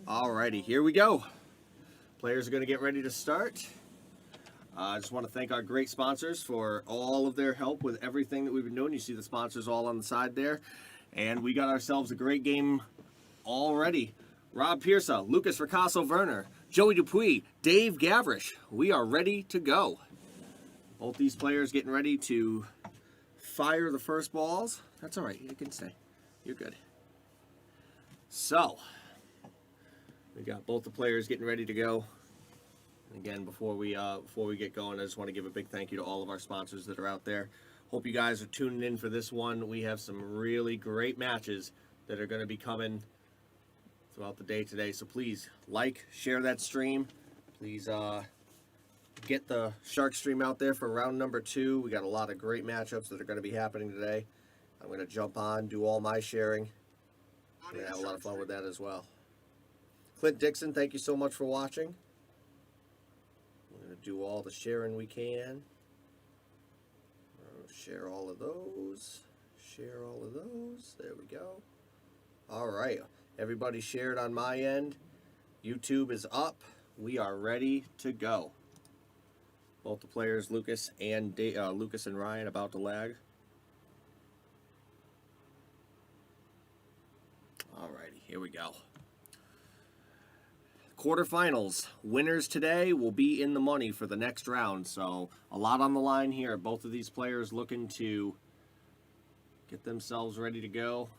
Alrighty, here we go. Players are going to get ready to start. I just want to thank our great sponsors for all of their help with everything that we've been doing. You see the sponsors all on the side there. And we got ourselves a great game already. Rob Pierce, Lucas Ricasso-Werner, Joey Dupuis, Dave Gavrish. We are ready to go. Both these players getting ready to fire the first balls. That's all right. You can stay. You're good. So, we got both the players getting ready to go. Again, before we get going, I just want to give a big thank you to all of our sponsors that are out there. Hope you guys are tuning in for this one. We have some really great matches that are going to be coming throughout the day today. So please like, share that stream. Please get the Shark stream out there for round number 2. We got a lot of great matchups that are going to be happening today. I'm going to jump on, do all my sharing. We're going to have a lot of fun with that as well. Clint Dixon, thank you so much for watching. We're going to do all the sharing we can. Share all of those. Share all of those. There we go. All right. Everybody shared on my end. YouTube is up. We are ready to go. Both the players, Lucas and Ryan, about to lag. Alrighty, here we go. Quarterfinals. Winners today will be in the money for the next round. So a lot on the line here. Both of these players looking to get themselves ready to go.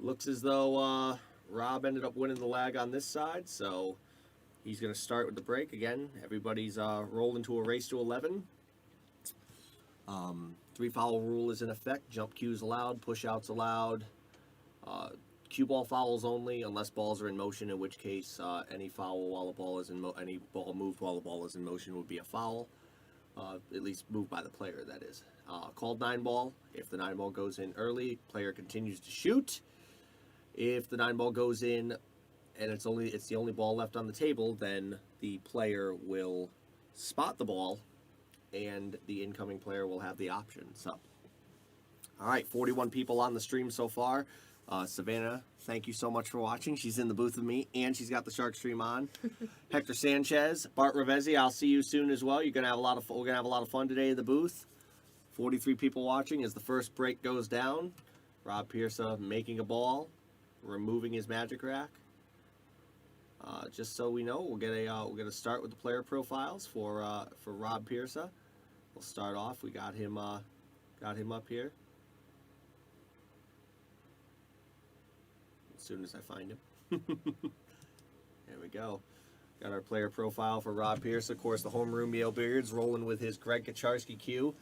Looks as though Rob ended up winning the lag on this side, so he's going to start with the break again. Everybody's rolled into a race to 11. 3-foul rule is in effect. Jump cues allowed, push outs allowed. Cue ball fouls only unless balls are in motion, in which case any foul while the ball is in any ball moved while the ball is in motion would be a foul. At least moved by the player, that is. Called 9-ball. If the 9-ball goes in early, player continues to shoot. If the 9-ball goes in and it's the only ball left on the table, then the player will spot the ball and the incoming player will have the option. So, all right, 41 people on the stream so far. Savannah, thank you so much for watching. She's in the booth with me, and she's got the Shark stream on. Hector Sanchez, Bart Ravezi, I'll see you soon as well. We're gonna have a lot of fun today in the booth. 43 people watching as the first break goes down. Rob Pierce making a ball, removing his magic rack. Just so we know, we'll get a start with the player profiles for Rob Pierce. We'll start off. We got him up here. As soon as I find him. There we go. Got our player profile for Rob Pierce. Of course, the homeroom Yale Billiards rolling with his Greg Kaczarski cue.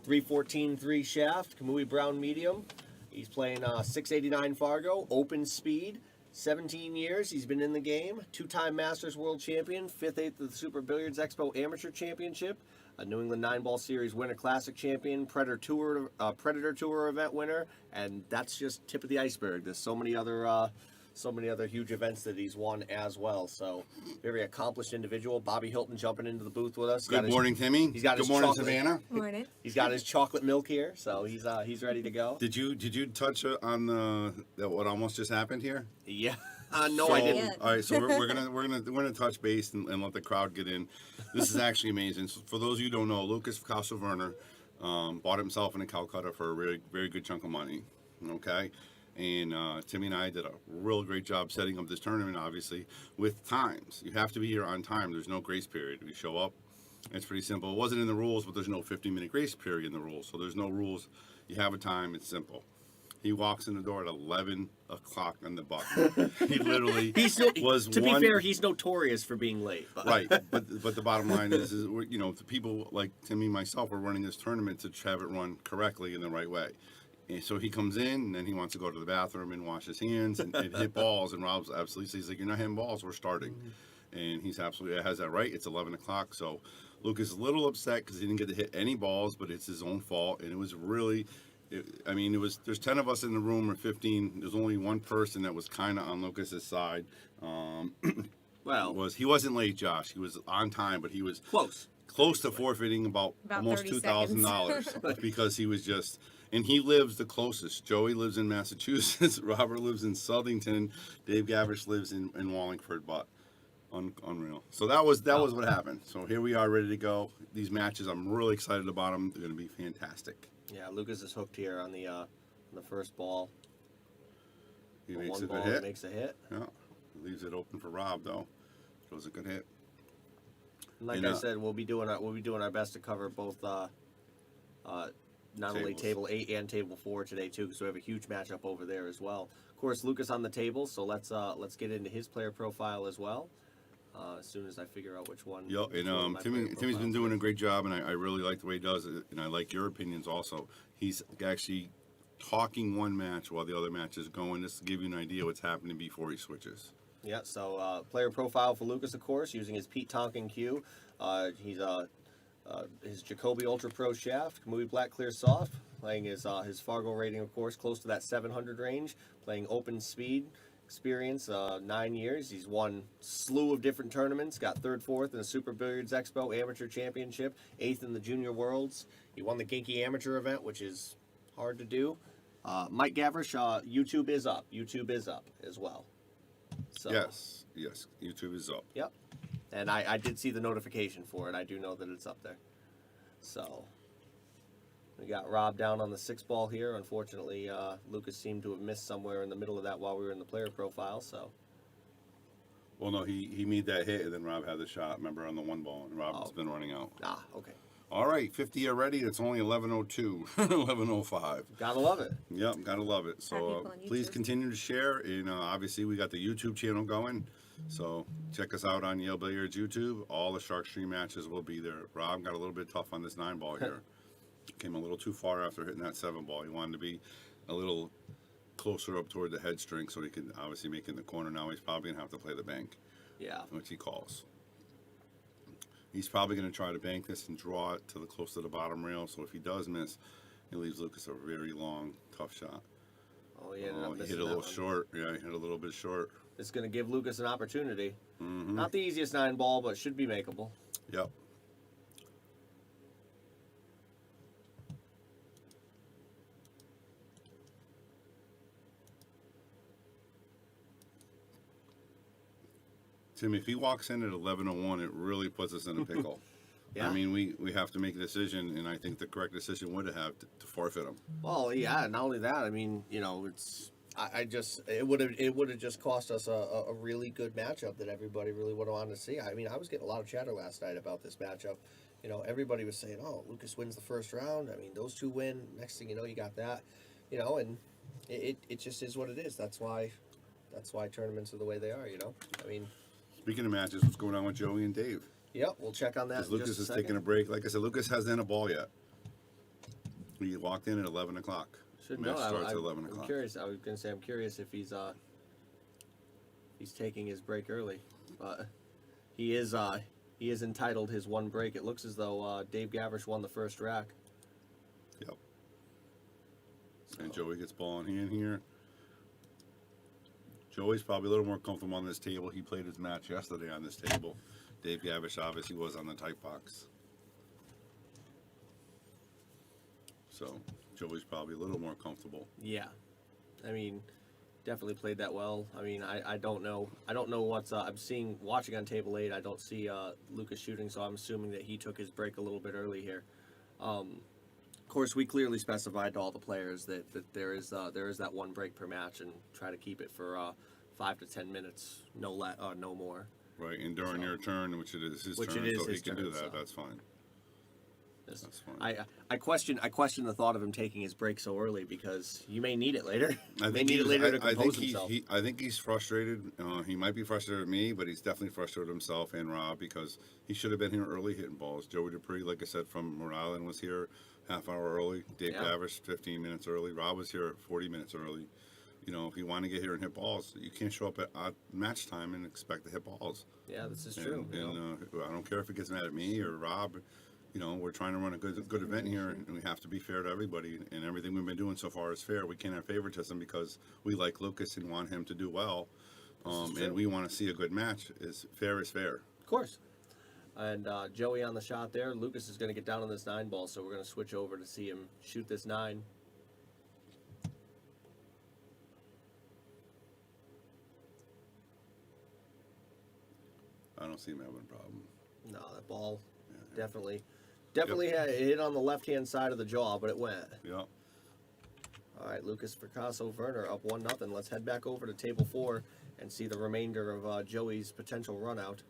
314-3 shaft, Kamui Brown medium. He's playing 689 Fargo, open speed. 17 years he's been in the game. 2-time Masters World Champion. 5th, 8th of the Super Billiards Expo Amateur Championship. A New England 9-Ball Series Winter Classic Champion. Predator Tour event winner. And that's just tip of the iceberg. There's so many other huge events that he's won as well. So, very accomplished individual. Bobby Hilton jumping into the booth with us. Good morning, Timmy. Good morning, Savannah. Morning. He's got his chocolate milk here, so he's ready to go. Did you touch on what almost just happened here? Yeah. No, I didn't. All right, so we're gonna touch base and let the crowd get in. This is actually amazing. So for those of you who don't know, Lucas Ricasso-Werner bought himself in a Calcutta for a very, very good chunk of money. Okay. And Timmy and I did a real great job setting up this tournament, obviously, with times. You have to be here on time. There's no grace period. We show up. It's pretty simple. It wasn't in the rules, but there's no 15-minute grace period in the rules. So there's no rules. You have a time. It's simple. He walks in the door at 11 o'clock on the button. He literally To be fair, he's notorious for being late. But. Right, but the bottom line is the people like Timmy and myself are running this tournament to have it run correctly in the right way. And so he comes in, and then he wants to go to the bathroom and wash his hands and hit balls. And Rob's absolutely says, like, you're not hitting balls, we're starting. Mm-hmm. And he's absolutely has that right. It's 11 o'clock. So Lucas is a little upset because he didn't get to hit any balls, but it's his own fault. And it was really, there's 10 of us in the room or 15. There's only one person that was kind of on Lucas's side. He wasn't late, Josh. He was on time, but he was close to forfeiting about almost $2,000 because he was just. And he lives the closest. Joey lives in Massachusetts. Robert lives in Southington. Dave Gavish lives in Wallingford. But unreal. So that was what happened. So here we are, ready to go. These matches, I'm really excited about them. They're going to be fantastic. Yeah, Lucas is hooked here on the first ball. He On makes one a good ball, hit. He makes a hit. Yeah, leaves it open for Rob though. Throws a good hit. And like I said, we'll be doing our best to cover both not only Tables. table 8 and table 4 today too, because we have a huge matchup over there as well. Of course, Lucas on the table, so let's get into his player profile as well. As soon as I figure out which one. Yep, and Timmy's been doing a great job, and I really like the way he does it, and I like your opinions also. He's actually talking one match while the other match is going, just to give you an idea what's happening before he switches. Yeah, so player profile for Lucas, of course, using his Pete Tonkin cue. He's his Jacoby Ultra Pro shaft, Kamui Black Clear Soft, playing his Fargo rating, of course, close to that 700 range, playing open speed experience, 9 years. He's won slew of different tournaments, got 3rd, 4th in the Super Billiards Expo Amateur Championship, 8th in the Junior Worlds. He won the Genki Amateur event, which is hard to do. Mike Gavish, YouTube is up. YouTube is up as well. So, Yes, YouTube is up. Yep. And I did see the notification for it. I do know that it's up there. So, we got Rob down on the 6th ball here. Unfortunately, Lucas seemed to have missed somewhere in the middle of that while we were in the player profile. So. Well, no, he made that hit, and then Rob had the shot, remember, on the 1 ball, and Rob's been running out. Ah, okay. All right, 50 already. It's only 11:02, 11:05. Gotta love it. Yep, gotta love it. Happy So people on please YouTube. continue to share. And obviously, we got the YouTube channel going. So check us out on Yale Billiards YouTube. All the SHARKSTRAM matches will be there. Rob got a little bit tough on this 9 ball here. Came a little too far after hitting that 7 ball. He wanted to be a little closer up toward the head string so he could obviously make it in the corner. Now he's probably going to have to play the bank, Yeah. which he calls. He's probably going to try to bank this and draw it to the close to the bottom rail. So if he does miss, he leaves Lucas a very long, tough shot. Oh, he ended up He missing hit a that little one. short. Yeah, he hit a little bit short. It's going to give Lucas an opportunity. Mm-hmm. Not the easiest 9 ball, but should be makeable. Yep. Tim, if he walks in at 11:01, it really puts us in a pickle. Yeah. I mean, we have to make a decision, and I think the correct decision would have to forfeit him. Well, yeah. Not only that, I mean, you know, it's. It would have just cost us a really good matchup that everybody really would have wanted to see. I mean, I was getting a lot of chatter last night about this matchup. You know, everybody was saying, "Oh, Lucas wins the first round." I mean, those two win. Next thing you know, you got that. You know, and it just is what it is. That's why tournaments are the way they are. You know, I mean. Speaking of matches, what's going on with Joey and Dave? Yep, we'll check on that. Because in Lucas just a is second. taking a break. Like I said, Lucas hasn't hit a ball yet. He walked in at 11 o'clock. Should Match know. starts at I'm 11 o'clock. curious. I was going to say I'm curious if he's taking his break early, but he is entitled his 1 break. It looks as though Dave Gavish won the first rack. Yep. And Joey gets ball in hand here. Joey's probably a little more comfortable on this table. He played his match yesterday on this table. Dave Gavish obviously was on the tight box. So Joey's probably a little more comfortable. Yeah, I mean, definitely played that well. I mean, I don't know what's I'm watching on table 8. I don't see Lucas shooting, so I'm assuming that he took his break a little bit early here. Of course, we clearly specified to all the players that there is that 1 break per match, and try to keep it for 5 to 10 minutes, no more. Right, and during your turn, which it is his Which turn, it is so he his can turn, do that. so. That's fine. Yes. That's fine. I question the thought of him taking his break so early, because you may need it later. I may think need it later to I compose think himself. I think he's frustrated. He might be frustrated at me, but he's definitely frustrated with himself and Rob, because he should have been here early hitting balls. Joey Dupree, like I said, from Rhode Island was here half hour early. Dave Yeah. Gavish, 15 minutes early. Rob was here 40 minutes early. You know, if you want to get here and hit balls, you can't show up at odd match time and expect to hit balls. Yeah, this is true. And, you know. I don't care if it gets mad at me or Rob. You know, we're trying to run a good event here, and we have to be fair to everybody. And everything we've been doing so far is fair. We can't have favoritism, because we like Lucas and want him to do well, and we want to see a good match. Fair is fair. Of course. And Joey on the shot there. Lucas is going to get down on this 9 ball, so we're going to switch over to see him shoot this 9. don't see him having a problem. No, that ball definitely had it hit on the left-hand side of the jaw, but it went. Yep. All right, Lucas Picasso Werner up 1-0. Let's head back over to table 4 and see the remainder of Joey's potential run out.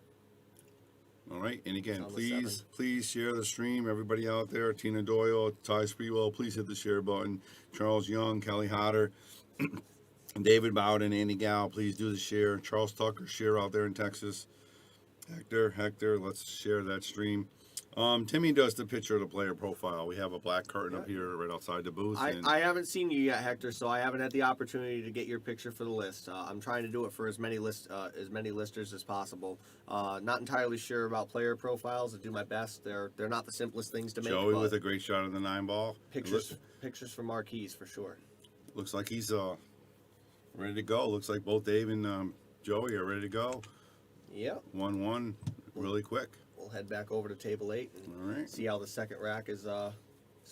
All right, and again, On the 7. please share the stream. Everybody out there, Tina Doyle, Ty Sprewell, please hit the share button. Charles Young, Kelly Hodder, David Bowden, Andy Gow, please do the share. Charles Tucker, share out there in Texas. Hector, let's share that stream. Timmy does the picture of the player profile. We have a black curtain up here right outside the booth. I haven't seen you yet, Hector, so I haven't had the opportunity to get your picture for the list. I'm trying to do it for as many listers as possible. Not entirely sure about player profiles. I do my best. They're not the simplest things to make. Joey with a great shot of the 9-ball. Pictures for marquees for sure. Looks like he's ready to go. Looks like both Dave and Joey are ready to go. Yep. 1-1, really quick. We'll head back over to table 8 and see how the second rack is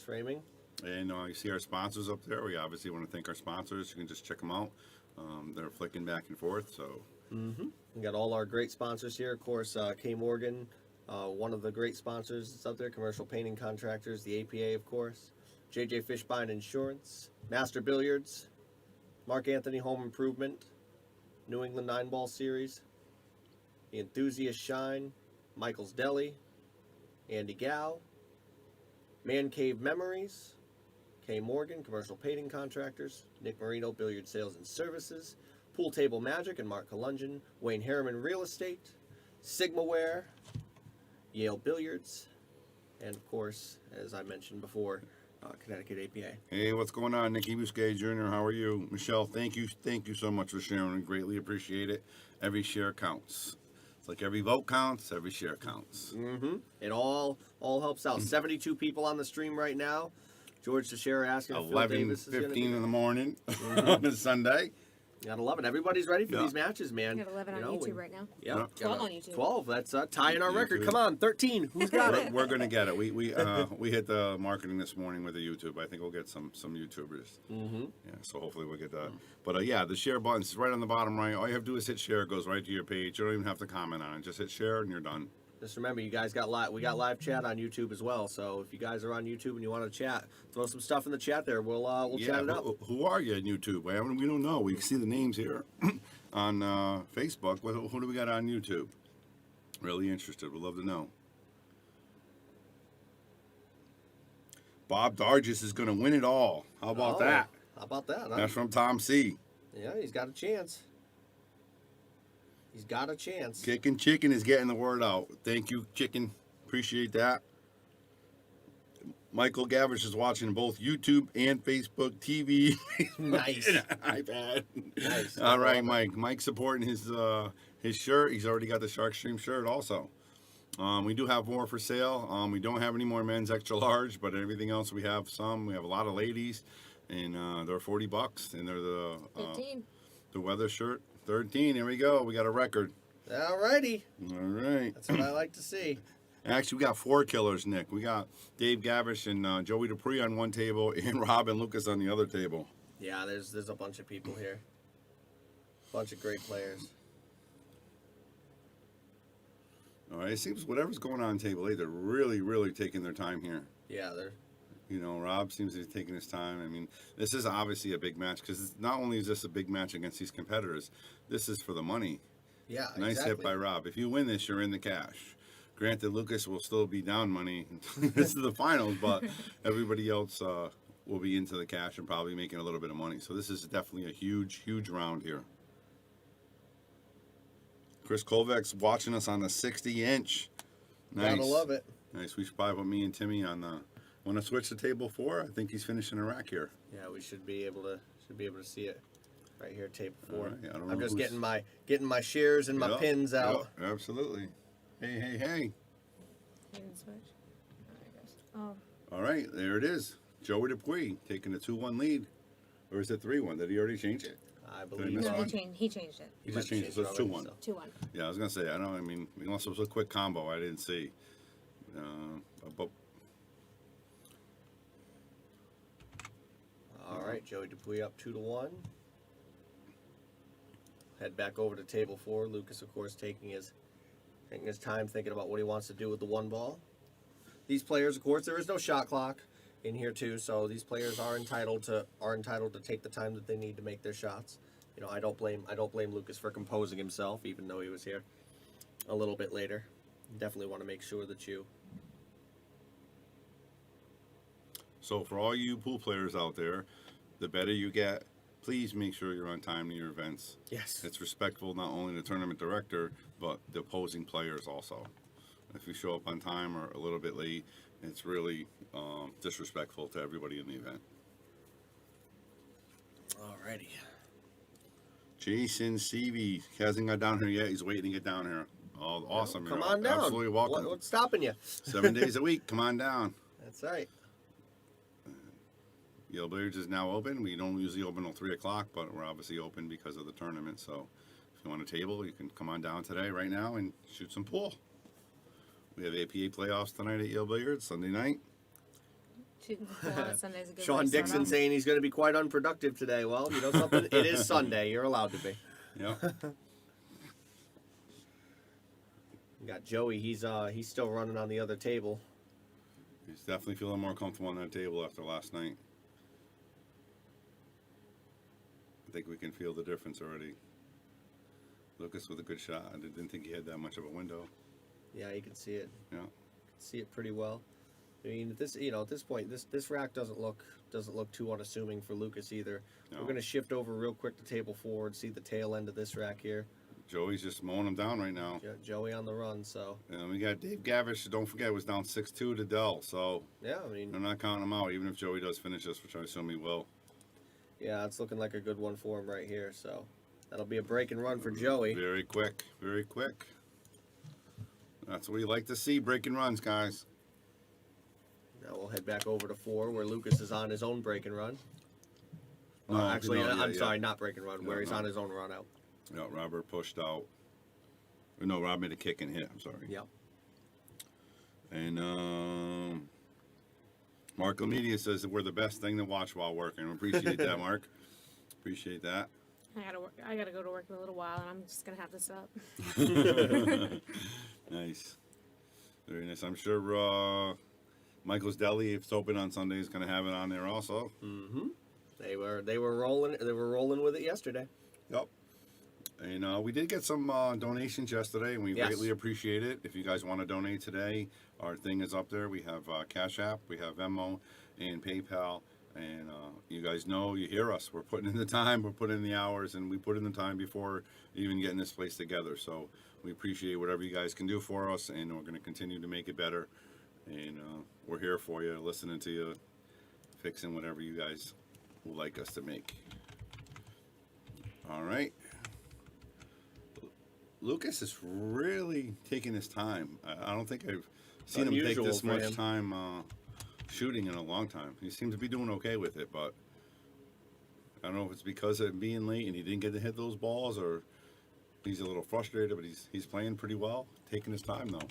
framing. And you see our sponsors up there. We obviously want to thank our sponsors. You can just check them out. They're flicking back and forth. So We got all our great sponsors here. Of course, K. Morgan, one of the great sponsors that's up there. Commercial Painting Contractors, the APA, of course. JJ Fishbein Insurance, Master Billiards, Mark Anthony Home Improvement, New England 9-Ball Series, The Enthusiast Shine, Michael's Deli, Andy Gow, Man Cave Memories, K. Morgan, Commercial Painting Contractors, Nick Marino, Billiard Sales and Services, Pool Table Magic and Mark Kalunjan, Wayne Harriman Real Estate, Sigmaware, Yale Billiards, and of course, as I mentioned before, Connecticut APA. hey, what's going on? Nicky Busquet Jr., how are you? Michelle, thank you so much for sharing. We greatly appreciate it. Every share counts. It's like every vote counts, every share counts. It all helps out. 72 people on the stream right now. George Teixeira asking if Phil Davis is going to be 11:15 in the morning on a Sunday. Gotta love it. Everybody's ready for these matches, man. We have 11 on YouTube right now. Yeah, 12 on YouTube. 12. That's tying our record. Come on, 13. Who's got it? We're gonna get it. We hit the marketing this morning with the YouTube. I think we'll get some YouTubers. Yeah, so hopefully we'll get that. But yeah, the share button's right on the bottom right. All you have to do is hit share. It goes right to your page. You don't even have to comment on it. Just hit share and you're done. Just remember, you guys got we got live chat on YouTube as well. So if you guys are on YouTube and you want to chat, throw some stuff in the chat there. We'll chat it up. Who are you on YouTube? We don't know. We see the names here on Facebook. Who do we got on YouTube? Really interested. We'd love to know. Bob Dargis is going to win it all. How about that? How about that? Huh? That's from Tom C. Yeah, he's got a chance. He's got a chance. Kicking Chicken is getting the word out. Thank you, Chicken. Appreciate that. Michael Gavish is watching both YouTube and Facebook TV. Nice. iPad. Nice. All right, Mike. Mike's supporting his shirt. He's already got the SharkStream shirt also. We do have more for sale. We don't have any more men's extra large, but everything else we have some. We have a lot of ladies, and they're $40, and they're the 15. The weather shirt. 13. Here we go. We got a record. All righty. All right. That's what I like to see. Actually, we got 4 killers, Nick. We got Dave Gavish and Joey Dupree on one table, and Rob and Lucas on the other table. Yeah, there's a bunch of people here. Bunch of great players. All right. It seems whatever's going on table 8, they're really, really taking their time here. Yeah, they're. Rob seems to be taking his time. I mean, this is obviously a big match because not only is this a big match against these competitors, this is for the money. Yeah, Nice exactly. hit by Rob. If you win this, you're in the cash. Granted, Lucas will still be down money. This is the finals, but everybody else will be into the cash and probably making a little bit of money. So this is definitely a huge, huge round here. Chris Kovacs watching us on the 60-inch. Nice. Gotta love it. Nice. We should probably put me and Timmy on the. Want to switch to table 4? I think he's finishing a rack here. Yeah, we should be able to see it right here, table 4. Right, I don't know I'm just who's- getting my shares and my Yep, pins out. yep, absolutely. Hey. You didn't switch? Oh, All right, there it is. Joey Dupuis taking a 2-1 lead. Or is it 3-1? Did he already change it? I I believe miss no, one? he changed it. He just changed it, so it's 2-1. 2-1. Yeah, I was going to say, unless it was a quick combo, I didn't see. But All right, Joey Dupuis up 2-1. Head back over to table 4. Lucas, of course, taking his taking his time thinking about what he wants to do with the one ball. These players, of course, there is no shot clock in here too, so these players are entitled to take the time that they need to make their shots. You know, I don't blame Lucas for composing himself, even though he was here a little bit later. Definitely want to make sure that you. So for all you pool players out there, the better you get, please make sure you're on time to your events. Yes. It's respectful not only to the tournament director, but the opposing players also. If you show up on time or a little bit late, it's really disrespectful to everybody in the event. Alrighty. Jason Seavey hasn't got down here yet. He's waiting to get down here. Oh, awesome. Come You're on down. Absolutely welcome. What's stopping you? 7 days a week. Come on down. That's right. Yale Billiards is now open. We don't usually open till 3 o'clock, but we're obviously open because of the tournament. So if you want a table, you can come on down today, right now, and shoot some pool. We have APA playoffs tonight at Yale Billiards, Sunday night. Shooting the pool on Sunday's a good way Sean to start Dixon off. saying he's going to be quite unproductive today. Well, you know something? It is Sunday. You're allowed to be. Yeah. We got Joey. He's still running on the other table. He's definitely feeling more comfortable on that table after last night. I think we can feel the difference already. Lucas with a good shot. I didn't think he had that much of a window. Yeah, you can see it. Yeah. See it pretty well. I mean, at this point, this rack doesn't look too unassuming for Lucas either. No. We're going to shift over real quick to table forward, see the tail end of this rack here. Joey's just mowing him down right now. Joey on the run, so And we got Dave Gavish. Don't forget, was down 6-2 to Dell. So yeah, I mean, they're not counting him out, even if Joey does finish this, which I assume he will. yeah, it's looking like a good one for him right here. So that'll be a break and run for Joey. Very quick, very quick. That's what we like to see, breaking runs, guys. Now we'll head back over to 4, where Lucas is on his own break and run. No, Actually, no, yeah, I'm yeah. sorry, not break and run, where he's no. on his own run out. No, Robert pushed out. No, Rob made a kick and hit. I'm sorry. Yep. And Mark Lamedia says that we're the best thing to watch while working. Appreciate that, Mark. Appreciate that. I gotta go to work in a little while, and I'm just gonna have this up. Nice. Very nice. I'm sure Michael's Deli, if it's open on Sunday, is going to have it on there also. Mm-hmm. They were rolling with it yesterday. Yep. And we did get some donations yesterday, and we Yes. greatly appreciate it. If you guys want to donate today, our thing is up there. We have Cash App, we have Venmo, and PayPal. And you guys know, you hear us. We're putting in the time, we're putting in the hours, and we put in the time before even getting this place together. So we appreciate whatever you guys can do for us, and we're going to continue to make it better. And we're here for you, listening to you, fixing whatever you guys would like us to make. All right. Lucas is really taking his time. I don't think I've seen him take Unusual this for much him. time shooting in a long time. He seems to be doing okay with it, but I don't know if it's because of being late and he didn't get to hit those balls, or he's a little frustrated, but he's playing pretty well, taking his time though.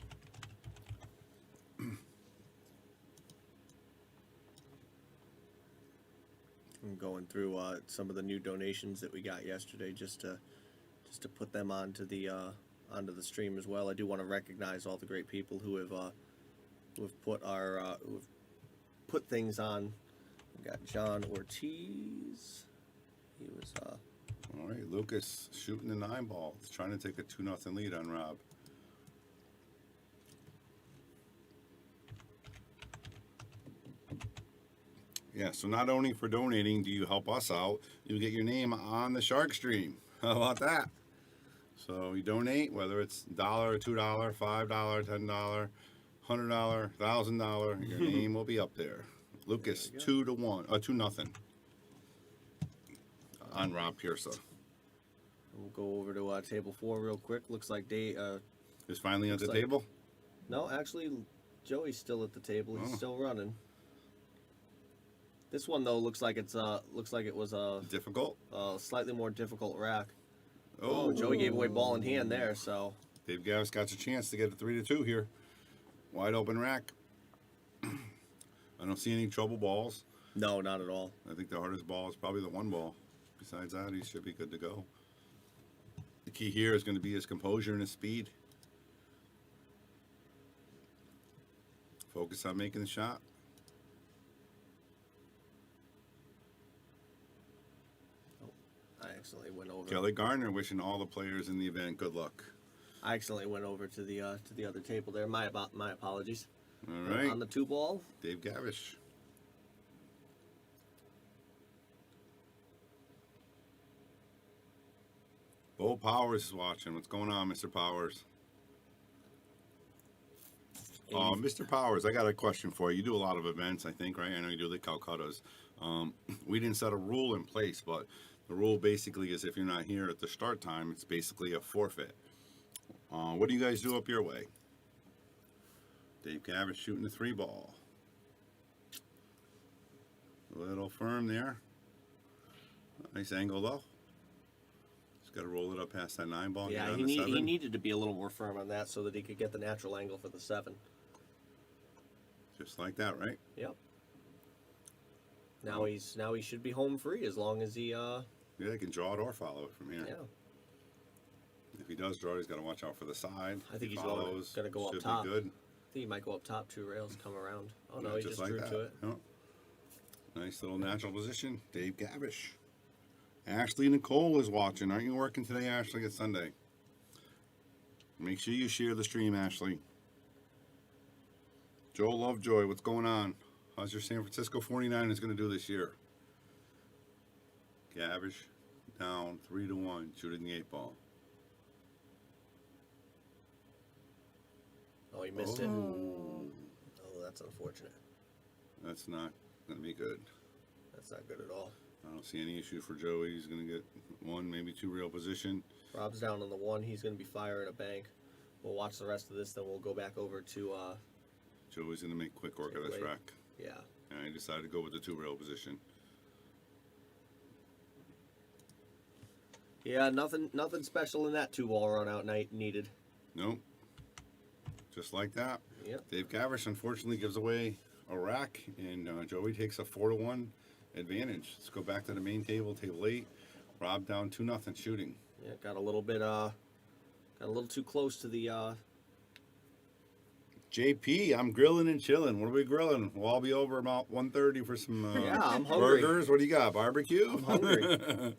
I'm going through some of the new donations that we got yesterday, just to put them onto the stream as well. I do want to recognize all the great people who have put things on. We got John Ortiz. He was All right, Lucas shooting the 9 ball. He's trying to take a 2-0 lead on Rob. Yeah, so not only for donating do you help us out, you get your name on the Shark Stream. How about that? So you donate, whether it's $1, $2, $5, $10, $100, $1,000, your name will be up there. Lucas, 2-0 on Rob Pierce. We'll go over to table 4 real quick. Looks like Is finally at Looks the like- table. no, actually, Joey's still at the table. He's Oh. still running. This one though looks like it was a Difficult. slightly more difficult rack. Oh, Joey gave away ball in hand there. So Dave Gavis got a chance to get a 3-2 here. Wide open rack. I don't see any trouble balls. no, not at all. I think the hardest ball is probably the 1 ball. Besides that, he should be good to go. The key here is going to be his composure and his speed. Focus on making the shot. I accidentally went over. Kelly Garner wishing all the players in the event good luck. I accidentally went over to the other table there. My apologies. All right. On the 2-ball. Dave Gavish. Bo Powers is watching. What's going on, Mr. Powers? Mr. Powers, I got a question for you. You do a lot of events, I think, right? I know you do the Calcuttas. We didn't set a rule in place, but the rule basically is if you're not here at the start time, it's basically a forfeit. What do you guys do up your way? Dave Gavish shooting the 3-ball. A little firm there. Nice angle though. Just got to roll it up past that 9-ball. Yeah, he needed to be a little more firm on that so that he could get the natural angle for the 7. Just like that, right? Yep. Now he should be home free as long as he Yeah, he can draw it or follow it from here. yeah. If he does draw it, he's got to watch out for the side. I think If he's he follows, gonna go up should top. Be good. I think he might go up top 2 rails, come around. Oh no, Yeah, he just like drew that. to it. Yep. Nice little natural position. Dave Gavish. Ashley Nicole is watching. Aren't you working today, Ashley? It's Sunday. Make sure you share the stream, Ashley. Joe Lovejoy, what's going on? How's your San Francisco 49ers going to do this year? Gavish down 3-1, shooting the 8-ball. Oh, he missed it. Oh, that's unfortunate. That's not going to be good. That's not good at all. I don't see any issue for Joey. He's going to get 1, maybe 2 real position. Rob's down on the 1. He's going to be firing a bank. We'll watch the rest of this, then we'll go back over to Joey's going to make quick work of this Wait. rack. yeah. And I decided to go with the 2 real position. Yeah, nothing special in that 2-ball run out night needed. Nope. Just like that. Yep. Dave Gavish unfortunately gives away a rack, and Joey takes a 4-1 advantage. Let's go back to the main table, table 8. Rob down 2-0 shooting. Yeah, got a little too close to the JP, I'm grilling and chilling. What are we grilling? We'll all be over about 1:30 for some Yeah, I'm hungry. burgers. What do you got? Barbecue? I'm hungry.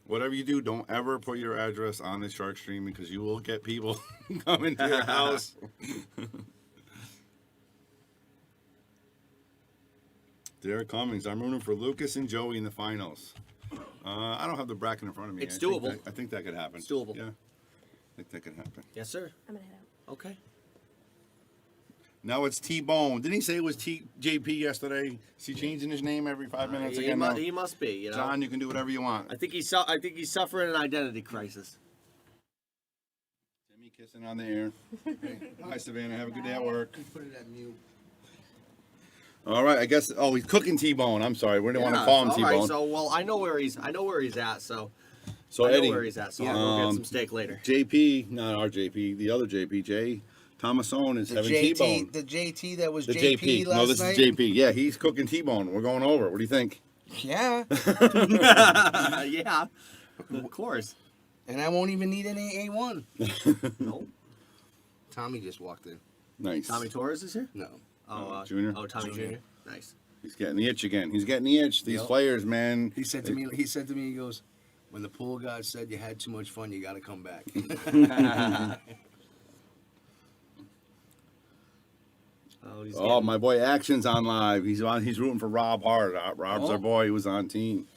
Whatever you do, don't ever put your address on the Shark Stream because you will get people coming to your house. Derek Cummings, I'm rooting for Lucas and Joey in the finals. I don't have the bracket in front of me. It's I think doable. I think that could happen. It's doable. Yeah, I think that could happen. Yes, sir. I'm gonna head out. Okay. Now it's T-Bone. Didn't he say it was JP yesterday? Is he changing his name every 5 minutes He, again? now? he must be. You know. John, you can do whatever you want. I think he's suffering an identity crisis. Timmy kissing on the air. Hi, Savannah. Have a good day at work. Put it at mute. All right. I guess. Oh, he's cooking T-Bone. I'm sorry. We didn't want to call him all T-Bone. right, so well, I know where he's at. So So I know Eddie, where he's at. So I'll go get some steak later. JP, not our JP, the other JP, Jay Thomasone is The having JT, T-bone. the JT that was The JP last No, this night. is JP. Yeah, he's cooking T-bone. We're going over. What do you think? Yeah, Yeah, of course. and I won't even need any A1. No, Tommy just walked in. Nice. Tommy Torres is here. No. Junior? Oh, Tommy Junior. Junior. Nice. He's getting the itch again. He's getting the itch. These Yep. players, man. He said to me. He goes, when the pool god said you had too much fun, you got to come back. Oh, he's Oh, getting, my boy Action's on live. He's rooting for Rob hard. Rob's Oh. our boy. He was on team.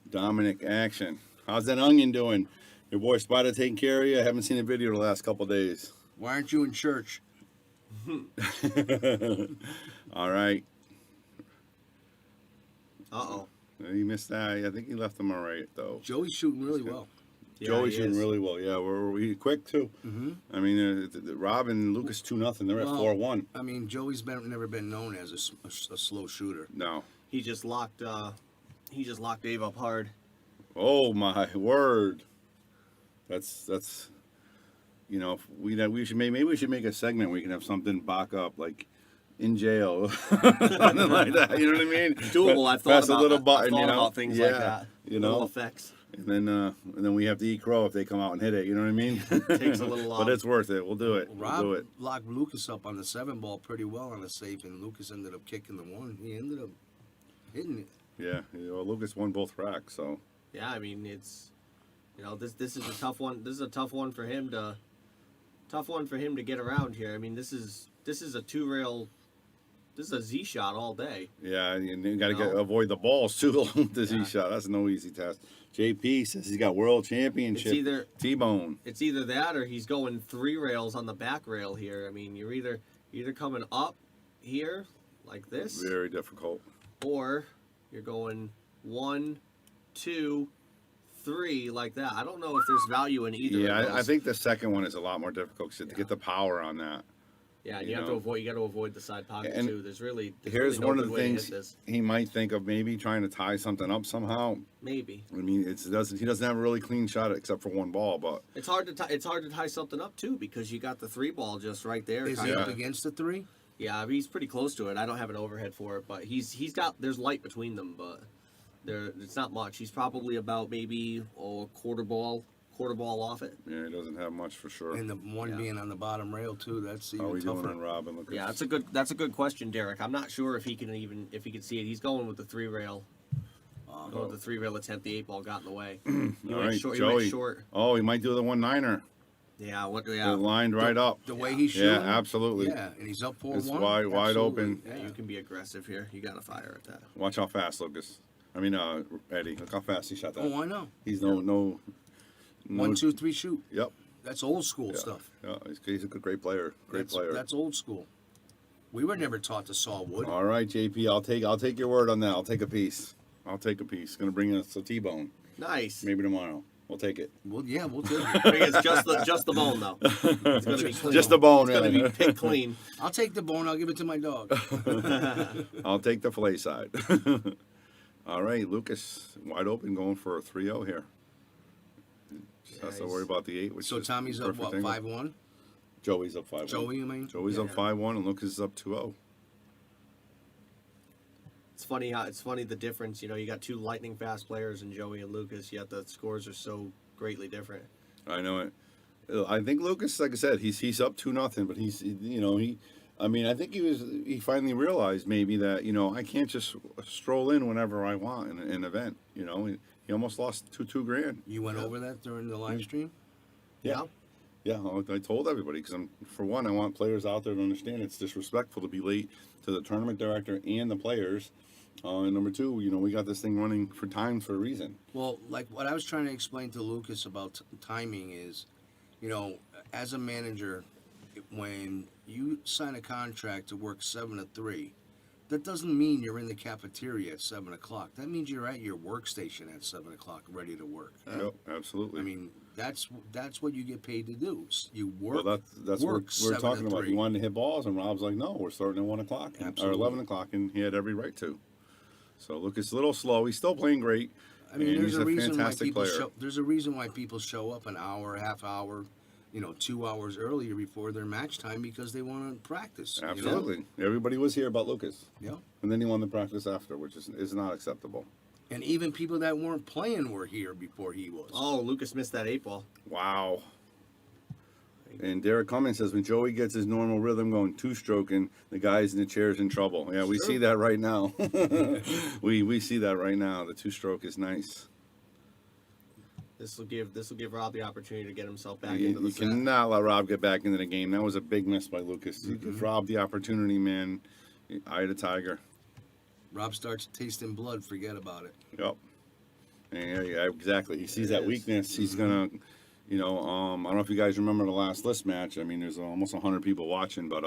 Dominic Action. How's that onion doing? Your boy Spider taking care of you? I haven't seen a video the last couple days. Why aren't you in church? All right. Uh-oh. He missed that. I think he left him all right, though. Joey's shooting really well. Yeah, Joey's he shooting is. really well. Yeah, we're quick, too. Mm-hmm. I mean, Rob and Lucas 2-0. They're at Well, 4-1. I mean, Joey's never been known as a slow shooter. No. He just locked Dave up hard. Oh, my word. That's you know, we should maybe we should make a segment where we can have something back up, like in jail, something like that. You know what I mean? Doable. I've thought Press about a little I've button, thought you know, about things like yeah, that. you Little know. effects. And then we have to eat crow if they come out and hit it. You know what I mean? Takes a little but it's worth it. We'll do it. Rob We'll do it. locked Lucas up on the 7 ball pretty well on the safe, and Lucas ended up kicking the 1. He ended up hitting it. Yeah. Lucas won both racks, so. Yeah, I mean it's, this is a tough one. This is a tough one for him to get around here. I mean this is a 2-rail. This is a Z shot all day. Yeah, and you got to No. avoid the balls too. The Z Yeah. shot. That's no easy task. JP says he's got world championship. It's either T-bone. It's either that or he's going 3 rails on the back rail here. I mean, you're either coming up here like this, Very difficult. or you're going 1, 2, 3 like that. I don't know if there's value in either. Yeah, of those. I think the second one is a lot more difficult 'cause to get the power on that. Yeah, and you you have know. to avoid. You got to avoid the side pocket And too. There's really Here's no one of good the way to hit things this. he might think of, maybe trying to tie something up somehow. Maybe I mean, he doesn't have a really clean shot except for one ball, but it's hard to tie something up too because you got the 3 ball just right there. Is he kinda. up against the 3? Yeah, he's pretty close to it. I don't have an overhead for it, but he's got there's light between them, but it's not much. He's probably about maybe a quarter ball off it. yeah, he doesn't have much for sure. And the 1 Yeah. being on the bottom rail too. That's even How are we doing tougher. on Robin? Look at Yeah, that's a good question, Derek. I'm not sure if he can see it. He's going with the 3 rail. Going with the 3 rail attempt. The 8 ball got in the way. All right, He went Joey. short. Oh, he might do the 1-9er. Yeah, It yeah. lined right up. The way he's shooting. Yeah, absolutely. Yeah, and he's up 4-1. It's wide Absolutely. open. Yeah, you can be aggressive here. You got to fire at that. Watch how fast, Lucas. I mean, Eddie. Look how fast he shot that. Oh, I know. He's no. 1, 2, 3 shoot. Yep. That's old school Yeah. stuff. Yeah, he's a great player. Great player. That's old school. We were never taught to saw wood. All right, JP. I'll take your word on that. I'll take a piece. Gonna bring us a T-bone. Nice. Maybe tomorrow. We'll take it. Well, yeah, we'll take it. I think it's just the bone though. It's gonna be clean. Just the bone. It's gonna yeah. be picked clean. I'll take the bone. I'll give it to my dog. I'll take the fillet side. All right, Lucas, wide open, going for a 3-0 here. Just has to worry about the 8. Which So is Tommy's up, perfect what, angle. 5-1? Joey's up 5-1. Joey, you mean? Joey's up Yeah. 5-1, and Lucas is up 2-0. It's funny the difference. You got 2 lightning fast players in Joey and Lucas, yet the scores are so greatly different. I know it. I think Lucas, like I said, he's up 2-0, but I think he finally realized maybe that I can't just stroll in whenever I want in an event. He almost lost $2 grand. You went over that during the live stream? Yeah. Yeah, I told everybody because for one, I want players out there to understand it's disrespectful to be late to the tournament director and the players. And number 2, we got this thing running for time for a reason. Well, like what I was trying to explain to Lucas about timing is, as a manager, when you sign a contract to work 7 to 3, that doesn't mean you're in the cafeteria at 7 o'clock. That means you're at your workstation at 7 o'clock, ready to work. Yep, absolutely. I mean, that's what you get paid to do. You work. Well, that's what work we're 7 to talking about. 3. He wanted to hit balls, and Rob's like, no, we're starting at 1 o'clock or Absolutely. 11 o'clock, and he had every right to. So Lucas is a little slow. He's still playing great. I mean, and there's he's a a reason why fantastic people player. show. There's a reason why people show up an hour, half hour, 2 hours earlier before their match time because they want to practice. Absolutely. Everybody was here about Lucas. Yeah. And then he won the practice after, which is not acceptable. And even people that weren't playing were here before he was. Oh, Lucas missed that 8 ball. Wow. And Derek Cummings says when Joey gets his normal rhythm going, 2-stroking, the guys in the chair's in trouble. Yeah, we see that right now. we see that right now. The 2-stroke is nice. This will give Rob the opportunity to get himself back into the You set. cannot let Rob get back into the game. That was a big miss by Lucas. You give Rob the opportunity, man. Eye of the tiger. Rob starts tasting blood, forget about it. Yep. Yeah, exactly. He sees that is. weakness. He's gonna, I don't know if you guys remember the last list match. I mean, there's almost 100 people watching, but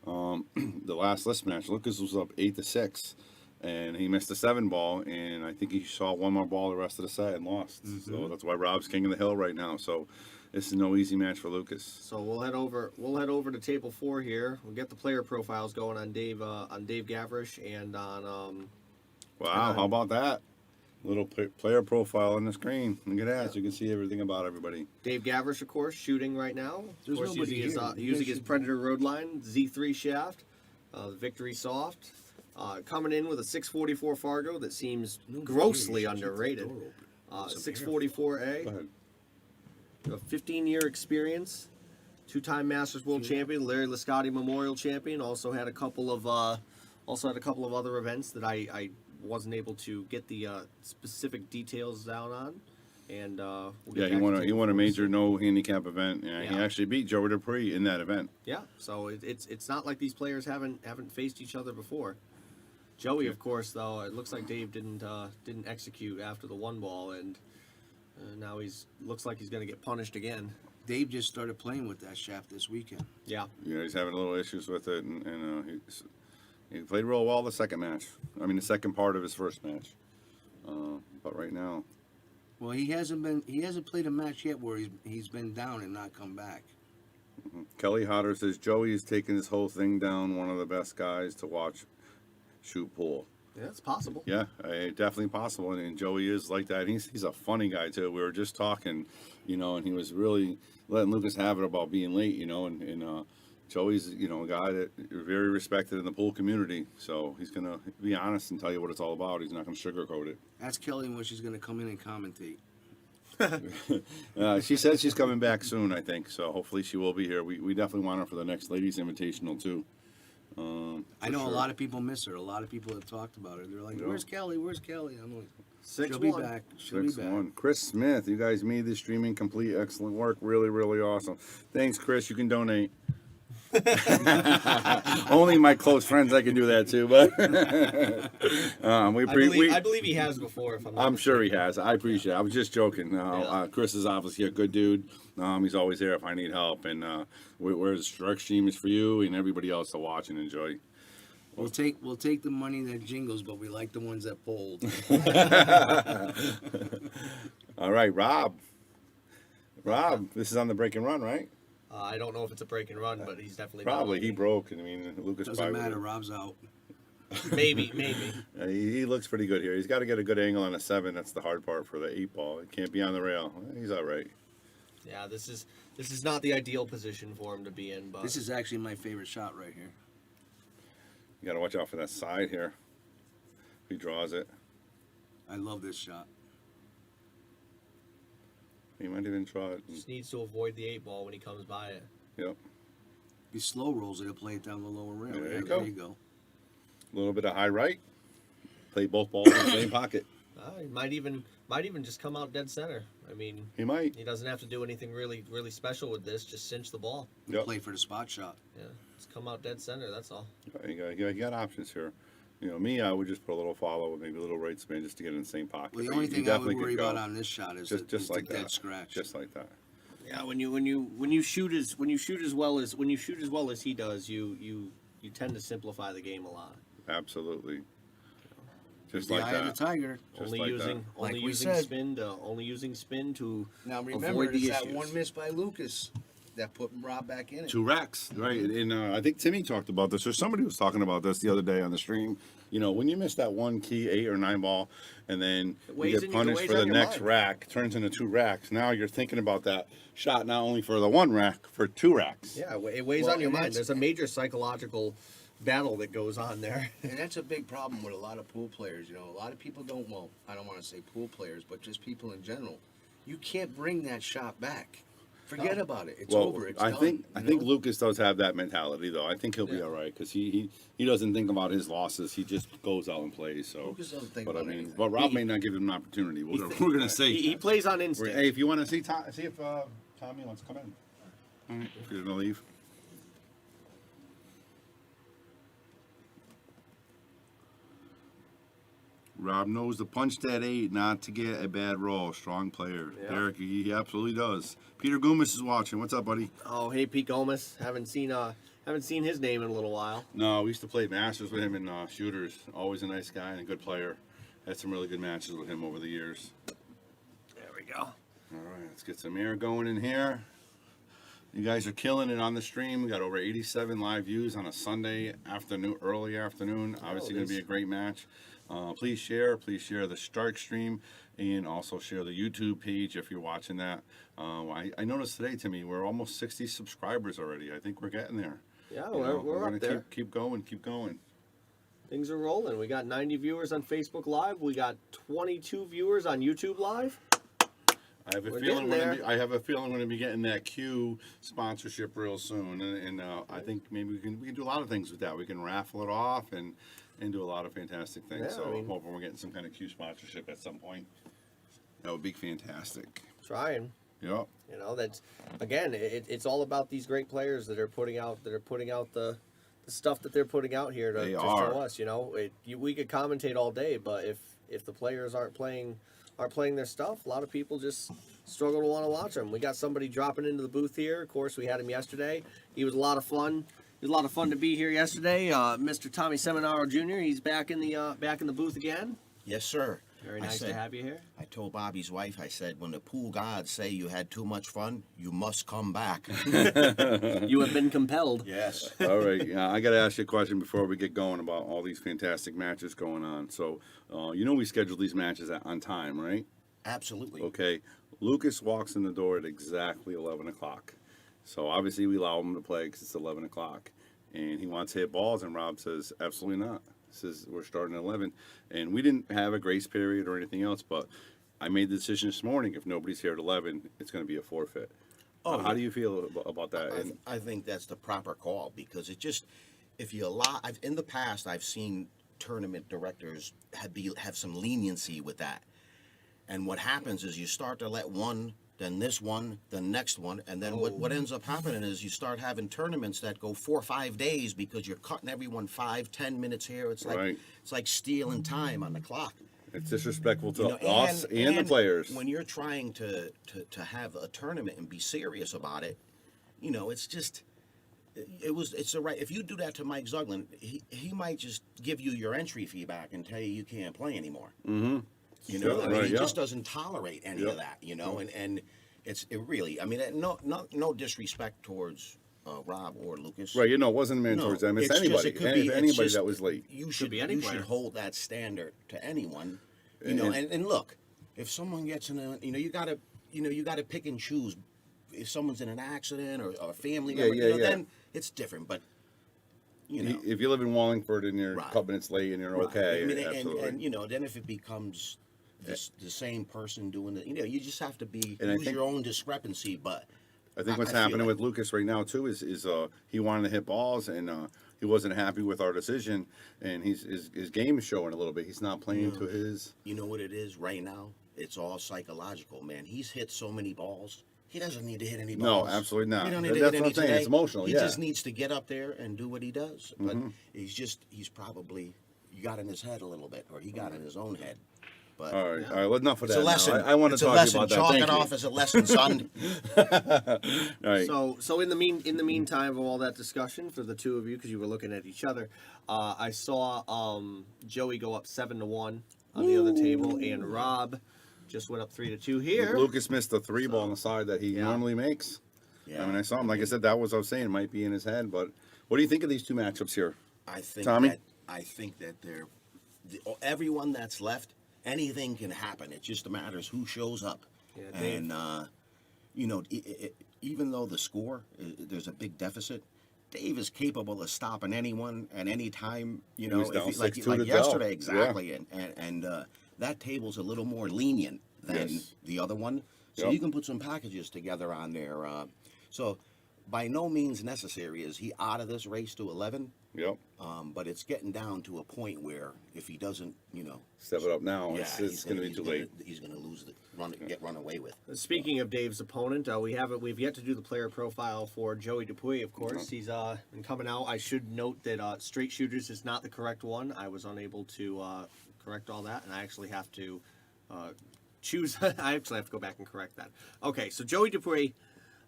the last list match, Lucas was up 8-6, and he missed a 7 ball, and I think he saw one more ball the rest of the set and lost. So that's why Rob's king of the hill right now. So this is no easy match for Lucas. So we'll head over to table 4 here. We'll get the player profiles going on Dave Gavrish and on Wow, how about that? Little player profile on the screen. Look at that, so you can see everything about everybody. Dave Gavrish, of course, shooting right now. There's of course, nobody using here. using his Predator road line, Z3 shaft, the Victory Soft, coming in with a 644 Fargo that seems No, grossly you should keep the underrated. door open. 644A. Go ahead. A 15-year experience, two-time Masters World Champion, Larry Liscotti Memorial Champion. Also had a couple of other events that I wasn't able to get the specific details down on. And we'll get Yeah, back to he won a it major no handicap event. Yeah, he Yeah. actually beat Joey Dupree in that event. Yeah, so it's not like these players haven't faced each other before. Joey, of course, though, it looks like Dave didn't execute after the one ball, and now looks like he's going to get punished again. Dave just started playing with that shaft this weekend. Yeah, He's having a little issues with it, and he played real well the second match. I mean, the second part of his first match. But right now, Well, he hasn't played a match yet where he's been down and not come back. Kelly Hodder says Joey is taking this whole thing down. One of the best guys to watch shoot pool. yeah, it's possible. Yeah, definitely possible. And Joey is like that. He's a funny guy too. We were just talking, and he was really letting Lucas have it about being late, and Joey's, a guy that is very respected in the pool community. So he's gonna be honest and tell you what it's all about. He's not gonna sugarcoat it. Ask Kelly when she's going to come in and commentate. She said she's coming back soon, I think. So hopefully she will be here. We definitely want her for the next Ladies Invitational too. I know sure. a lot of people miss her. A lot of people have talked about her. They're like, Yeah. "Where's Kelly? Where's Kelly?" I'm like, 6-1. "She'll be back. She'll be back." 6-1. Chris Smith, you guys made this streaming complete. Excellent work. Really, really awesome. Thanks, Chris. You can donate. Only my close friends I can do that to, but I believe he has before. If I'm sure he has. I appreciate it. I was just joking. Yeah. Chris is obviously a good dude. He's always there if I need help, and where's SHARKSTRAM is for you and everybody else to watch and enjoy. We'll take the money that jingles, but we like the ones that fold. All right, Rob. This is on the break and run, right? I don't know if it's a break and run, but he's definitely Probably. He broke. I mean, Lucas Doesn't probably matter. would've- Rob's out. maybe. He looks pretty good here. He's got to get a good angle on a 7. That's the hard part for the 8 ball. It can't be on the rail. He's all right. Yeah, this is not the ideal position for him to be in, but This is actually my favorite shot right here. You got to watch out for that side here. He draws it. I love this shot. He might even draw it. just needs to avoid the 8 ball when he comes by it. Yep. He slow rolls it. He'll play it down the lower rail. There you Yeah, go. There you go. A little bit of high right. Play both balls in the same pocket. He might even just come out dead center. I mean, He might. he doesn't have to do anything really special with this. Just cinch the ball. Yep. Play for the spot shot. Yeah, just come out dead center. That's all. You got options here. Me, I would just put a little follow with maybe a little right spin just to get in the same pocket. Well, the But only you thing I would definitely could worry go about on this shot is just the like dead that. scratch. Just like that. Yeah, when you shoot as well as he does, you tend to simplify the game a lot. Absolutely. Just The like eye of that. the tiger. Just like that. Like we using said. spin to Now remember, avoid the there's that issues. one miss by Lucas that put Rob back in it. 2 racks, right? And I think Timmy talked about this, or somebody was talking about this the other day on the stream. When you miss that one key 8 or 9 ball, and then you weighs get in- it punished weighs for the on your next mind. rack, turns into 2 racks. Now you're thinking about that shot not only for the 1 rack, for 2 racks. Yeah, it weighs Well, on your and mind. that's- There's a major psychological battle that goes on there. And that's a big problem with a lot of pool players. A lot of people don't, well, I don't want to say pool players, but just people in general. You can't bring that shot back. Forget about it. It's over. It's I done. think you know? Lucas does have that mentality though. I think he'll be Yeah. all right because he doesn't think about his losses. He just goes out and plays. So, Lucas doesn't think but about I mean, anything. but Rob may not give him an opportunity. We're gonna say He plays on instinct. Hey, if you want to see if Tommy wants to come in. All right, if you're gonna leave. Rob knows to punch that 8, not to get a bad roll. Strong player. Yeah. Derek, he absolutely does. Peter Goomis is watching. What's up, buddy? Oh, hey, Pete Gomez. Haven't seen his name in a little while. No, we used to play Masters with him in shooters. Always a nice guy and a good player. Had some really good matches with him over the years. There we go. All right, let's get some air going in here. You guys are killing it on the stream. We got over 87 live views on a Sunday afternoon, early afternoon. Obviously, going to be a great match. Please share the Stark stream, and also share the YouTube page if you're watching that. I noticed today, Timmy, we're almost 60 subscribers already. I think we're getting there. Yeah, You know, we're gonna up there. keep going. Things are rolling. We got 90 viewers on Facebook Live. We got 22 viewers on YouTube Live. I have a We're feeling getting we're there. I have a feeling we're gonna be getting that Q sponsorship real soon, and I think maybe we can do a lot of things with that. We can raffle it off and do a lot of fantastic things. Yeah, so I mean- I'm hoping we're getting some kind of Q sponsorship at some point. That would be fantastic. Trying. Yep. You know, that's again, it's all about these great players that are putting out the stuff that they're putting out here to show us. You know, we could commentate all day, but if the players aren't playing their stuff, a lot of people just struggle to want to watch them. We got somebody dropping into the booth here. Of course, we had him yesterday. He was a lot of fun. It was a lot of fun to be here yesterday. Mr. Tommy Seminaro Jr. He's back in the booth again. Yes, sir. Very I nice to said- have you here. I told Bobby's wife, I said, when the pool gods say you had too much fun, you must come back. You have been compelled. Yes. All right. I got to ask you a question before we get going about all these fantastic matches going on. So, we schedule these matches on time, right? Absolutely. Okay. Lucas walks in the door at exactly 11 o'clock. So obviously we allow him to play because it's 11 o'clock. And he wants to hit balls, and Rob says, absolutely not. Says we're starting at 11. And we didn't have a grace period or anything else, but I made the decision this morning, if nobody's here at 11, it's going to be a forfeit. Oh, How yeah. do you feel about that? I think that's the proper call because it just, if you allow, in the past, I've seen tournament directors have some leniency with that. And what happens is you start to let one, then this one, the next one, and then what ends up happening is you start having tournaments that go 4 or 5 days because you're cutting everyone 5-10 minutes here. It's like Right. it's like stealing time on the clock. It's disrespectful to You know, us and the players. When you're trying to have a tournament and be serious about it, it's just it's the right. If you do that to Mike Zuglin, he might just give you your entry fee back and tell you can't play anymore. Mm-hmm. I mean, right, he yeah. just doesn't tolerate any of that, and it really, I mean, no disrespect towards Rob or Lucas. Right, it wasn't meant towards them. It's just- anybody. it could be- it's Anybody just- that was late. You should be any you player. should hold that standard to anyone, And- and look, if someone gets in a, you gotta pick and choose. If someone's in an accident or a family member, yeah. then it's different. But If you live in Wallingford and you're a Right. couple minutes late and you're right. okay, I mean, absolutely. and then if it becomes the same person doing it, you just have to And I use think- your own discrepancy. But I think what's I feel happening like- with Lucas right now too is he wanted to hit balls and he wasn't happy with our decision, and his game is showing a little bit. He's not playing to his. You know what it is right now? It's all psychological, man. He's hit so many balls. He doesn't need to hit any No, balls. absolutely not. He don't need That's to hit what any I'm saying. today. It's emotional, He yeah. just needs to get up there and do what he does. But Mm-hmm. he's probably got in his head a little bit, or he got in his own head. But All right, well, enough of it's that. a lesson. Now. I want to It's talk a to you lesson. about that. Chalk Thank it you. off as a lesson, son. All right. So in the meantime of all that discussion for the two of you, because you were looking at each other, I saw Joey go up 7-1 on the other table, and Rob just went up 3-2 here. Lucas missed the 3 ball on the side that he Yeah. normally makes. Yeah. I mean, I saw him. Like I said, that was what I was saying. It might be in his head, but what do you think of these two matchups here? I think Tommy? that everyone that's left, anything can happen. It just matters who shows up. Yeah, Dave. And even though the score there's a big deficit, Dave is capable of stopping anyone at any time. was down like 6-2 to yesterday, Dell. exactly. And that table's a little more lenient than Yes. the other one, so Yep. you can put some packages together on there. So by no means necessary is he out of this race to 11. Yep. But it's getting down to a point where if he doesn't, Step it up now. yeah, It's going to be too late. He's gonna lose get run away with. Speaking of Dave's opponent, we've yet to do the player profile for Joey Dupuy. Of course, he's been coming out. I should note that Straight Shooters is not the correct one. I was unable to correct all that, and I actually have to choose. I actually have to go back and correct that. Okay, so Joey Dupuy,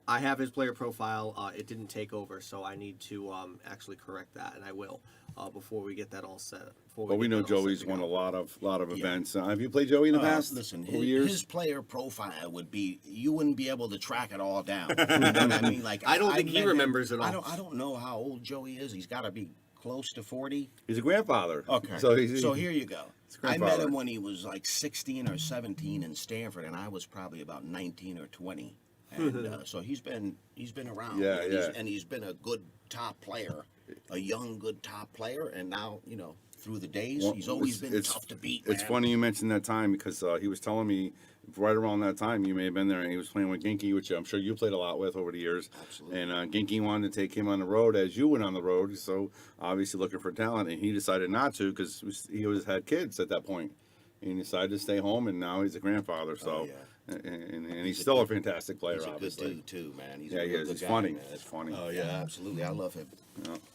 I have his player profile. It didn't take over, so I need to actually correct that, and I will before we get that all set. But we know Joey's won a lot of events. Have you played Joey in the past? Listen, Over years? his player profile would be you wouldn't be able to track it all down. You know what I mean, like I don't think he met him- remembers it all. I don't know how old Joey is. He's got to be close to 40. He's a grandfather. Okay. So here you go. I met grandfather. him when he was like 16 or 17 in Stanford, and I was probably about 19 or 20. And so he's been around. Yeah, and yeah. He's been a good top player, a young good top player, and now through the days. Well, He's always been tough to beat. It's man. funny you mentioned that time because he was telling me right around that time you may have been there, and he was playing with Ginky, which I'm sure you played a lot with over the years. Absolutely. And Ginky wanted to take him on the road as you went on the road, so obviously looking for talent, and he decided not to because he had kids at that point. And he decided to stay home, and now he's a grandfather. So, yeah. and he's still a fantastic player, He's a obviously. good dude too, man. He's Yeah, a he real is. good He's guy, funny. man. He's funny. Oh yeah, absolutely. I love him.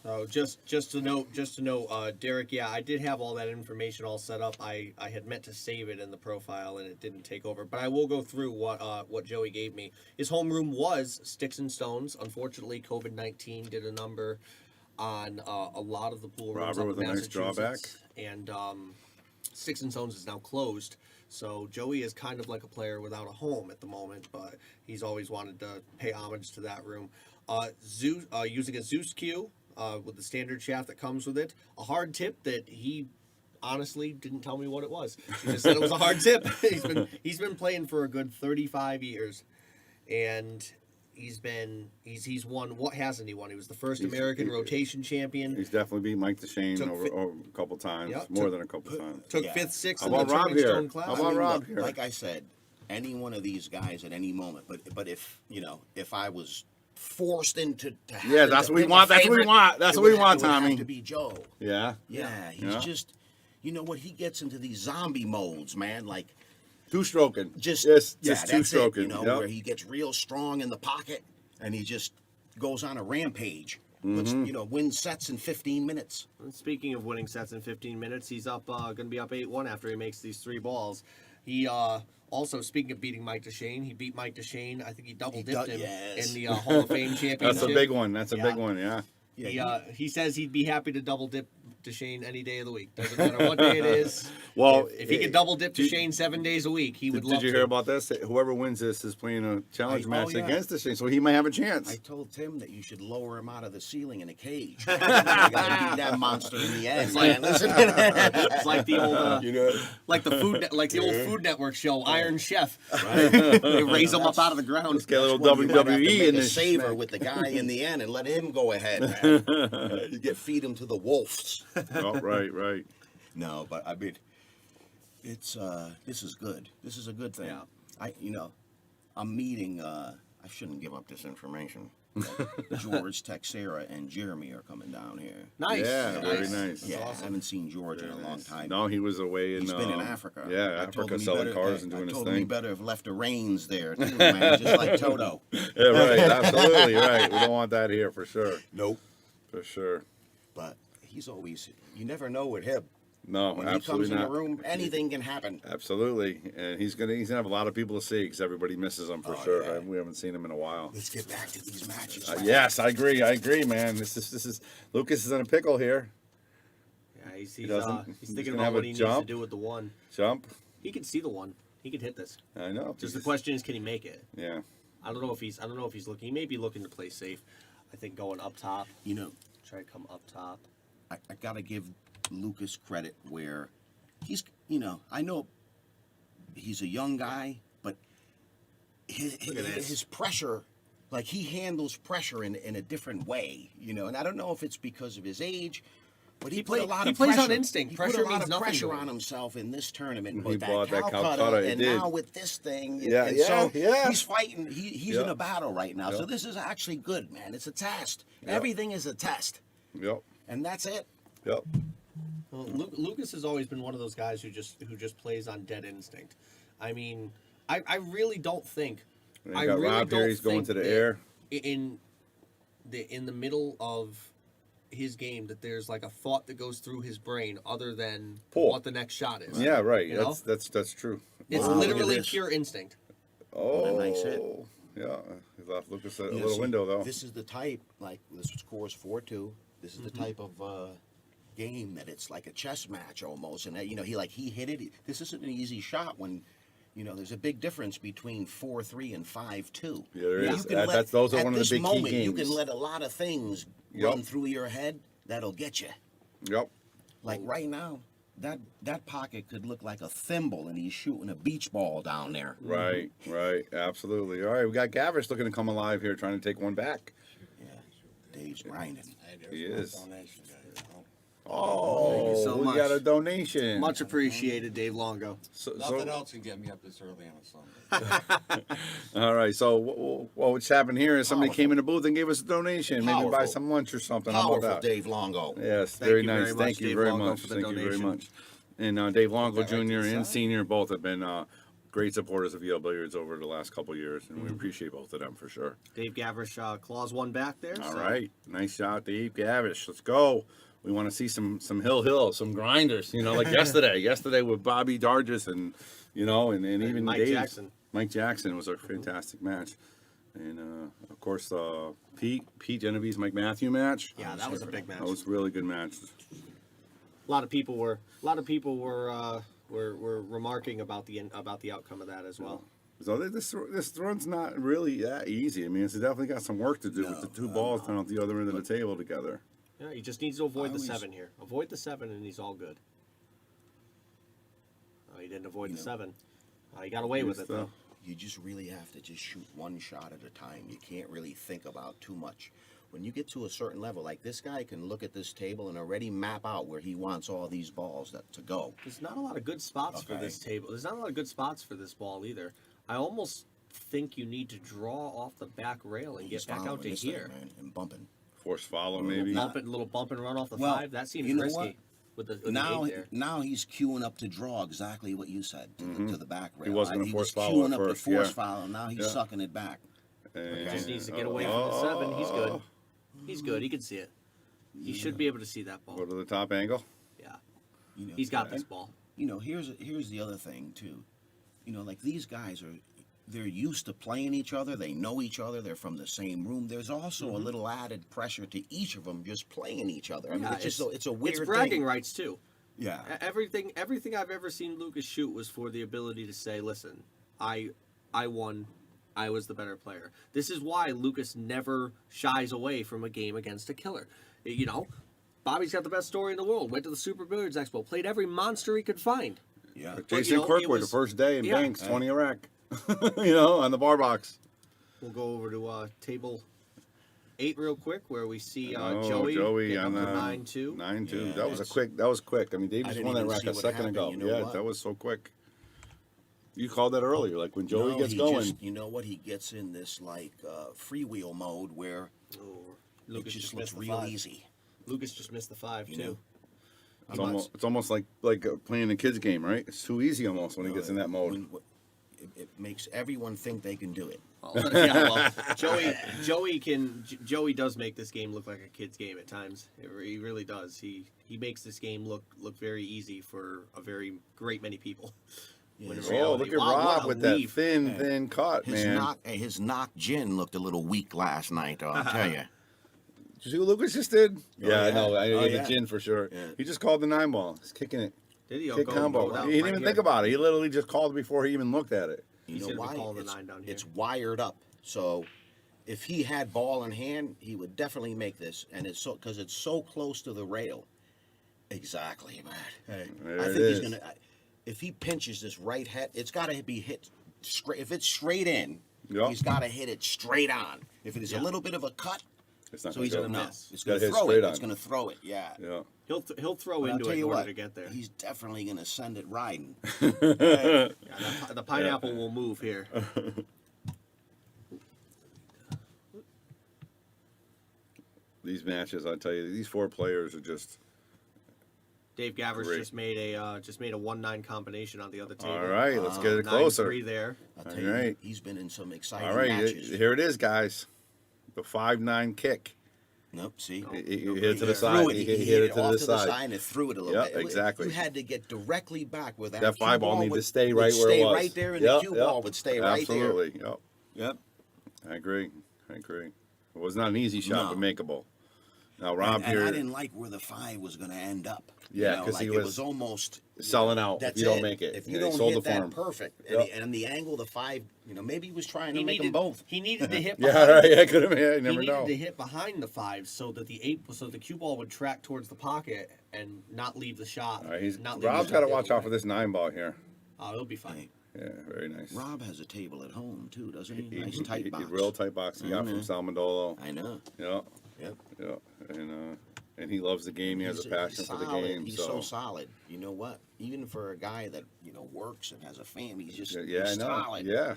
Oh, just to know, Derek. Yeah, I did have all that information all set up. I had meant to save it in the profile and it didn't take over. But I will go through what Joey gave me. His homeroom was Sticks and Stones. Unfortunately, COVID-19 did a number on a lot of the pool rooms Robert up with in a nice drawback. Massachusetts. And Sticks and Stones is now closed. So Joey is kind of like a player without a home at the moment, but he's always wanted to pay homage to that room. Using a Zeus cue with the standard shaft that comes with it. A hard tip that he honestly didn't tell me what it was. He just said it was a hard tip. He's been playing for a good 35 years, and he's won. What hasn't he won? He was the first American rotation champion. He's definitely beat Mike DeShane Took over a couple times, Yep. more than a couple times. Took Yeah. fifth, sixth How in the about Rob Turning here? Stone Classic. How about Rob look, here? like I said, any one of these guys at any moment. But if I was forced into to having Yeah, that's to what we pick a want. That's what we favorite, want. That's it what we would want, have Tommy. to be Joe. Yeah. Yeah, he's Yeah. just, you know what? He gets into these zombie modes, man. Like Two-stroking. just Just that's two-stroking. it, you know, Yep. where he gets real strong in the pocket and he just goes on a rampage. Mm-hmm. But wins sets in 15 minutes. And speaking of winning sets in 15 minutes, he's up going to be up 8-1 after he makes these 3 balls. He also, speaking of beating Mike DeShane, he beat Mike DeShane. I think he double dipped him yes. in the Hall of Fame championship. That's a big one. That's a Yeah. big one, yeah. Yeah, He says he'd be happy to double dip DeShane any day of the week. Doesn't matter what day it is. Well, if he could double dip DeShane 7 days a week, he would love Did you to. hear about this? Whoever wins this is playing a challenge Oh, match yeah. against DeShane, so he might have a chance. I told Tim that you should lower him out of the ceiling in a cage. You gotta beat that monster in the end, man. Listen. It's like the old, know, like the old Food Network show, Iron Chef. They raise him up out of the ground. Let's get a little That's when you might have to WWE make in a this. saver with the guy in the end and let him go ahead, man. You feed him to the wolves. Oh, right. No, but I mean, it's this is good. This is a good thing. Yeah. I'm meeting. I shouldn't give up this information. George, Texera, and Jeremy are coming down here. Nice. Yeah, very nice. Yeah, I haven't seen George in a long time. No, he was away in. He's been in Africa. Yeah, I told Africa him he selling better- cars and doing I his told him he thing. better have left the reins there, too, man, just like Toto. Yeah, right. Absolutely right. We don't want that here for sure. Nope. For sure. But he's always. You never know with him. No, When he comes absolutely in not. the room, anything can happen. Absolutely, and he's gonna have a lot of people to see because everybody misses him for Oh, sure. yeah. We haven't seen him in a while. Let's get back to these matches. Yes, I agree, man. This is Lucas is in a pickle here. Yeah, he's doesn't- he's thinking gonna about have what a he needs jump. to do with the one. Jump. He can see the one. He could hit this. I know. Just the question is, can he make it? Yeah. I don't know if he's looking. He may be looking to play safe. I think going up top. Try to come up top. I gotta give Lucas credit where he's, I know he's a young guy, but his pressure, like he handles pressure in a different way, and I don't know if it's because of his age, but he plays on pressure. instinct. He Pressure put a lot means of nothing pressure to him. on himself in this tournament. He But bought that that Calcutta, Calcutta, he and did. now with this thing, Yeah, and yeah, so yeah. he's fighting. He's in Yeah. a battle right now. So Yeah. this is actually good, man. It's a test. Yeah. Everything is a test, Yep. and that's it. Yep. Well, Lucas has always been one of those guys who just plays on dead instinct. I mean, I really don't think. And I you got really Rob don't here. He's going think to the that air. in the middle of his game that there's like a thought that goes through his brain other than Pull. what the next shot is. Yeah, right. You know? That's true. It's Wow, look at literally this. pure instinct. Oh, a nice hit. Yeah. He left Lucas a Yeah, little see, window though. This is the type, like this scores 4-2. This is the type of game that it's like a chess match almost, and he hit it. This isn't an easy shot when. There's a big difference between 4-3 and 5-2. Yeah, there You is. can Those are at one of the this big key moment, You games. can let a lot of things Yep. run through your head that'll get you. Yep. Like right now, that pocket could look like a thimble, and he's shooting a beach ball down there. Right. Absolutely. All right, we got Gavish looking to come alive here, trying to take one back. Yeah, Dave's grinding. He is. Oh, Thank you so we much. got a donation. Much appreciated, Dave Longo. Nothing else can get me up this early on a Sunday. All right, so what's happened here is somebody came in the booth and gave us a donation, maybe buy Powerful. some lunch or something. How about Powerful, that? Dave Longo. Yes, Thank very you nice. very much, Thank you Dave very Longo, much. for the Thank you very donation. much. And Dave Longo Put that right Jr. to the and side. Senior both have been great supporters of Yale Billiards over the last couple of years, and we appreciate both of them for sure. Dave Gavrish, clause one back there. All so- right, nice shot, Dave Gavish. Let's go. We want to see some hill, some grinders. You know, like yesterday with Bobby Dargis and and even Mike Dave's. Jackson. Mike Jackson was a fantastic match, and of course Pete Genovese, Mike Matthew match. Yeah, that was a big match. That was a really good match. A lot of people were remarking about the outcome of that as well. So this run's not really that easy. I mean, it's definitely got some work to do with the two balls down at the other end of the table together. Yeah, he just needs to avoid the always- 7 here. Avoid the 7 and he's all good. Oh, he didn't avoid the 7. He got away with it though. You just really have to just shoot one shot at a time. You can't really think about too much. When you get to a certain level, like this guy can look at this table and already map out where he wants all these balls to go. There's not a lot of good spots for Okay. this table. There's not a lot of good spots for this ball either. I almost think you need to draw off the back rail and He's get back out following to this thing, here. man, and bumping. Force follow maybe. Little bump and run off the Well, 5. That seems you know risky what? with the Now, 8 there. now he's queuing up to draw exactly what you said to the back rail. was gonna He force was foul queuing at up first, to force yeah. foul. Now he's Yeah. sucking it back. And, Just needs to get away from the 7. He's good. He's good. He can see it. He should be able to see that ball. Go to the top angle. Yeah. You know, He's got this ball. You know, here's the other thing too. You know, like these guys they're used to playing each other. They know each other. They're from the same room. There's also a little added pressure to each of them just playing each other. I mean, Yeah, it's just it's a weird It's bragging thing. rights too. Yeah. Everything I've ever seen Lucas shoot was for the ability to say, "Listen, I won. I was the better player." This is why Lucas never shies away from a game against a killer. You know, Bobby's got the best story in the world. Went to the Super Billiards Expo, played every monster he could find. Yeah. Jason you know, Quirkwood, it the was- first day in yeah. Banks, 20 a rack. On the bar box. We'll go over to table 8 real quick, where we see Oh, Joey Joey getting on up to the 9-2. 9-2. Yeah, that was that's- That was quick. I mean, Dave I just didn't won that even rack see a what second happened. ago. You know Yeah, what? that was so quick. You called that earlier, like when Joey No, gets he going. just- you know what? He gets in this like freewheel mode where Oh, it Lucas just just looks missed the real 5. easy. Lucas just missed the 5 You too. know? It's almost like playing a kid's game, right? It's too easy almost when he gets in that mode. It makes everyone think they can do it. Yeah, well, Joey does make this game look like a kid's game at times. He really does. He makes this game look very easy for a very great many people. When in Oh, reality, look at wow, what Rob a with that weave. thin cut, man. His knock gin looked a little weak last night. I'll tell you. Did you see what Lucas just did? Yeah, I yeah. know. I Oh, the yeah. gin for sure. Yeah. He just called the 9 ball. He's kicking it. Did he? Kick combo. down He didn't right even here. think about it. He literally just called it before he even looked at it. You He know should've been why? calling the It's, 9 down here. it's wired up. So if he had ball in hand, he would definitely make this. And it's so because it's so close to the rail. Exactly, man. Hey, There I it think he's is. gonna. If he pinches this right head, it's got to be hit straight. If it's straight in, Yup. he's got to hit it straight on. If it is a little bit of a cut, It's not so gonna he's go. gonna miss. miss. It's Gotta gonna hit throw straight it. on. It's gonna throw it. Yeah. Yeah. He'll throw But I'll into tell it in you order what, to get there. he's definitely gonna send it riding. Yeah, the pineapple will move here. These matches, I tell you, these 4 players are just Dave Gavers Great. just made a 1-9 combination on the other table. all right. Let's get it closer. 9-3 there. I'll tell All you, right. he's been in some exciting All right, matches. here it is, guys. The 5-9 kick. Nope, see? He no hit it to good the there. side. Threw it. He He hit it to off the side. and it threw it a little Yeah, bit. It- exactly. You had to get directly back with that. That cue 5 ball ball needed would- to stay would right where it stay was. right there, and the cue ball would stay right there. Absolutely. Yep. Yep. I agree. It was not an easy shot, No. but makeable. Now, Rob And here I didn't like where the 5 was going to end up. Yeah, You know, 'cause he like it was almost selling out if That's you don't make it. If Yeah, you they don't sold hit the that farm. perfect, Yep. and the angle, the 5, maybe he was trying to He make them needed both. He needed to hit. Yeah, behind- right. I could have. Yeah, you He never needed know. to hit behind the 5 so that the cue ball would track towards the pocket and not leave the shot. All right, not leave the Rob's shot got to the watch other out for way. this 9 ball here. Oh, it'll be fine. Yeah, very nice. Rob has a table at home too, doesn't he? He- Nice he- tight he- box. Real tight box he got from Mhm. Salmondolo. I know. Yeah, Yep. yeah. And and he loves the game. He has a passion for the game. He's so solid. You know what? Even for a guy that works and has a family, he's just yeah, I he's know. solid. Yeah.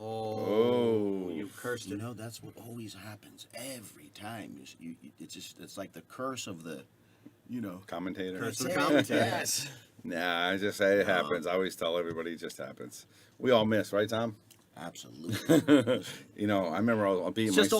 Oh. You cursed it. That's what always happens every time. It's like the curse of the, Commentator. Curse of the commentator. Yes. Nah, I just say it happens. I always tell everybody it just happens. We all miss, right, Tom? Absolutely. I remember I'll be It's just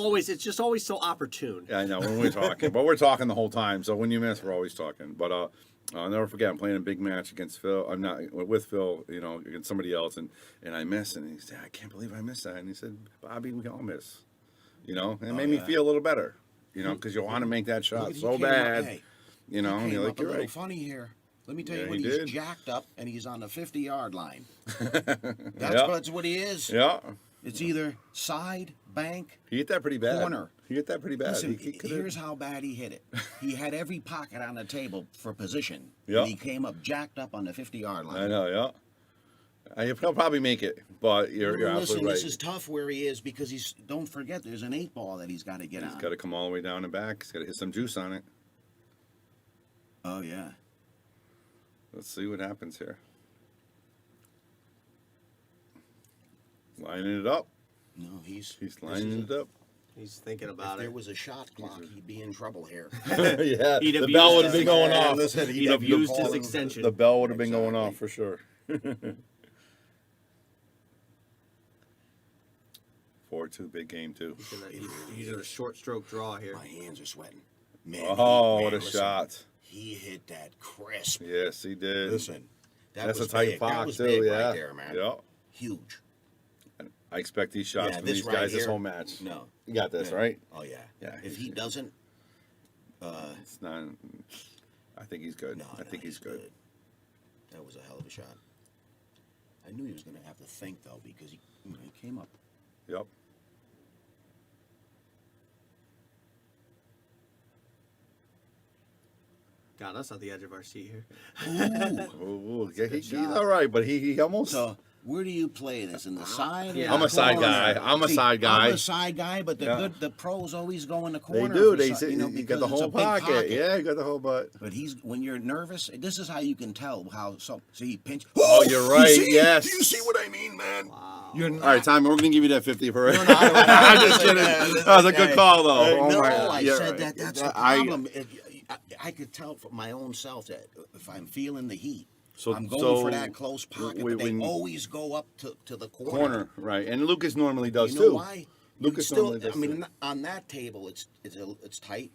always so opportune. Yeah, I know when we're talking, but we're talking the whole time. So when you miss, we're always talking. But I'll never forget. I'm playing a big match against Phil. I'm not with Phil, against somebody else, and I missed, and he said, "I can't believe I missed that." And he said, "Bobby, we all miss," and it made me feel a little better, because you want to make that shot so bad, and you're like, "You're right." Funny here. Let me tell you Yeah, what, he he's did. jacked up and he's on the 50-yard line. Yeah. That's what he is. Yeah, It's either side, bank, he hit that pretty bad. corner. He hit that pretty bad. Listen, He could've- here's how bad he hit it. He had every pocket on the table for position. Yeah. And he came up jacked up on the 50-yard line. I know. Yeah, he'll probably make it, but you're Listen, absolutely right. this is tough where he is because don't forget, there's an 8-ball that he's got to get He's on. got to come all the way down and back. He's got to hit some juice on it. Oh, yeah. Let's see what happens here. Lining it up. No, he's Lining it up. He's thinking If about there it. was a shot clock, he'd be in trouble here. Yeah, He'd have the bell used would have been his- going off. Listen, He'd have used his extension. The bell would have been going off Exactly. for sure. 4-2, big game too. He's in a short stroke draw here. My hands are sweating. Man, Oh, what a listen, shot! He hit that crisp. Yes, he did. Listen, That's was a tight big. That pock was too. big Yeah, right there, man. yeah. Huge. I expect these shots Yeah, from this these right guys this here- whole match. No. You got this, Yeah. right? Oh yeah. Yeah, If he's- he doesn't, It's not. I think he's good. no, I think he's good. That was a hell of a shot. I knew he was going to have to think though because he came up. Yep. Got us on the edge of our seat here. Ooh, yeah, he's all right, but he almost. So where do you play this in the side? or Yeah. the I'm a side corner? guy. I'm a See, side guy. I'm a side guy, but Yeah. the pros always go in the They corner. do. for They si- say you got because the it's a whole big pocket. Yeah, you got the whole butt. But when you're nervous, this is how you can tell how. So he pinch. Oh, you're right. You see? Yes. Do you see what I mean, man? Wow. You're All right, Tommy, we're gonna give you that 50 for it. No, I'm just kidding. That was a good call, though. No, my- I you're said right. that. That's the I- problem. I could tell for my own self that if I'm feeling the heat, So- I'm going so for that close pocket. we- but they we- always go up to the corner, right? And Lucas normally does You know too. why? Lucas Still, normally does I mean, too. on that table, it's tight.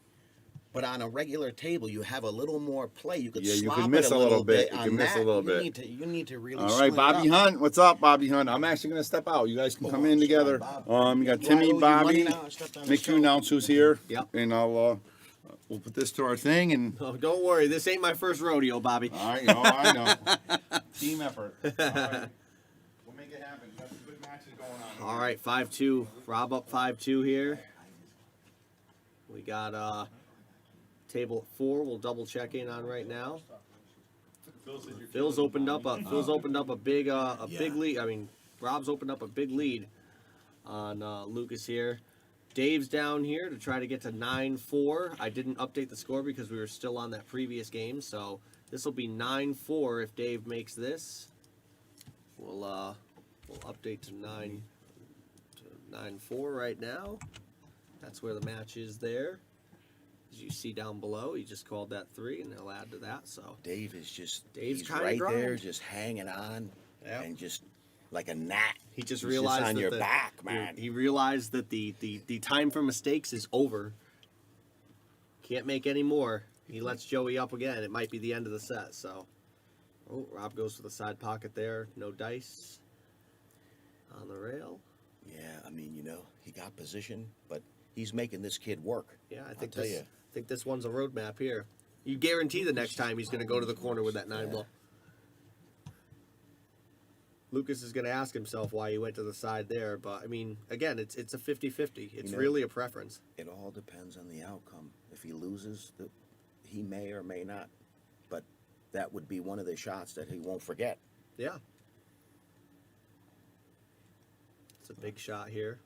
But on a regular table, you have a little more play. You could Yeah, you slop can miss it a little bit. You On can miss a that, little you bit. need to really. All split right, it Bobby up. Hunt. What's up, Bobby Hunt? I'm actually gonna step out. You guys can come in together. You got Do I Timmy, owe you money Bobby. now? I stepped on Make the sure you announce who's here. Yep. And we'll put this to our thing and. Oh, don't worry. This ain't my first rodeo, Bobby. I know. Team effort. All right. We'll make it happen. Got some good matches going on. All right, 5-2. Rob up 5-2 here. We got table 4. We'll double check in on right now. Phil's opened up a big big lead. I mean, Rob's opened up a big lead on Lucas here. Dave's down here to try to get to 9-4. I didn't update the score because we were still on that previous game, so this will be 9-4 if Dave makes this. We'll update to 9-4 right now. That's where the match is there. As you see down below, he just called that 3, and they'll add to that. So Dave is just Dave's he's kinda right there, grind. just hanging on, Yep. and just like a gnat. he just He's realized on that your back, man. He realized that the time for mistakes is over. Can't make any more. He lets Joey up again. It might be the end of the set. So, Rob goes for the side pocket there. No dice on the rail. Yeah, I mean, he got position, but he's making this kid work. Yeah, I I'll think tell this. you. I think this one's a roadmap here. You guarantee the next time he's going to go to the corner with that 9 ball. Lucas is going to ask himself why he went to the side there, but I mean, again, it's a 50-50. It's really a preference. It all depends on the outcome. If he loses, he may or may not, but that would be one of the shots that he won't forget. Yeah. It's a big shot here.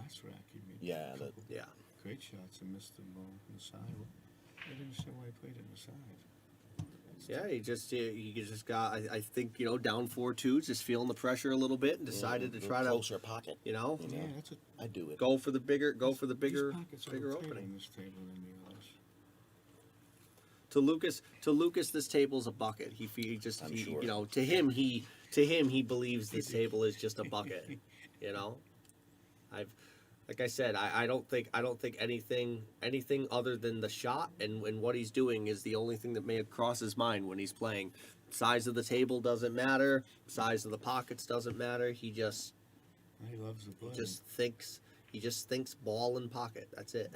last rack he made. Yeah, a couple Yeah. great shots and missed the ball from the side. I didn't understand why he played it on the side. Yeah, he just got. I think down 4-2, just feeling the pressure a little bit, and decided to try to closer pocket. Yeah, that's a I do it. go for the bigger these pockets are bigger okay opening. on this table than the others. To Lucas, this table's a bucket. He just I'm sure. to him he believes this table is just a bucket. Like I said, I don't think anything other than the shot and what he's doing is the only thing that may cross his mind when he's playing. Size of the table doesn't matter. Size of the pockets doesn't matter. He just He loves the play. he just thinks ball and pocket. That's it.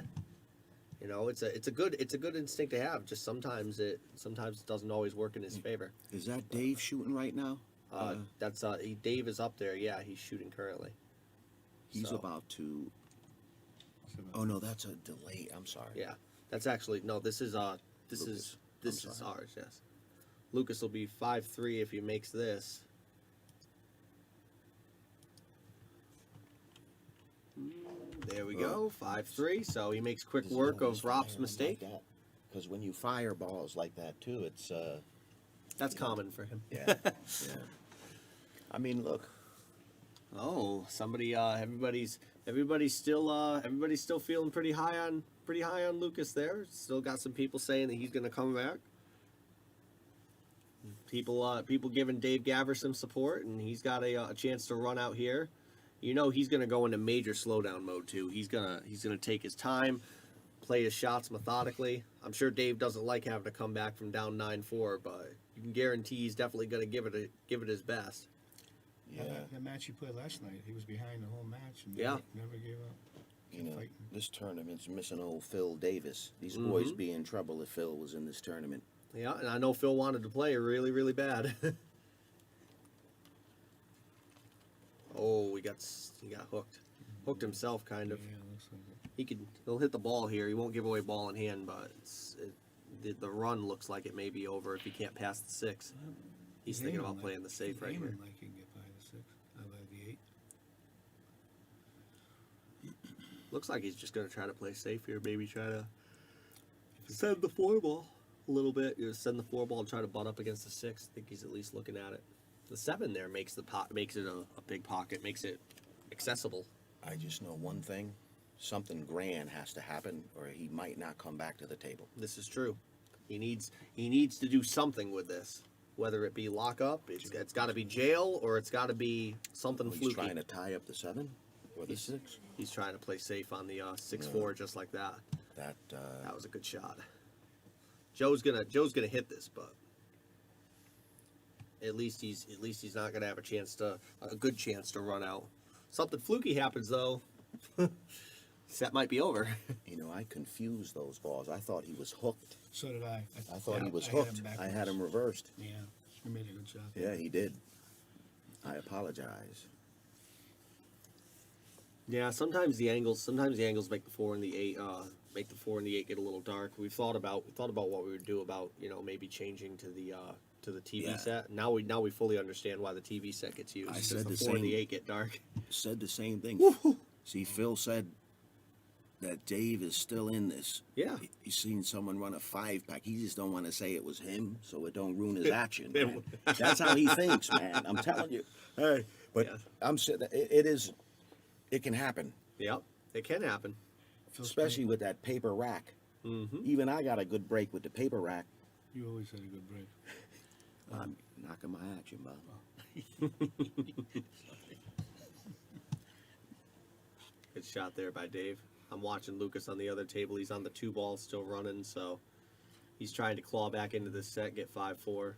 It's a good instinct to have. Just sometimes it doesn't always work in his favor. Is that Dave shooting right now? That's Dave is up there. Yeah, he's shooting currently. He's So, about to. So Oh no, that's a delay. I'm sorry. Yeah, that's actually no. This is Lucas. this I'm is sorry. ours. Yes, Lucas will be 5-3 if he makes this. There we go, 5-3. So he makes quick work of Rob's mistake. Because when you fire balls like that too, it's That's common for him. yeah. I mean, look. Oh, somebody, everybody's still feeling pretty high on Lucas there. Still got some people saying that he's going to come back. People giving Dave Gaver some support, and he's got a chance to run out here. He's going to go into major slowdown mode too. He's gonna take his time, play his shots methodically. I'm sure Dave doesn't like having to come back from down 9-4, but you can guarantee he's definitely going to give it his best. Yeah. That match he played last night, he was behind the whole match and Yeah. never gave up. You know, Fighting. this tournament's missing old Phil Davis. These boys be in trouble if Phil was in this tournament. Yeah, and I know Phil wanted to play really, really bad. Oh, he got hooked himself, kind of. Yeah, looks like it. He'll hit the ball here. He won't give away ball in hand, but the run looks like it may be over if he can't pass the 6. He's thinking about playing the safe right here. Like he can get by the 6, by the 8. Looks like he's just going to try to play safe here. Maybe try to send the 4 ball a little bit. Send the 4 ball and try to butt up against the 6. I think he's at least looking at it. The 7 there makes it a big pocket, makes it accessible. I just know one thing. Something grand has to happen or he might not come back to the table. This is true. He needs to do something with this. Whether it be lock up, it's got to be jail, or it's got to be something He's fluky. trying to tie up the 7 or the 6. He's trying to play safe on the 6-4 just like that. That That was a good shot. Joe's gonna hit this, but at least he's not gonna have a good chance to run out. Something fluky happens though. Set might be over. I confused those balls. I thought he was hooked. So did I. I thought he was I had him hooked. I backwards. had him reversed. Yeah, he made a good shot. Yeah, he did. I apologize. Yeah, sometimes the angles make the 4 and the 8 get a little dark. We thought about what we would do about maybe changing to the TV Yeah. set. Now we fully understand why the TV set gets used. I because said the the 4 and the same. 8 get dark. Said the same thing. See, Phil said that Dave is still in this. Yeah. He's seen someone run a 5-pack. He just don't want to say it was him, so it don't ruin his action. Man. That's how he thinks, man. I'm telling you. Hey, but Yeah. I'm sitting. It can happen, Yep, it can happen. especially with that paper rack. Mm-hmm. Even I got a good break with the paper rack. You always had a good break. I'm knocking my action, Bob. Good shot there by Dave. I'm watching Lucas on the other table. He's on the 2 ball, still running, so he's trying to claw back into this set, get 5-4.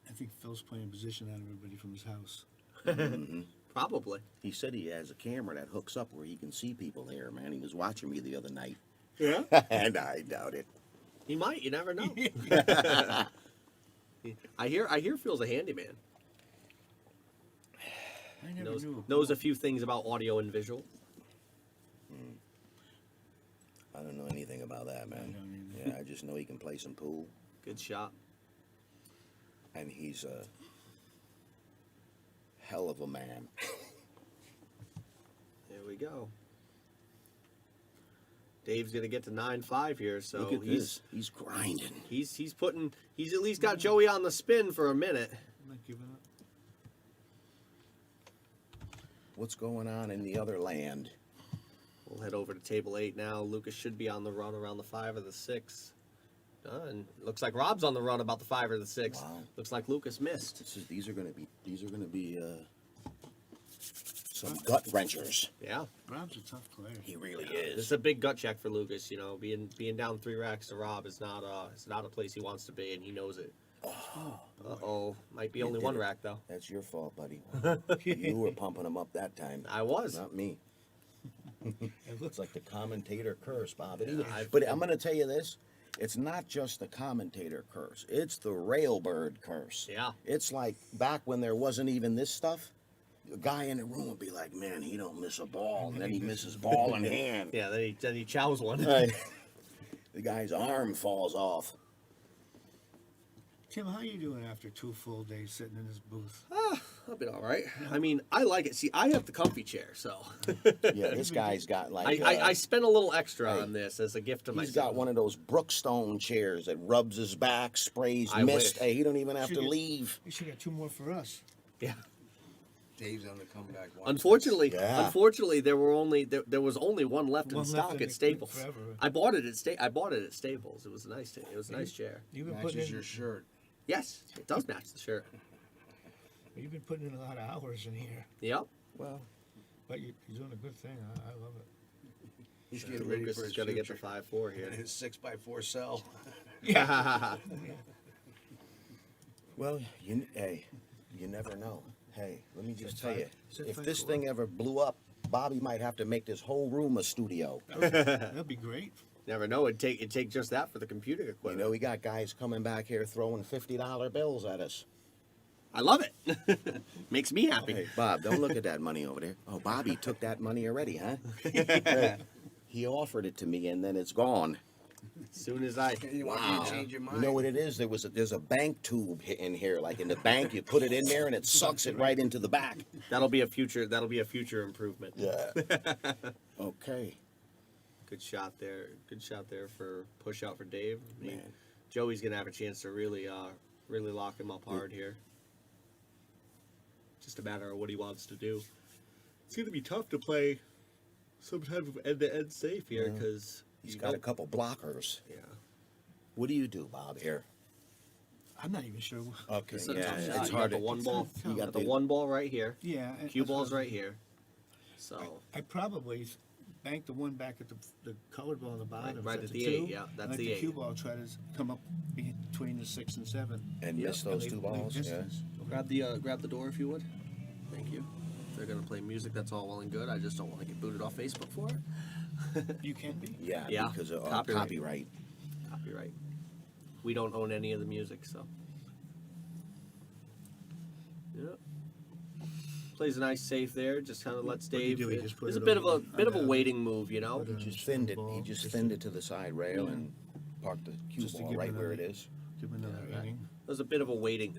I think Phil's playing position on everybody from his house. Probably. He said he has a camera that hooks up where he can see people here, man. He was watching me the other night. Yeah. And I doubt it. He might. You never know. I hear Phil's a handyman. I never knew. Knows a few things about audio and visual. I don't know anything about that, man. don't either. Yeah, I just know he can play some pool, Good shot. and he's a hell of a man. Yeah. There we go. Dave's gonna get to 9-5 here, so Look at this. He's grinding. he's at least got Joey on the spin for a minute. I'm not giving up. What's going on in the other land? We'll head over to table 8 now. Lucas should be on the run around the 5 or the 6. And looks like Rob's on the run about the 5 or the 6. Wow. Looks like Lucas missed. These are gonna be some gut wrenchers. Yeah, Rob's a tough player. He really it's is. a big gut check for Lucas. You know, being down 3 racks to Rob is not a place he wants to be, and he knows it. Uh-oh, might be only did 1 it. rack though. That's your fault, buddy. You were pumping him up that time. I was. Not me. It's like the commentator curse, Bob. Yeah, But I'm going to tell you this. It's not just the commentator curse. It's the railbird curse. Yeah. It's like back when there wasn't even this stuff. A guy in the room would be like, man, he don't miss a ball. And then he misses ball in hand. Yeah, then he chows one. Right. The guy's arm falls off. Tim, how you doing after 2 full days sitting in this booth? I've been all right. I mean, I like it. See, I have the comfy chair, so Yeah, this guy's got like... I spent a little extra hey, on this as a gift to He's myself. got one of those Brookstone chairs that rubs his back, sprays I mist. wish. Hey, he don't even have Should to get- leave. You should get 2 more for us. Yeah. Dave's on the comeback. Watch Unfortunately, Yeah. unfortunately, there was only one left in One left stock and at it's Staples. forever. I bought it at Staples. It was a nice chair. You've this. been putting Matches in, your shirt. Yes, it does match the shirt. you've been putting in a lot of hours in here, Yep. Well, but you're doing a good thing. I love it. He's getting ready Lucas for is his gonna get the future. 5-4 here. And his 6x4 cell. well, hey, you never know. Hey, let me just tell you, Said if 5'4". this thing ever blew up, Bobby might have to make this whole room a studio. That'd be great. Never know. It'd take just that for the computer You equipment. know, we got guys coming back here throwing $50 bills at us. I love it. Makes me happy. Hey, Bob, don't look at that money over there. Oh, Bobby took that money already, huh? He offered it to me, and then it's gone. As soon as I You want me to change your mind? You know what it is? There's a bank tube in here, like in the bank. You put it in there, and it sucks it right into the back. that'll be a future improvement. Yeah. Okay. Good shot there. Good shot there for push out for Dave. I mean, Man. Joey's gonna have a chance to really lock him up hard here. Just a matter of what he wants to do. It's gonna be tough to play some type of end-to-end safe here because He's got a couple blockers. Yeah. What do you do, Bob, here? I'm not even sure. Okay, It's a yeah, tough shot. it's You hard got to... the one ball. You You got got the the- one ball right here. Yeah. Cue ball's right here. So I probably bank the one back at the colored ball on the bottom. Right Is at that the 2? 8, yeah, that's And let the 8. cue ball try to come up between the 6 and 7. And Yeah. miss those And 2 leave balls, yeah. distance. grab the door if you would. Thank you. If they're gonna play music, that's all well and good. I just don't want to get booted off Facebook for it. You can be. Yeah, Yeah, because of copyright. copyright. Copyright. We don't own any of the music, so. Yeah. Plays a nice safe there. Just kind of lets What do you Dave. do? You just put It's a it bit of over a on waiting move, you know. Put it He just Spin thinned it. ball, He just just thinned to- it to the side rail Yeah. and parked the cue Just to ball give right it where it another- is. Give him another Yeah, inning. There was a bit of a waiting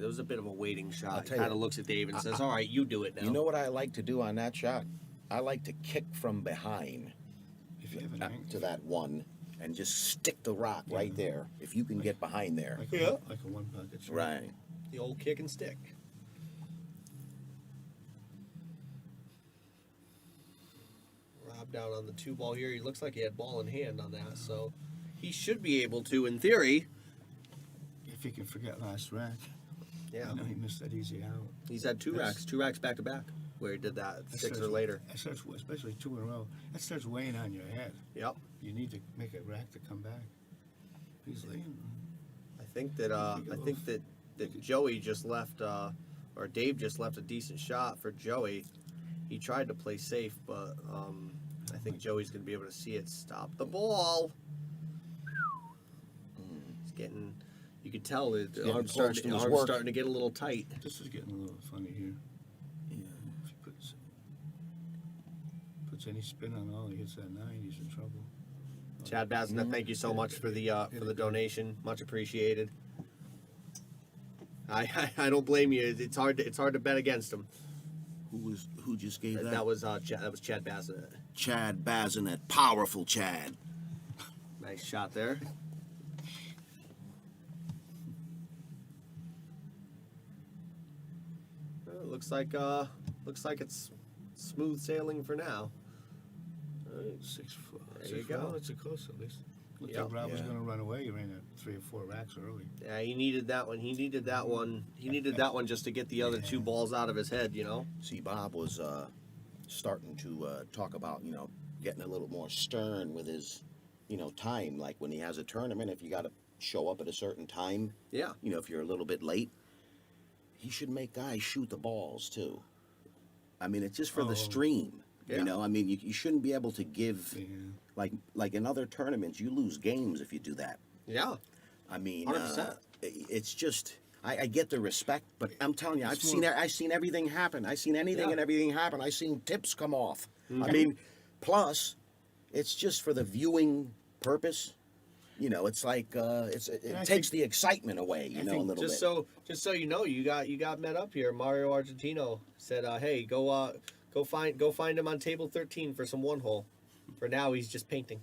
shot. I'll He tell you, kind of looks at Dave and says, "All right, you do it now." You know what I like to do on that shot? I like to kick from behind If you have an inning. to that one and just stick the rock right there. If you can get behind there. Like Yeah. like a one pocket shot. Right. The old kick and stick. Rob down on the 2 ball here. He looks like he had ball in hand on that, so he should be able to, in theory. If he can forget last rack. Yeah. I know he missed that easy out. He's had two racks back to back, where he did that That 6 or starts- later. That starts, especially 2 in a row. That starts weighing on your head. Yep. You need to make a rack to come back. He's laying. I think that Joey just left, or Dave just left a decent shot for Joey. He tried to play safe, but I think Joey's gonna be able to see it. Stop the ball. It's getting. You could tell that the getting arm's close to his work. starting to get a little tight. This is getting a little funny here. Yeah. If he puts any spin on all, he hits that 9, he's in trouble. Chad Basnet, thank you so much for the donation. Much appreciated. I don't blame you. It's hard to bet against him. Who just gave that? That was Chad Bassett. Chad Bazinet, powerful Chad. Nice shot there. Looks like it's smooth sailing for now. 6 foot. There you go. It's a close at least. Looked Yep. like Rob was Yeah. going to run away. He ran at 3 or 4 racks early. Yeah, he needed that one. He needed that one. He needed that one just to get the other two balls out of his head. You know. See, Bob was starting to talk about, getting a little more stern with his, time. Like when he has a tournament, if you got to show up at a certain time, Yeah. if you're a little bit late, he should make guys shoot the balls too. I mean, it's just for the stream. Yeah. I mean, you shouldn't be able to give, Yeah. like in other tournaments, you lose games if you do that. Yeah. I mean, 100%. It's just I get the respect, but I'm telling you, I've It's seen more- I've seen everything happen. I've seen anything Yeah. and everything happen. I've seen tips come off. Mm-hmm. I mean, plus, it's just for the viewing purpose. It's like it I takes think- the excitement away. A little bit. Just so you know, you got met up here. Mario Argentino said, "Hey, go find him on table 13 for some one hole." For now, he's just painting.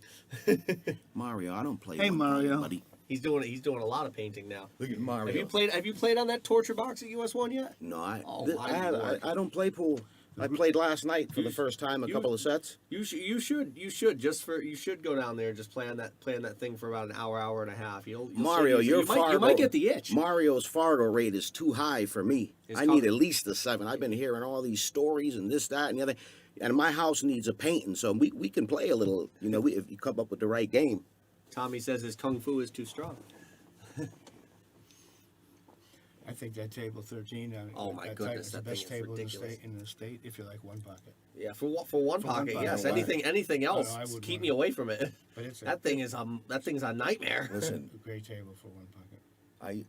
Mario, I don't play. Hey, one Mario. buddy. He's doing a lot of painting now. Look at Mario. Have you played on that torture box at US1 yet? No, I Oh, th- my I, Lord. I don't play pool. I played last night for the first time a you- couple of sets. You should go down there and just play on that thing for about an hour and a half. You'll Mario, see, your you Fargo, might get the itch. Mario's Fargo rate is too high for me. It's I need coming. at least a 7. I've been hearing all these stories and this, that, and the other. And my house needs a painting, so we can play a little. If you come up with the right game. Tommy says his kung fu is too strong. I think that table 13. Oh, my that goodness, is the that best thing is table ridiculous. in the state. If you like one pocket, Yeah, for one For one pocket, pocket, yes. why? Anything else, I wouldn't keep want me it. away from it. but it's That thing's a nightmare. Listen, a great table for one pocket. I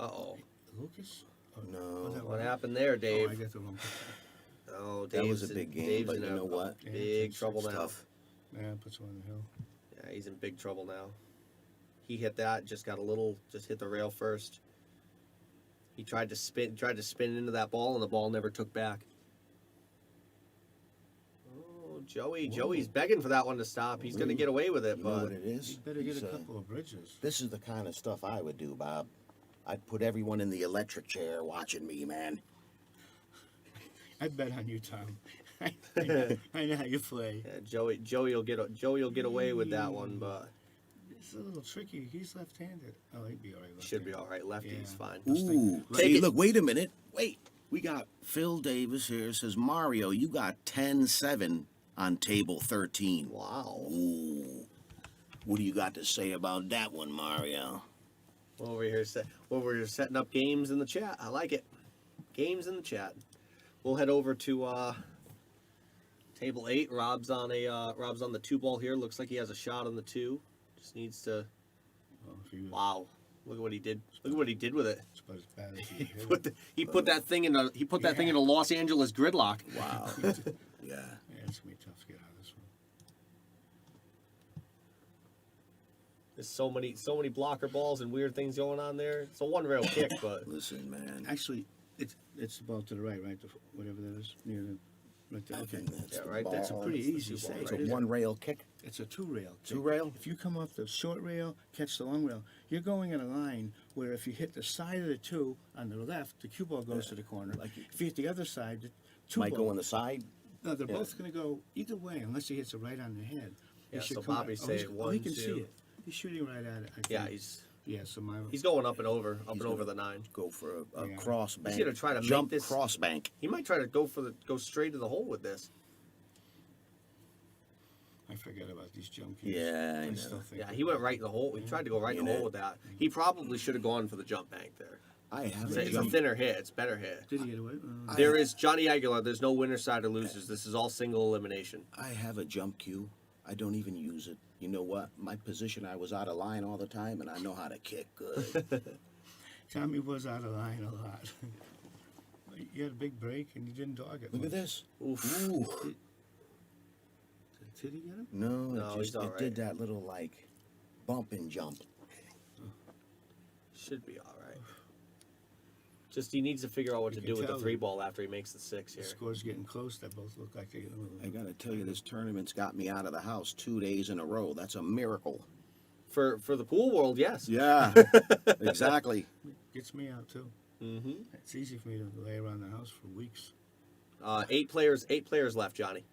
Uh-oh. Lucas? Oh, No. was that What one? happened there, Oh, I Dave? got the wrong pocket. Oh, that was Dave's a big game, Dave's but in you a know what? Yeah, big it's trouble now. Tough. Yeah, puts one on the hill. Yeah, he's in big trouble now. He hit that, just hit the rail first. He tried to spin into that ball, and the ball never took back. Oh, Joey's begging for that one to stop. He's going to get away with it, You know but what it is? You better get He's, a couple of bridges. This is the kind of stuff I would do, Bob. I'd put everyone in the electric chair watching me, man. I'd bet on you, Tom. I know how you play. yeah, Joey will get away with that one, but It's a little tricky. He's left-handed. Oh, he'd be all right. should be all right. Lefty's Yeah. fine. Ooh, Take see, it. look, wait a minute. Wait. We got Phil Davis here. Says, Mario, you got 10-7 on table 13. Wow. Ooh. What do you got to say about that one, Mario? Over here setting up games in the chat. I like it. Games in the chat. We'll head over to table 8. Rob's on the 2 ball here. Looks like he has a shot on the 2. Just needs to. Well, if you, Wow. Look at what he did. Look at what he did with it. it's about as bad as you He put that thing in a Los Angeles gridlock. Wow. yeah. Yeah, it's going to be tough to get out of this one. There's so many blocker balls and weird things going on there. It's a one rail kick, but Listen, man. Actually, it's about to the right, right? Whatever that is, near the... Right there. Okay. That's yeah, the right. That's a ball. pretty that's the easy 2 ball save. It's right a there. one-rail kick. It's a 2-rail. Two rail? If you come off the short rail, catch the long rail, you're going in a line where if you hit the side of the 2 on the left, the cue ball goes to the corner. Like If you hit the other side, the 2 Might ball... go on the side. No, they're Yeah. both going to go either way unless he hits it right on the head. He Yeah, should so come Bobby's out- oh, he's- saying oh, he can 1, see 2. it. He's shooting right at it. I Yeah, think. So my... he's going up and over gonna- the 9. Go for a Yeah. cross bank. gonna try to make jump this- cross bank. He might try to go straight to the hole with this. I forget about these jump keys. Yeah, I know. still think Yeah, he went right in the hole. He tried to go right in the hole with that. He probably should have gone for the jump bank there. I have It's a a jump. thinner hit. It's better hit. Did he get away? There is Johnny Aguilar. There's no winner side or losers. This is all single elimination. I have a jump cue. I don't even use it. You know what? My position, I was out of line all the time, and I know how to kick good. Tommy was out of line a lot. You had a big break and you didn't dog it. Look much. at this. Oof. Ooh. Did he get him? No, No, it he's just all it did right. that little like bump and jump. Should be all right. Just he needs to figure out what You to can do with the tell 3 that ball after he makes the 6 The here. score's getting close. They both look like they're getting a little. I gotta tell you, this tournament's got me out of the house 2 days in a row. That's a miracle. For the pool world, yes. Yeah, exactly. Gets me out too. Mm-hmm. It's easy for me to lay around the house for weeks. 8 players left, Johnny.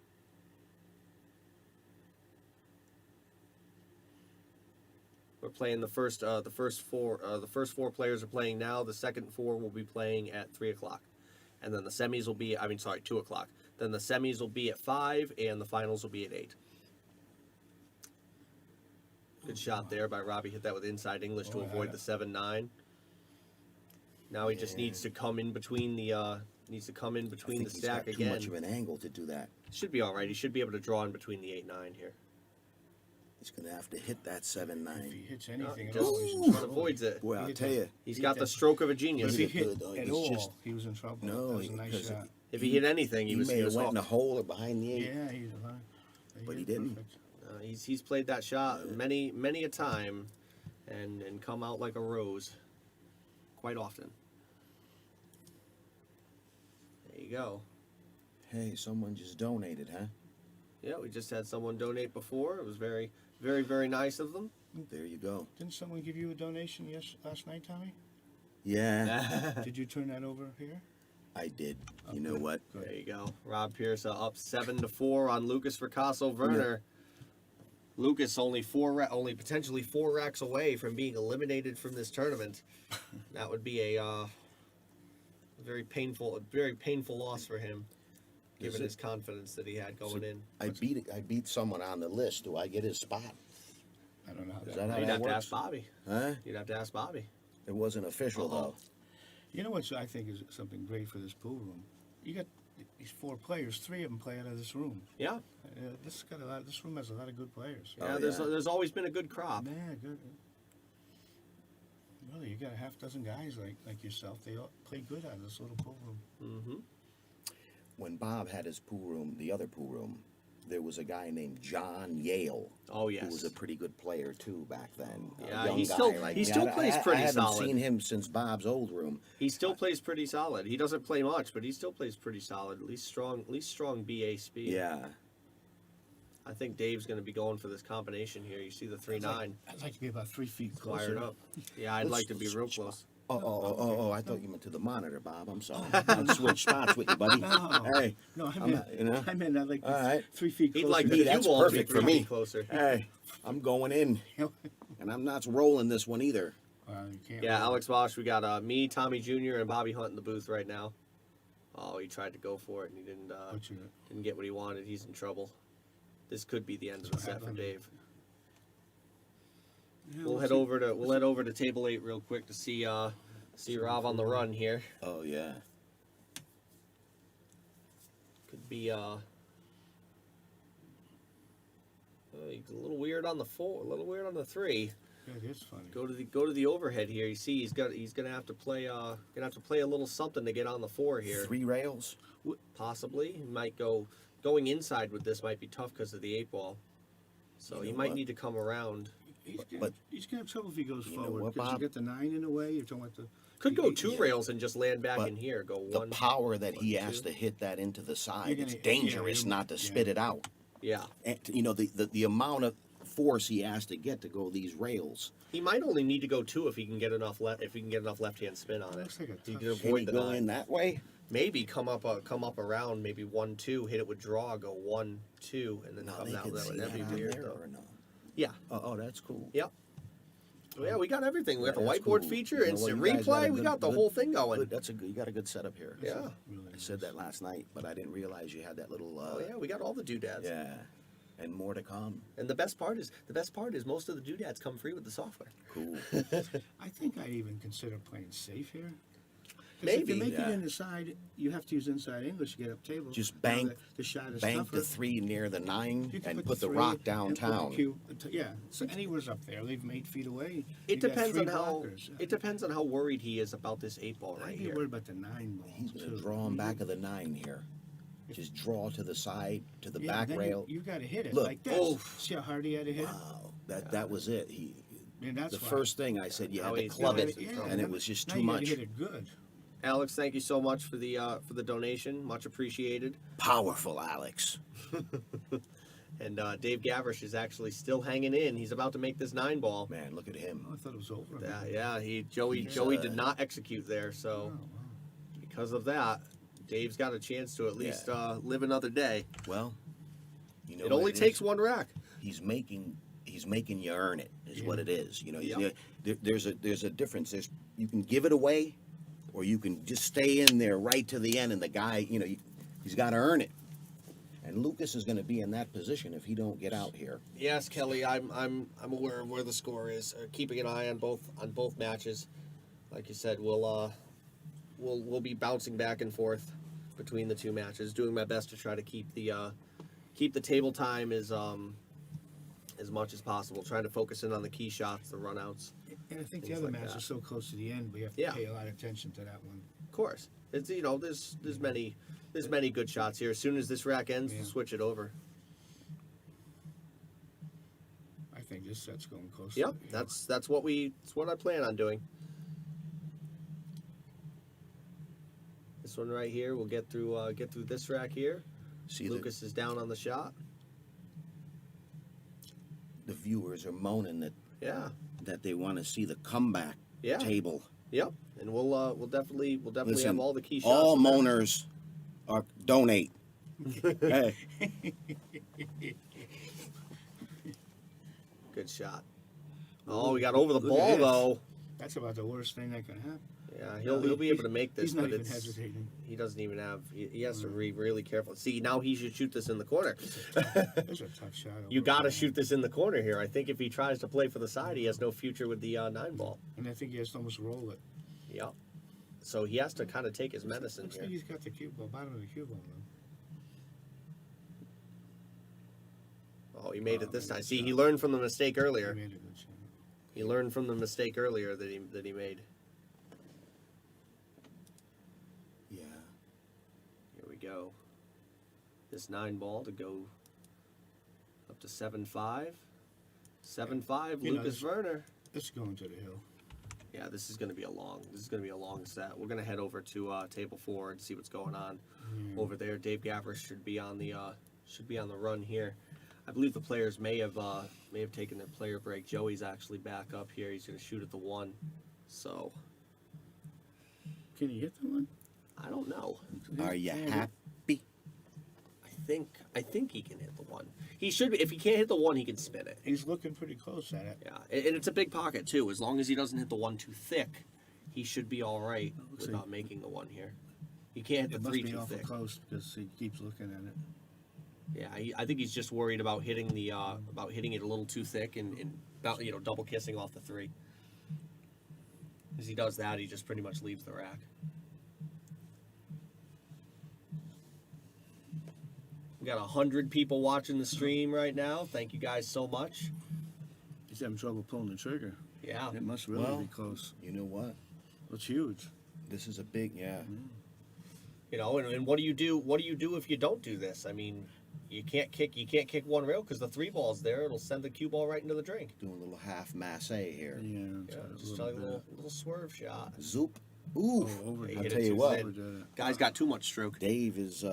We're playing the first four players are playing now. The second 4 will be playing at 3 o'clock, and then the semis will be 2 o'clock. Then the semis will be at 5, and the finals will be at 8. Good shot there by Robbie. Hit that with inside English to avoid the 7-9. Now he just needs to come in between the I the think he's stack got too again. much of an angle to do that. Should be all right. He should be able to draw in between the 8-9 here. He's gonna have to hit that If 7-9. he hits No, anything he at all, just he's in trouble. avoids it. Boy, I'll hit tell that. you, He's He got hit the that. stroke of a But genius. if he He's a hit good- at he's all, just- he was in trouble. No, That was a nice 'cause shot. If he hit anything, he he was may he have was went in a hooked. hole or behind the 8. Yeah, he's alive. But he didn't. Perfect. He's played that shot many a time, and come out like a rose, quite often. There you go. Hey, someone just donated, huh? Yeah, we just had someone donate before. It was very, very, very nice of them. There you go. Didn't someone give you a donation last night, Tommy? Yeah, Did you turn that over here? I did. Oh, You know good. what? There you go. Rob Pierce up 7-4 on Lucas Fracasso Werner. Lucas only potentially 4 racks away from being eliminated from this tournament. That would be a very painful loss for him, given his confidence that he had going in. I beat someone on the list. Do I get his spot? I don't know how Is that. that how You'd that have to works? ask Bobby. Huh? You'd have to ask Bobby. It wasn't official though. You know what I think is something great for this pool room? You got these 4 players. 3 of them play out of this room. Yeah, This room has a lot of good players. yeah. Oh, there's always been a good crop. Man, good. Really, you got a half dozen guys like yourself. They all play good out of this little pool room. Mm-hmm. When Bob had his pool room, the other pool room, there was a guy named John Yale. Oh Who was yes. a pretty good player too back then. A Yeah, young he guy still- like he me. still plays pretty I haven't solid. seen him since Bob's old room. He still plays pretty solid. He doesn't play much, but he still plays pretty solid. At least strong BA speed. Yeah. I think Dave's going to be going for this combination here. You see the 3-9 I'd like to be about 3 feet wired closer. up. Yeah, I'd like to be real close. Oh, I thought you meant to the monitor, Bob. I'm sorry. I'll switch spots with you, buddy. No. Hey, No, I I'm meant, not- you know? I meant I'd like All right. 3 feet He'd closer. like Me, the that's cue ball to be perfect for 3 me. feet closer. hey, I'm going in, and I'm not rolling this one either. You can't Yeah, roll. Alex Bosch, we got me, Tommy Jr., and Bobby Hunt in the booth right now. Oh, he tried to go for it, and he But you- didn't get what he wanted. He's in trouble. This could be the end of the set for Dave. Yeah, We'll let's head see. over to table 8 real quick to see Rob on the run here. Oh yeah. Could be he's a little weird on the 4, a little weird on the 3. Yeah, it is funny. Go to the overhead here. You see, he's gonna have to play a little something to get on the 4 here. 3 rails. Possibly, he might going inside with this might be tough because of the 8 ball. So You he know might what? need to come around. He's but- gonna have trouble if he goes You know forward what, because you Bob? get the 9 in the way. You're talking about the. Could go the- 2 yeah. rails and just land back But in here. Go The 1. power that he 1, has 2. to hit that into the side, You're it's gonna- dangerous yeah, not to yeah. spit it out. Yeah, And, you know, the amount of force he has to get to go these rails. he might only need to go 2 if he can get enough left hand spin on it. Looks like a He tough can shot. Can he avoid the go 9. in that way? Maybe come up around maybe 1-2, hit it with draw, go 1-2, and then No, come they down can that see way. That'd that be on weird there though. or no? Yeah. Oh, that's cool. Yep. Yeah, we got everything. We got the That's whiteboard cool. feature, You know instant what, you guys got replay. a We good- got the good- whole thing going. Good, that's a good. You got a good setup here. Yeah. Really I said nice. that last night, but I didn't realize you had that little. Oh yeah, we got all the doodads. Yeah, and more to come. And the best part is most of the doodads come free with the software. Cool. I think I'd even consider playing safe here. 'Cause Maybe, if you make yeah. it in the side, you have to use inside English to get up table. Just Now bank- the shot is Bank tougher. the 3 near the 9 You can and put the 3 rock and put the downtown. cue- yeah, so anywhere's up there. Leave them 8 feet away. It You got depends 3 on how blockers. it depends on how worried he is about this 8 ball right I'd be here. worried about the 9 ball. He's gonna too. draw him back of the 9 here. Just draw to the side, to the Yeah, back then rail. You got to hit it Look. like this. Oh. See how hard he had to hit it? Wow, that was it. He And that's the why. first thing I said you Now had to he's club gonna it, hit it and now- it was just now too you gotta much. hit it good. Alex, thank you so much for the donation. Much appreciated. Powerful Alex. And Dave Gavrish is actually still hanging in. He's about to make this 9-ball. Man, look at him. Oh, I thought it was over. Yeah, Joey did not execute there, so because of that, Dave's got a chance to at least live another day. Well, you know It what only is? takes one rack. He's making you earn it. Is what it is. You know, Yep. there's a difference. You can give it away, or you can just stay in there right to the end, and the guy, you know, he's got to earn it. And Lucas is going to be in that position if he don't get out here. Yes, Kelly, I'm aware of where the score is. Keeping an eye on both matches. Like you said, we'll be bouncing back and forth between the two matches. Doing my best to try to keep the table time as much as possible. Trying to focus in on the key shots, the runouts. And I think the Things other like match that. is so close to the end, we have to Yeah. pay a lot of attention to that one. Of course, it's there's many good shots here. As soon as this rack ends, we'll Yeah. switch it over. I think this set's going close. Yep, that's what I plan on doing. This one right here, we'll get through this rack here. See, Lucas is down on the shot. the viewers are moaning Yeah, that they want to see the comeback Yeah. table. yep, and we'll definitely Listen, have all the key shots. all in there. moaners are donate. Hey, Good shot. Oh, we got over the Look at ball this. though. That's about the worst thing that can happen. Yeah, he'll be able to make this, He's not but even it's hesitating. he doesn't even have. He has to be really careful. See, now he should shoot this in the corner. That's a tough shot. You over got to there. shoot this in the corner here. I think if he tries to play for the side, he has no future with the 9-ball. And I think he has to almost roll it. Yep. So he has to kind of take his medicine Looks here. like he's got the cue ball, bottom of the cue ball though. Oh, he made it this Oh, time. good See, shot. he learned from the mistake He earlier. made a good shot. He learned from the mistake earlier that he made. yeah. Here we go. This 9-ball to go up to 7-5. 7-5. You know, Lucas this- Werner. It's going to the hill. Yeah, this is going to be a long set. We're going to head over to table 4 and see what's going on over there. Dave Gavrish should be on the run here. I believe the players may have taken their player break. Joey's actually back up here. He's going to shoot at the 1. So Can he hit the one? I don't know. Are you Yeah. happy? I think he can hit the 1. He should be. If he can't hit the 1, he can spin it. He's looking pretty close at it. Yeah, and it's a big pocket too. As long as he doesn't hit the 1 too thick, he should be all right Looks without like- making the 1 here. He can't hit It the must 3 be too awful thick. close because he keeps looking at it. Yeah, I think he's just worried about hitting it a little too thick and about, double kissing off the 3. As he does that, he just pretty much leaves the rack. We got 100 people watching the stream right now. Thank you guys so much. He's having trouble pulling the trigger. Yeah, It must really Well- be close. You know what? It's huge. This is a big, yeah. and what do you do? What do you do if you don't do this? I mean, you can't kick one rail because the 3 ball's there. It'll send the cue ball right into the drink. Doing a little half masse here. Yeah, Yeah, it's just a little swerve shot. Zoop. Ooh. over He I'll hit tell it you too what. thin. Guy's got too much stroke. Dave is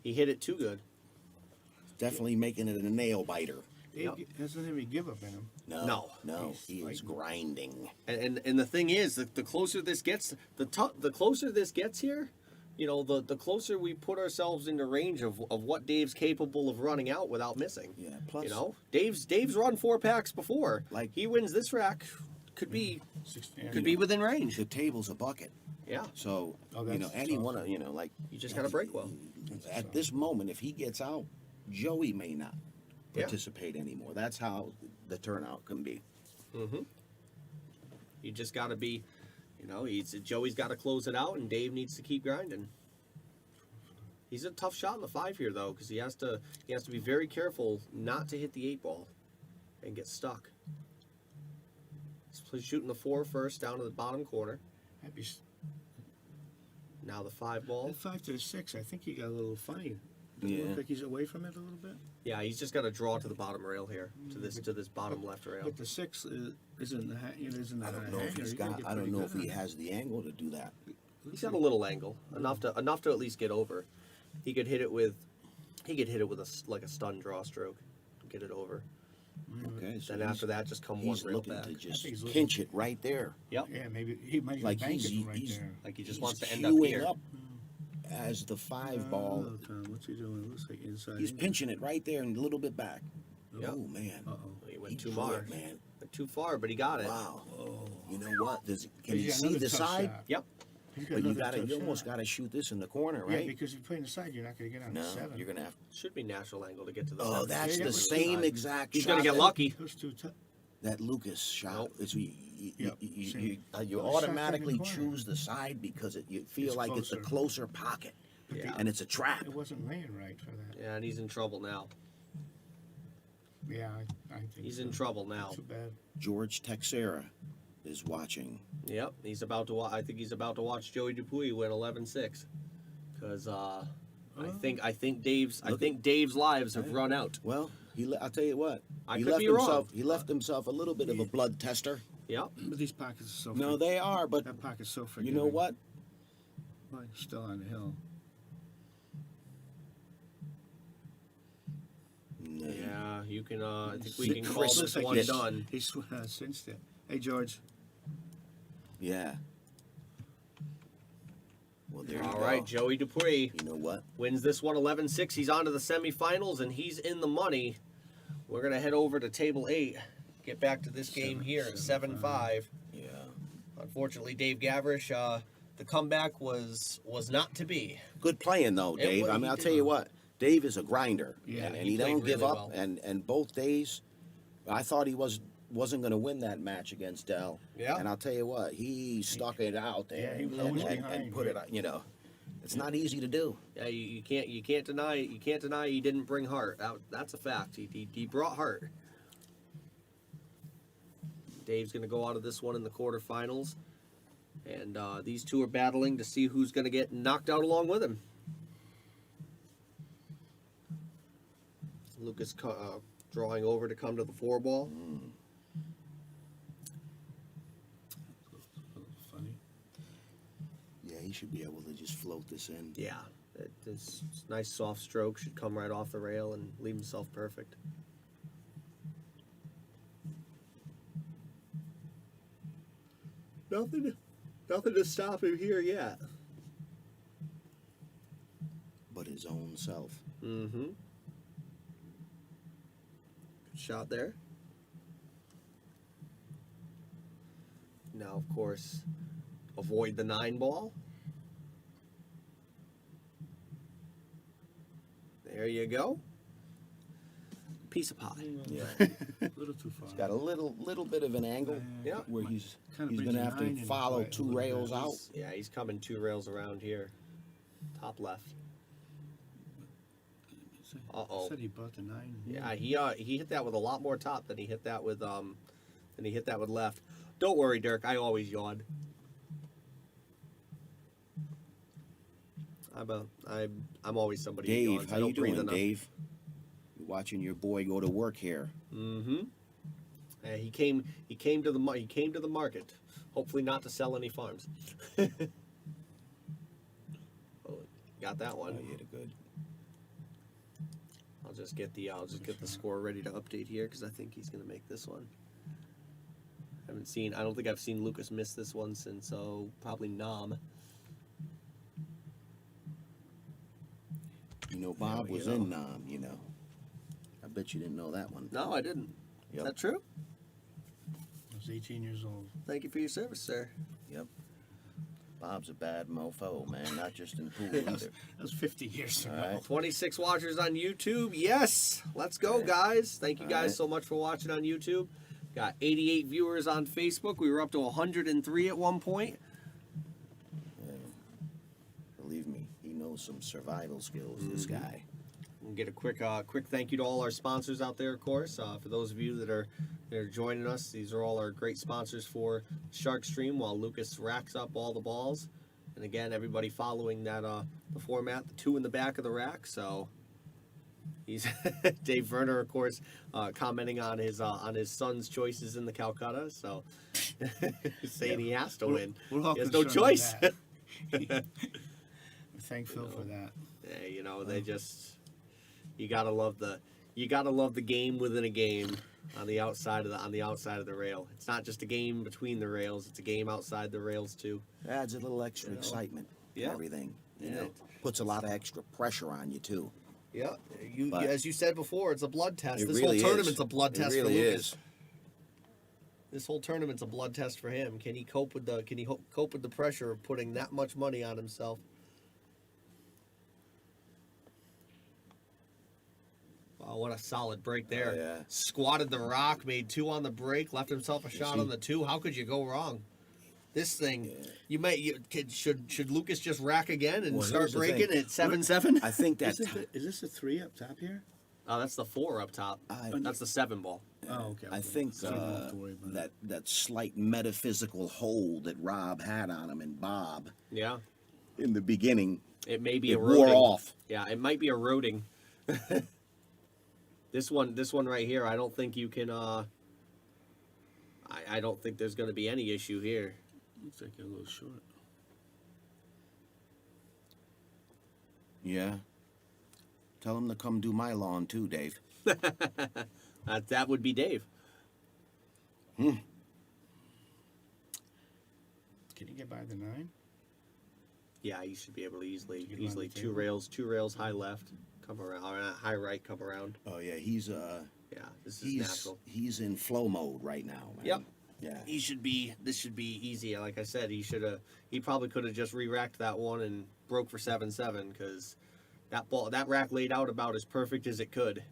He hit it too good. definitely making it a nail biter. Dave hasn't any give up in him. No. He's He is fighting. grinding. And the thing is, the closer this gets, the closer this gets here, the closer we put ourselves into range of what Dave's capable of running out without missing. Yeah, plus- Dave's run 4 packs before. Like- he wins this rack, could be 16. could be within range. The table's a bucket. Yeah, So, Oh, that's any tough. one of, like. you just gotta break well. At this moment, if he gets out, Joey may not Yeah. participate anymore. That's how the turnout can be. You just gotta be, Joey's got to close it out, and Dave needs to keep grinding. He's a tough shot in the 5 here though, because he has to be very careful not to hit the 8-ball and get stuck. He's shooting the 4 first down to the bottom corner. I'd be Now the 5-ball. That 5 to the 6. I think he got a little funny. Does it Yeah. look like he's away from it a little bit? Yeah, he's just got to draw to the bottom rail here, to this bottom left rail. But the 6 is in the it is in the I don't know if hanger. he's You gotta got. get I don't pretty know good if he on it. has the angle to do that. He's got a little angle, enough to at least get over. He could hit it with like a stun draw stroke, get it over. Okay, so Then after that, just come one he's rail looking back. to just think he's looking- pinch it right there. Yep. Yeah, maybe he might Like bank he's- it right he's- there. Like he just He's wants to end up queuing here. up as the 5 ball. Oh, Tom, what's he doing? It looks like inside. He's pinching it right there and a little bit back. Yep. Oh man, Uh-oh. He went he too drew far. it, man. Went too far, but he got it. Wow. You know what? Can He's you got see another the tough side? shot. Yep. He's got But you another tough you almost shot. got to shoot this in the corner, Yeah, right? because if you play inside, you're not going to get on No, the 7. you're gonna have. Should be natural angle to get to the. Oh, seven. that's Yeah, the yeah, same side. exact. He's shot gonna get that- lucky. Those two That Lucas shot. Nope. It's Yep, same. you Well, the shot automatically from the corner. choose the side because you feel It's like it's a closer. closer pocket, Yeah. and it's a trap. It wasn't laying right for that. Yeah, and he's in trouble now. Yeah, I think He's so. in trouble now. Too bad. George Texera is watching. Yep, he's about to. I think he's about to watch Joey Dupuy win 11-6, because I think Dave's lives have run out. Well, I'll tell you what. I he could left be himself. wrong. He left himself a little bit of a blood tester. Yep. But these pockets are so. No, they are, but That pocket's so you forgiving. know what? Well, he's still on the hill. No. Yeah, you can. I think we can call Chris this looks one like done. He's cinched it. Hey, George. Yeah. Well, there you All go. right, Joey Dupuy You know what? wins this one 11-6. He's on to the semifinals, and he's in the money. We're gonna head over to table 8. Get back to this game here at 7-5. Yeah. Unfortunately, Dave Gavrish, the comeback was not to be. Good playing though, It Dave. was- I mean, he I'll did tell you well. what. Dave is a grinder, Yeah, and he he don't played give really up. well. And both days, I thought he wasn't going to win that match against Dell. Yeah. And I'll tell you what, he stuck it out there. Yeah, he was and, always and behind, put it. right? You know, it's not easy to do. Yeah, you can't deny it. You can't deny he didn't bring heart. That's a fact. He brought heart. Dave's gonna go out of this one in the quarterfinals, and these two are battling to see who's gonna get knocked out along with him. Lucas drawing over to come to the 4-ball. Funny. Yeah, he should be able to just float this in. Yeah, this nice soft stroke should come right off the rail and leave himself perfect. Nothing to stop him here yet. But his own self. Mm-hmm. Good shot there. Now, of course, avoid the 9-ball. There you go. Piece of pie. Yeah. A little too far. Got a little bit of an angle. Yeah. Where he's Kinda going to brings have the 9 to into follow play a 2 little bit. rails out. Yeah, he's coming 2 rails around here. Top left. Uh-oh. Said he bought the 9. Yeah, he hit that with a lot more top than he hit that with left. Don't worry, Dirk. I always yawn. I'm always somebody who Dave, yawns. how I you don't breathe doing, enough. Dave? You're watching your boy go to work here. Mm-hmm. He came to the market, hopefully not to sell any farms. Oh, got that Oh, one. you hit it good. I'll just get the score ready to update here because I think he's gonna make this one. I don't think I've seen Lucas miss this one since probably Nam. You know, Bob we was go. in Nam, you know. I bet you didn't know that one. No, I didn't. Yep. Is that true? I was 18 years old. Thank you for your service, sir. Yep. Bob's a bad mofo, man. Not just in pool That was, either. that was 50 years ago. All right. 26 watchers on YouTube. Yes, let's go, guys. Thank you All guys right. so much for watching on YouTube. Got 88 viewers on Facebook. We were up to 103 at one point. Believe me, he knows some survival skills, this guy. We'll get a quick thank you to all our sponsors out there, of course. For those of you that are joining us, these are all our great sponsors for SharkStream while Lucas racks up all the balls. And again, everybody following that the format, the 2 in the back of the rack. So He's Dave Werner, of course, commenting on his son's choices in the Calcutta. So saying he has to win. We're all He has no concerned with choice. that. Thank Phil for that. Yeah, you know, they just you gotta love the game within a game on the outside of the rail. It's not just a game between the rails; it's a game outside the rails too. Adds a little extra excitement to Yeah. everything. You Yeah. know, puts a lot of extra pressure on you too. Yeah, But- as you said before, it's a blood test. It This really whole tournament's is. a blood It test really for Lucas. is. This whole tournament's a blood test for him. Can he cope with the pressure of putting that much money on himself? Oh, what a solid break there. yeah. Squatted the rock, made 2 on the break, left himself a shot on the 2. How could you go wrong? This thing, should Lucas just rack again and Well, start here's the breaking thing. at 7-7? I think that. Is this a 3 up top here? Oh, that's the 4 up top. That's the 7 ball. Oh, okay. I think So you don't have to worry about that slight metaphysical hold that Rob had on him and Bob Yeah, in the beginning, it may be it eroding. wore off. Yeah, it might be eroding. This one right here, I don't think you can. I don't think there's going to be any issue here. Looks like you're a little short. Yeah. Tell him to come do my lawn too, Dave. That would be Dave. Can you get by the 9? Yeah, you should be able to easily Get him on the two table. rails high left, come around, or high right, come around. Oh yeah, he's Yeah, this is natural. he's in flow mode right now, man. Yep. Yeah. This should be easy. Like I said, he probably could have just re-racked that one and broke for 7-7 because that rack laid out about as perfect as it could.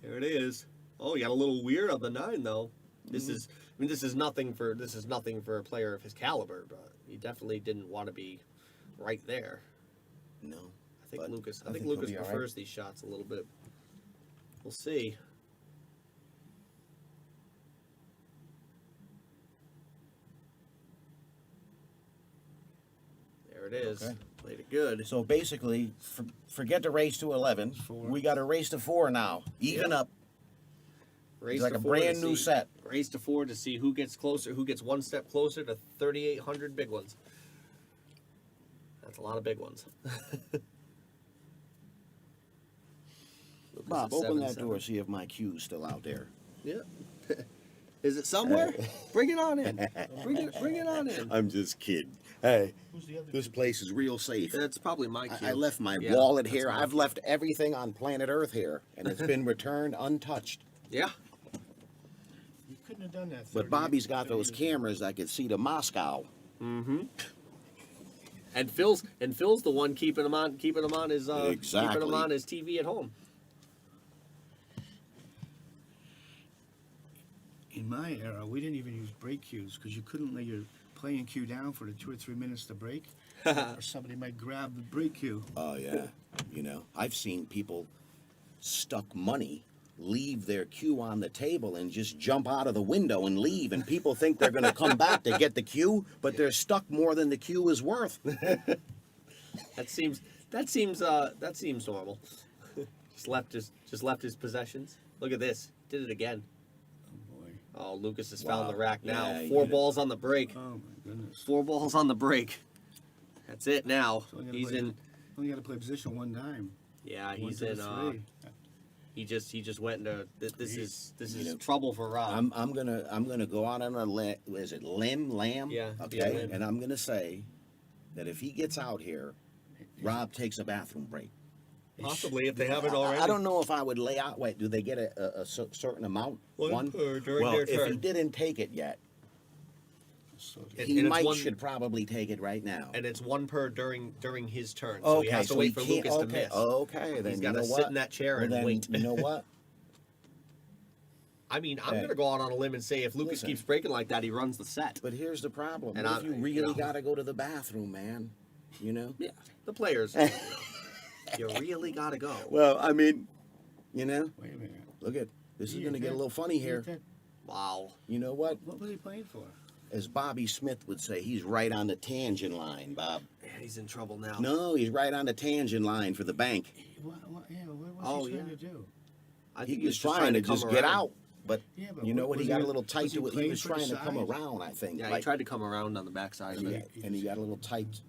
There it is. Oh, you got a little weird on the 9 though. This is nothing for a player of his caliber, but he definitely didn't want to be right there. No. I think But Lucas. I I think think he'll Lucas be all right. prefers these shots a little bit. We'll see. There it is. Okay. Played it good. So basically, forget the race to 11. 4. We got a race to 4 now. Even Yep. up. Race like to a 4 to brand new see- set. Race to 4 to see who gets closer, who gets one step closer to 3,800 big ones. That's a lot of big ones. Lucas Bob, at open that 7-7. door, see if my cue's still out there. Yeah. Is it somewhere? Bring it on in. Bring it on in. I'm just kidding. Hey, Who's the other this place is real safe. That's probably my cue. I left my Yeah, wallet that's here. mine. I've left everything on planet Earth here, and it's been returned untouched. Yeah. You couldn't have done that. But 30 Bobby's got 30 those years ago. cameras that could see to Moscow. And Phil's the one keeping him on his Exactly. keeping him on his TV at home. In my era, we didn't even use break cues because you couldn't lay your playing cue down for the 2 or 3 minutes to break, or somebody might grab the break cue. Oh yeah, you know, I've seen people stuck money, leave their cue on the table and just jump out of the window and leave, and people think they're going to come back to get the cue, but they're stuck more than the cue is worth. That seems normal. just left his possessions. Look at this. Did it again. Oh boy. Oh, Lucas has Wow. found the rack now. Yeah, 4 yeah. balls on the break. Oh my goodness. 4 balls on the break. That's it now. So I'm gonna He's play- in. Only got to play position 1 time. Yeah, One he's to the in. 3. He just went into. This is You know, trouble for Rob. I'm gonna go out on a lamb? Yeah, Okay, yeah, limb. and I'm gonna say that if he gets out here, Rob takes a bathroom break. Possibly if they haven't already. I don't know if I would lay out. Wait, do they get a certain amount? One per during well, their if he turn. didn't take it yet, So And- he it's might one- should probably take it right now. And it's 1 per during his turn. So he has to wait for can't- Lucas to okay, miss. Okay, then He's you gotta know sit what? in that chair and then, wait. You know what? I mean, I'm Hey. gonna go out on a limb and say if Lucas Listen. keeps breaking like that, he runs the set. But here's the problem. And What if I- you you really know. got to go to the bathroom, man? You know? Yeah, the players. You really gotta go. Well, I mean, you know, wait a minute. look at this is He going to hit get a that. little funny He here. hit that. Wow. You know what? What was he playing for? as Bobby Smith would say, he's right on the tangent line, Bob. Yeah, he's in trouble now. No, he's right on the tangent line for the bank. What Oh, was he trying yeah. to do? I He think was just trying to come just get around. out, but Yeah, but you know what? He was got he- a little tight was he to it. He playing was for the trying to come side? around, I think. Yeah, like, he tried to come around on the backside of yeah, it. and he got a little tight.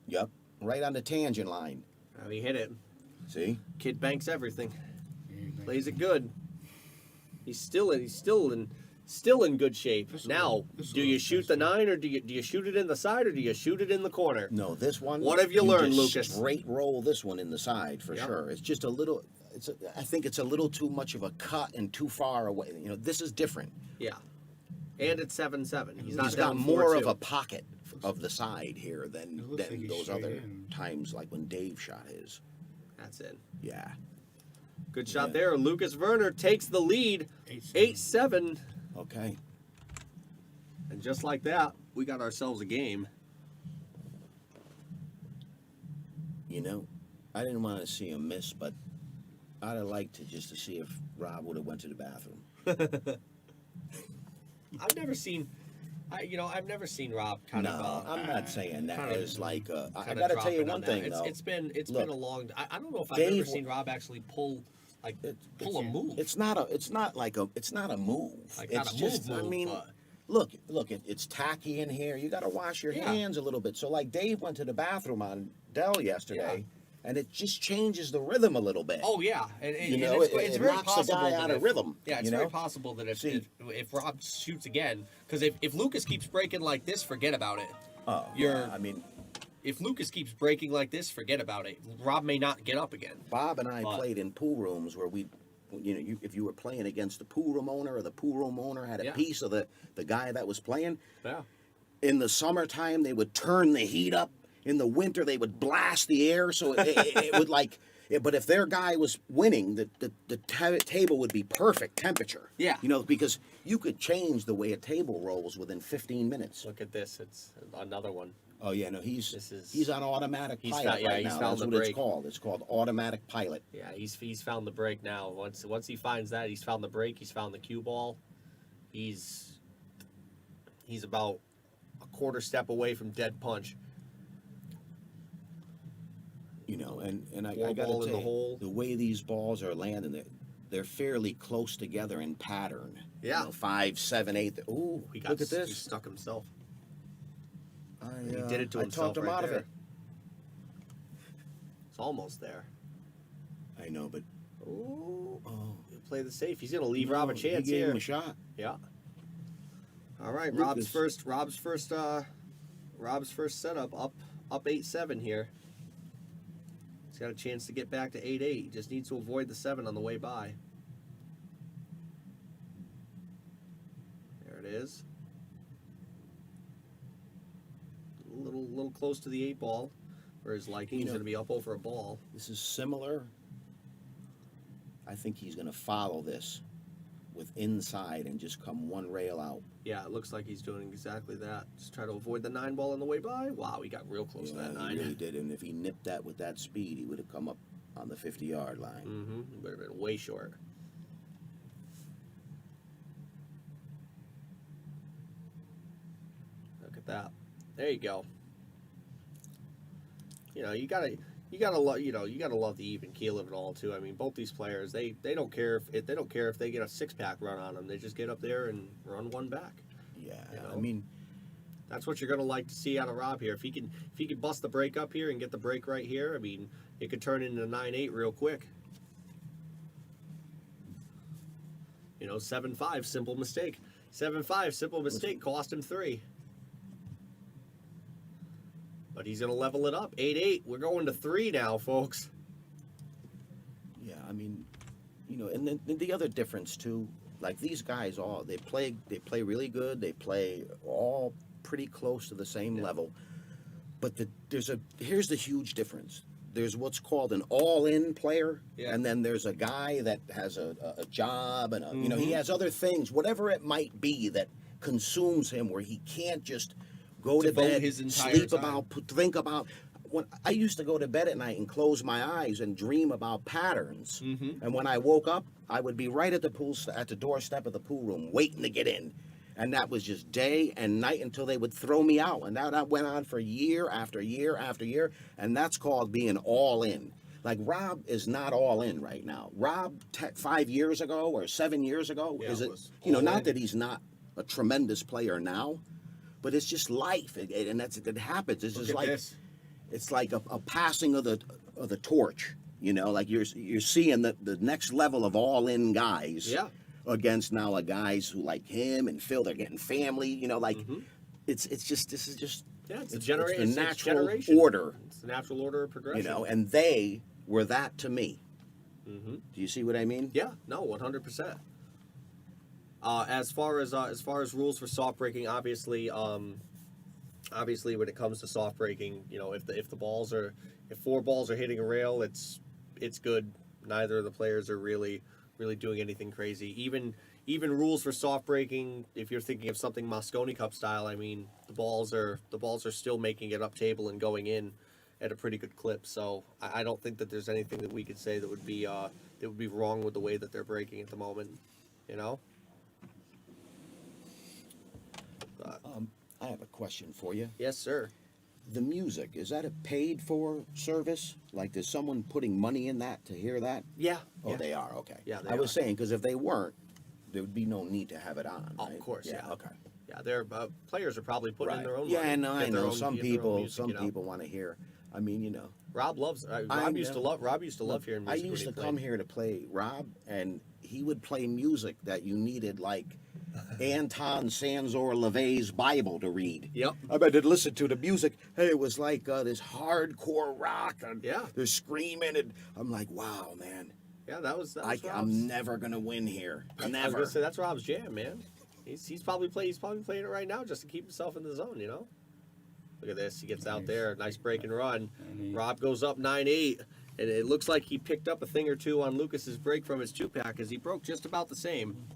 Yep, right on the tangent line. And he hit it. See? Kid banks everything. Yeah, he Plays it good. He's still in good shape. This'll- Now, this'll do you look shoot the nice, 9 or do you shoot it in the side or do you shoot it in the corner? No, this one. What have you learned, just Lucas? Straight roll this one in the side for Yep. sure. It's just a little. I think it's a little too much of a cut and too far away. You know, this is different. Yeah. And it's 7-7. He's not He's got down more 4-2. of a pocket of the side here than It looks like he's those straight other in. times, like when Dave shot his. That's it. Yeah. Good shot Yeah. there. Lucas Werner takes the lead. 8-7. Okay. And just like that, we got ourselves a game. You know, I didn't want to see him miss, but I'd have liked to see if Rob would have went to the bathroom. I've never seen Rob kind No, of. I'm not saying that kinda- as like. I kinda got to tell you dropping on one that. thing though. It's been Look, a long. I don't know if I've Dave ever wa- seen Rob actually pull a move. It's not a move. Like, it's not a just, move, I mean, but- look, it's tacky in here. You got to wash your Yeah. hands a little bit. So like Dave went to the bathroom on Dell yesterday, and it just changes the rhythm a little bit. Oh yeah, and You know, it's it very knocks the possible guy that out of if- rhythm, Yeah, it's you very know? possible that See- if Rob shoots again, because if Lucas keeps breaking like this, forget about it. Oh, you're- yeah, I mean, If Lucas keeps breaking like this, forget about it. Rob may not get up again. Bob and I But- played in pool rooms where if you were playing against the pool room owner, or the pool room owner had a Yeah. piece of the guy that was playing. Yeah. In the summertime, they would turn the heat up. In the winter, they would blast the air, so it would like. But if their guy was winning, the table would be perfect temperature. Yeah. You know, because you could change the way a table rolls within 15 minutes. Look at this. It's another one. Oh yeah, no, This is- he's on automatic he's pilot found- yeah, right he's now. found That's the what it's break. called. It's called automatic pilot. Yeah, he's found the break now. Once he finds that, he's found the break. He's found the cue ball. He's about a quarter step away from dead punch. You know, and I Four got ball to in tell the you, hole. the way these balls are landing, they're fairly close together in pattern. Yeah. You know, 5, 7, 8. Ooh, He got look at He this. stuck himself. I, He did it to I himself talked him right out there. of it. It's almost there. I know, but Ooh. oh, He'll play the safe. He's gonna leave Rob a no, chance he gave here. him a shot. Yeah. All right, Lucas. Rob's first setup up 8-7 here. He's got a chance to get back to 8-8. He just needs to avoid the 7 on the way by. There it is. A little close to the 8 ball for his liking. You He's know- going to be up over a ball. This is similar. I think he's going to follow this with inside and just come one rail out. Yeah, it looks like he's doing exactly that. Just try to avoid the 9 ball on the way by. Wow, he got real close to that He 9. really did, and if he nipped that with that speed, he would have come up on the 50-yard line. Mm-hmm. Would have been way short. Look at that. There you go. You know, you gotta love the even keel of it all too. I mean, both these players, they don't care if they get a 6-pack run on them. They just get up there and run one back. Yeah, You I know? mean, That's what you're gonna like to see out of Rob here. If he can bust the break up here and get the break right here, I mean, it could turn into 9-8 real quick. You know, 7-5, simple mistake. 7-5, simple mistake, cost him 3. But he's gonna level it up. 8-8. We're going to 3 now, folks. yeah, I mean, you know, and then the other difference too, like these guys all they play really good. They play all pretty close to the same Yeah. level. But here's the huge difference. There's what's called an all-in player, Yeah. and then there's a guy that has a job and you know, Mm-hmm. he has other things, whatever it might be that consumes him, where he can't just go to Devote bed, his entire sleep time. about, think about. When I used to go to bed at night and close my eyes and dream about patterns, Mm-hmm. and when I woke up, I would be right at the doorstep of the pool room, waiting to get in. And that was just day and night until they would throw me out. And that went on for year after year after year. And that's called being all in. Like, Rob is not all in right now. Rob, 5 years ago or 7 years ago, Yeah, is it, was you know, all not in. that he's not a tremendous player now, but it's just life. And it happens. It's Look just at like, this. it's like a passing of the torch. You know, like you're seeing the next level of all in guys. Yeah. Against now guys who like him and Phil, they're getting family. You know, like this is just Yeah, it's it's the the natural generation. order. It's the natural order of progression. You know, and they were that to me. Do you see what I mean? Yeah, no, 100%. As far as rules for soft breaking, obviously when it comes to soft breaking, you know, if 4 balls are hitting a rail, it's good. Neither of the players are really doing anything crazy. Even rules for soft breaking, if you're thinking of something Mosconi Cup style, I mean, the balls are still making it up table and going in at a pretty good clip. So I don't think that there's anything that we could say that would be wrong with the way that they're breaking at the moment. You know. I have a question for you. Yes, sir. The music, is that a paid for service? Like, is someone putting money in that to hear that? Yeah. Oh, yeah. they are. Okay. Yeah, they I was are. saying, because if they weren't, there would be no need to have it on. Oh, Right? of course, yeah. Okay. Yeah, their players are probably putting in their own. Yeah, money, no, I get their know. own- Some get their own people, music, you know? people want to hear. I mean, you know. Rob loves. I Rob used to know. love. Rob used to love hearing I music. used to when he come played. here to play Rob, and he would play music that you needed, like Anton Sanzor LaVey's Bible to read. Yep. I bet to listen to the music. Hey, it was like this hardcore rock, and Yeah. they're screaming, and I'm like, wow, man, Yeah, that was Rob's. I'm never gonna win here. I was Never. gonna say that's Rob's jam, man. He's probably playing it right now just to keep himself in the zone, you know. Look at this. He gets out there, nice break and run. Rob goes up 9-8, and it looks like he picked up a thing or two on Lucas's break from his 2-pack, as he broke just about the same.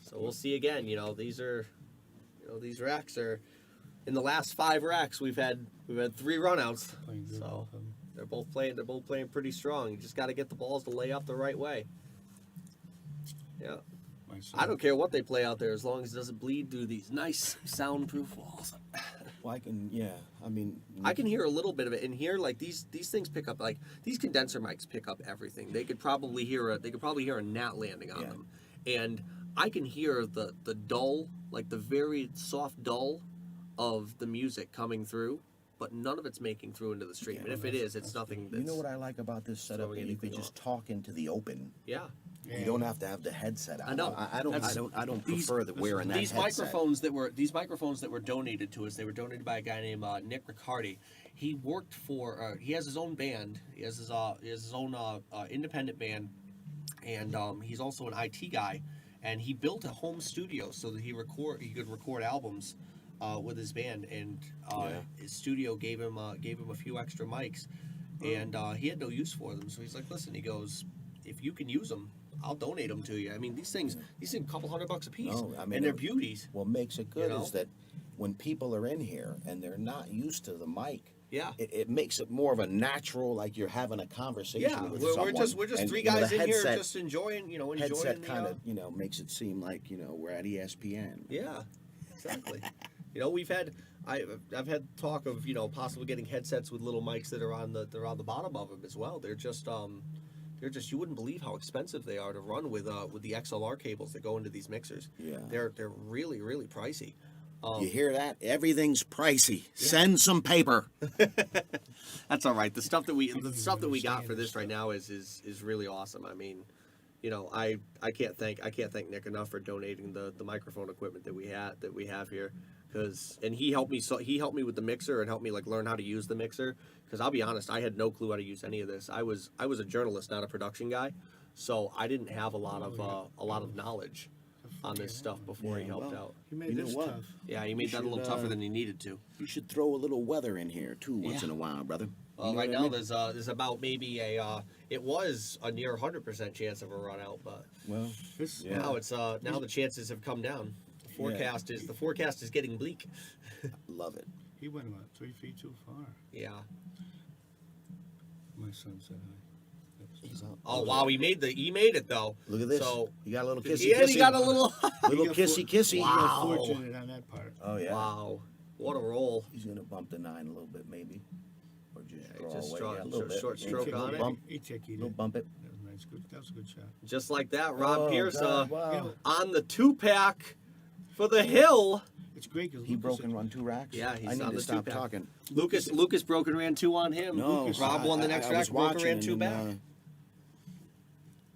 So we'll see again. You know, these racks are. In the last 5 racks, we've had 3 runouts. Playing good, So both of 'em. they're both playing pretty strong. You just got to get the balls to lay up the right way. Yeah. My son- I don't care what they play out there as long as it doesn't bleed through these nice soundproof walls. Well, I mean, I can hear a little bit of it in here. Like these things pick up, like these condenser mics pick up everything. They could probably hear a gnat landing on Yeah. them, and I can hear the dull, like the very soft dull of the music coming through, but none of it's making through into the stream. Yeah, and if it is, it's nothing. That's, You know what I like about this setup? throwing That you could anything just talk into the open. Yeah. You don't have to have the headset on. I know. I don't These- prefer the wearing that These headset. microphones that were donated to us, they were donated by a guy named Nick Riccardi. He worked for he has his own band. He has his own independent band, and he's also an IT guy. And he built a home studio so that he could record albums with his band. And his studio gave him a few extra mics, and he had no use for them. So he's like, "Listen," he goes, "if you can use them, I'll donate them to you." I mean, these things a couple $100 a piece, No, I mean, and they're beauties. What makes it good You know? is that when people are in here and they're not used to the mic, Yeah. it makes it more of a natural, like you're having a conversation Yeah, with we're someone. just And, 3 you know, guys the in here headset- just enjoying Headset the, kind of makes it seem like we're at ESPN. Yeah, exactly. I've had talk of possibly getting headsets with little mics that are on the bottom of them as well. They're just you wouldn't believe how expensive they are to run with the XLR cables that go into these mixers. Yeah. They're really pricey. You hear that? Everything's pricey. Send some paper. That's all right. The stuff that we got for this right now is really awesome. I mean, I can't thank Nick enough for donating the microphone equipment that we have here, and he helped me with the mixer and helped me learn how to use the mixer, because I'll be honest, I had no clue how to use any of this. I was a journalist, not a production guy, so I didn't have a lot of knowledge on this stuff before he helped out. You made You know this what? tough. Yeah, he made that a little tougher than he needed to. You should throw a little weather in here too once Yeah. in a while, brother. You know Right what I now, mean? there's about maybe it was a near 100% chance of a run out, but Well, This, Yeah. now now the chances have come down. The forecast is getting bleak. love it. he went, what, 3 feet too far? Yeah. My son said hi. That's He's up. Oh wow, he made it though. Look at this. So You got a little kissy yeah, kissy. he got a little. little got kissy kissy. You Wow. got fortunate on that part. Oh yeah. Wow, what a roll. He's gonna bump the 9 a little bit, maybe, or just Yeah, draw just away. draw- Yeah, a little bit. short Yeah, stroke little on it. bump, He took you. little bump it. That was nice. Good. That was a good shot. Just like that, Rob Oh, Pierce God, wow. You know, on the 2-pack for the hill. it's great because He broke and run 2 racks. Yeah, he's I need on to the stop 2-pack. talking. Lucas broke and ran 2 on him. No, Rob won the next I rack, was broke and watching ran 2 and, back.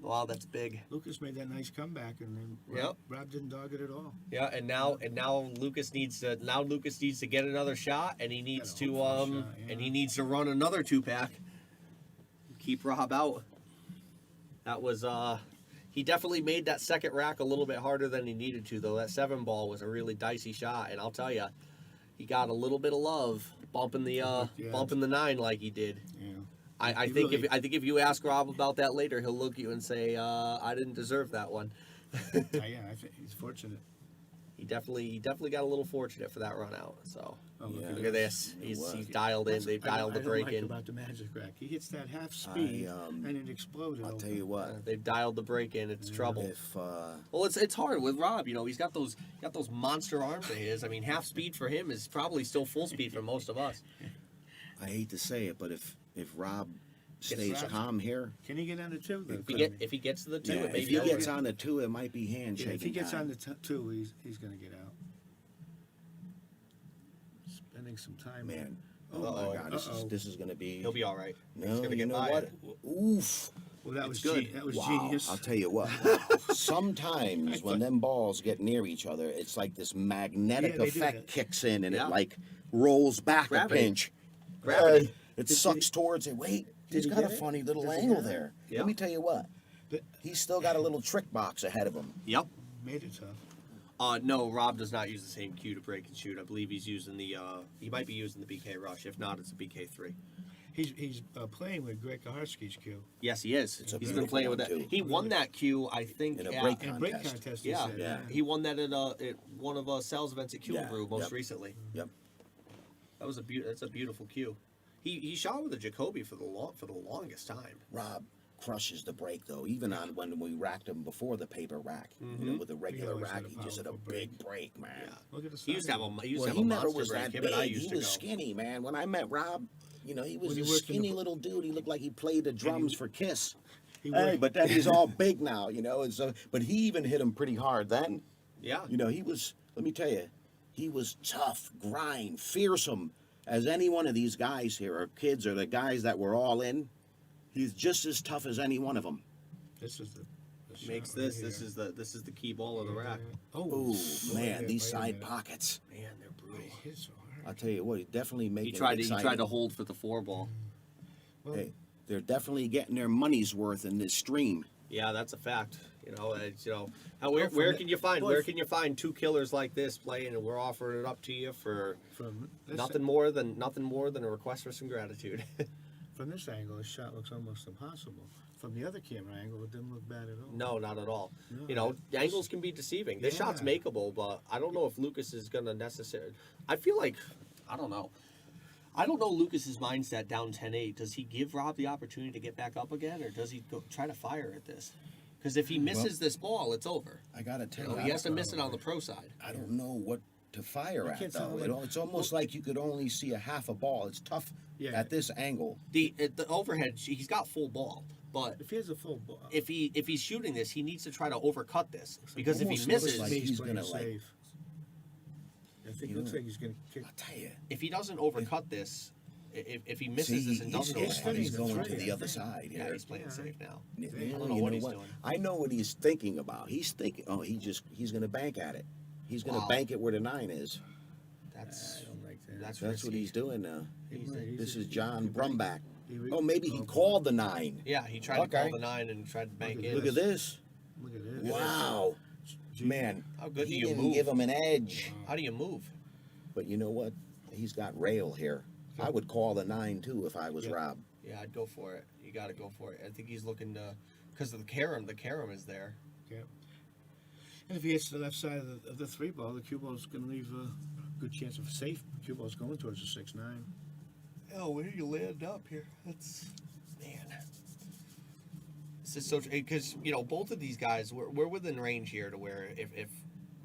Wow, that's big. Lucas made that nice comeback, and then Yep. Rob didn't dog it at all. Yeah, and now Lucas needs to get another shot, and he needs Gotta to hope for a shot, yeah. and he needs to run another 2-pack. Keep Rob out. That was he definitely made that second rack a little bit harder than he needed to, though. That 7 ball was a really dicey shot, and I'll tell you, he got a little bit of love bumping the Yeah. bumping the 9 like he did. Yeah. I He think really- if you ask Rob about that later, he'll look at you and say, I didn't deserve that one. Yeah, I think he's fortunate. He definitely got a little fortunate for that run out. So Oh, Yeah. look at this. He's was. dialed in. They've dialed the break I don't like in. about the magic rack. He hits that half speed and it exploded. I'll over. tell you what. They've dialed the break in. It's trouble. If Well, it's hard with Rob. You know, he's got those monster arms of his. I mean, half speed for him is probably still full speed for most of us. I hate to say it, but if Rob stays Rob- calm here, Can he get on the 2? If he gets to the 2, yeah, it may if be he over. gets on the 2, it might be handshaking. if he gets time. on the 2, he's going to get out. Spending some time. Man, Oh, oh my God, uh-oh. this is gonna be. He'll be all right. No, He's gonna you get know by what? it. Oof. Well, that was It's good. That was Wow. genius. I'll tell you what. Sometimes when them balls get near each other, it's like this magnetic Yeah, they do effect that. kicks in, and Yeah. it like rolls back Gravity. a pinch. Gravity. It sucks towards it. Wait, he's he got a get it? funny little Does he angle get it? there. Yeah. Let me tell you what. But- He's still got a little trick box ahead of him. Yep. Made it tough. No, Rob does not use the same cue to break and shoot. I believe he's using the. He might be using the BK Rush. If not, it's a BK3. He's playing with Greg Kaharski's cue. Yes, he is. a He's been beautiful playing with one, that. too. He won that cue, I think, In a at, break And break Contest. contest, he Yeah, said. Yeah. he won that at one of sales events at Cuban Yeah, Brew most yep. recently. Yep. That was that's a beautiful cue. He shot with a Jacoby for the longest time. Rob crushes the break though, even on when we racked him before the paper rack. You know, with the regular always rack, had a he just had a powerful big break, man. Yeah. Look at the He used to have size. a he used Well, to he have a never monster was break. that Him big. and I He used to was go. skinny, man. When I met Rob, you know, he was Was a he working skinny the- little dude. He looked like he played the drums for Kiss. He Hey, worked- but then he's all big now, you know. And so, but he even hit him pretty hard then. Yeah. You know, he was. Let me tell you, he was tough, grind, fearsome as any one of these guys here, or kids, or the guys that were all in. He's just as tough as any one of them. This is the shot Makes right this. here. This is the key ball of the rack. Oh man, wait, these wait a side minute. pockets. Man, they're brutal. It hit so hard. I'll tell you what, he definitely making He tried it to exciting. hold for the 4 ball. Well, Hey, they're definitely getting their money's worth in this stream. Yeah, that's a fact. You know, it's, where from can the- you find boy, where can you find 2 killers like this playing, and we're offering it up to you for from this, nothing more than a request for some gratitude. From this angle, his shot looks almost impossible. From the other camera angle, it didn't look bad at all. No, not at all. No, You know, that- angles can be deceiving. This shot's Yeah. makeable, but I don't know if Lucas is gonna necessarily. I feel like I don't know. I don't know Lucas's mindset down 10-8. Does he give Rob the opportunity to get back up again, or does he try to fire at this? Because if he misses this ball, it's over. I gotta tell You know, you, he has to miss it on the pro side. I don't know what to fire at can't tell though. him. It's almost like you could only see a half a ball. It's tough Yeah. at this angle. The overhead, he's got full ball, but If he has a full ball, if he's shooting this, he needs to try to overcut this, because if he almost looks misses, like he's he's playing gonna, like- safe. I think You it looks know, like he's going to kick. I'll tell you. if he doesn't overcut this, if he misses See, this and doesn't he's overcut he's it, going to three, the I other think. side yeah, here. he's playing Yeah, safe now. You I don't know, know you what know he's what? doing. I know what he's thinking about. He's thinking, oh, he's going to bank at it. He's going to Wow. bank it where the 9 is. That's I don't like that. that's That's what risky. he's doing now. He's- This is John Brumback. he re- Oh, maybe he oh, called the 9. Yeah, he tried to Okay. call the 9 and tried to bank at in. Look at this. Look at this. Wow. Man, How good do he you didn't move? give him an edge. How do you move? But you know what? He's got rail here. I would call the 9 too if I was Yeah. Rob. Yeah, I'd go for it. You got to go for it. I think he's looking to, because of the carom is there. Yeah. And if he hits the left side of the 3 ball, the cue ball's going to leave a good chance of a safe. Cue ball's going towards the 6-9. Oh, where do you land up here? That's man. This is so because both of these guys we're within range here to where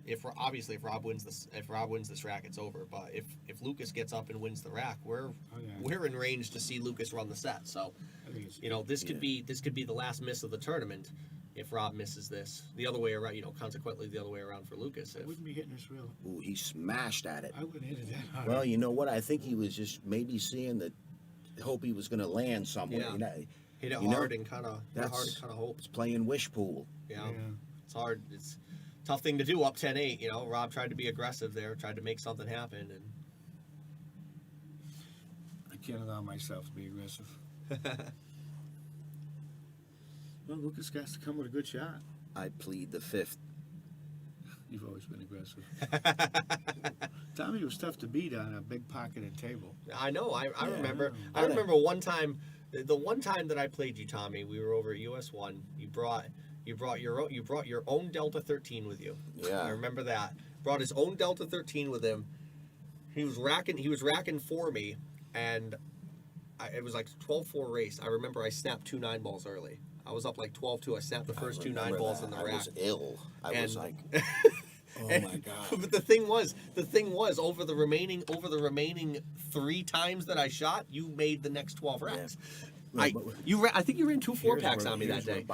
if obviously if Rob wins this rack, it's over. But if Lucas gets up and wins the rack, we're in range to see Lucas run the set. So I think it's, this could be the last miss of the tournament if Rob misses this. The other way around, consequently the other way around for Lucas. I wouldn't be hitting this real. Ooh, he smashed at it. I wouldn't hit it that hard. Well, you know what? I think he was just maybe seeing that, hope he was going to land somewhere. Yeah. You know, hit it you know, hard and kind of hope. it's playing wish pool. Yeah. It's hard. It's a tough thing to do up 10-8. Rob tried to be aggressive there, tried to make something happen, and I can't allow myself to be aggressive. Well, Lucas has to come with a good shot. I plead the fifth. You've always been aggressive. Tommy was tough to beat on a big pocketed table. I know. I remember. I I remember one time. The one time that I played you, Tommy, we were over at US1. You brought your own Delta 13 with you. Yeah. I remember that. Brought his own Delta 13 with him. He was racking for me, and it was like 12-4 race. I remember I snapped 2 9-balls early. I was up like 12-2. I snapped the first 2 9-balls in the rack. I was ill. I was like, oh my god. But the thing was, over the remaining 3 times that I shot, you made the next 12 racks. Yeah. I think you ran 2 4-packs on me that day.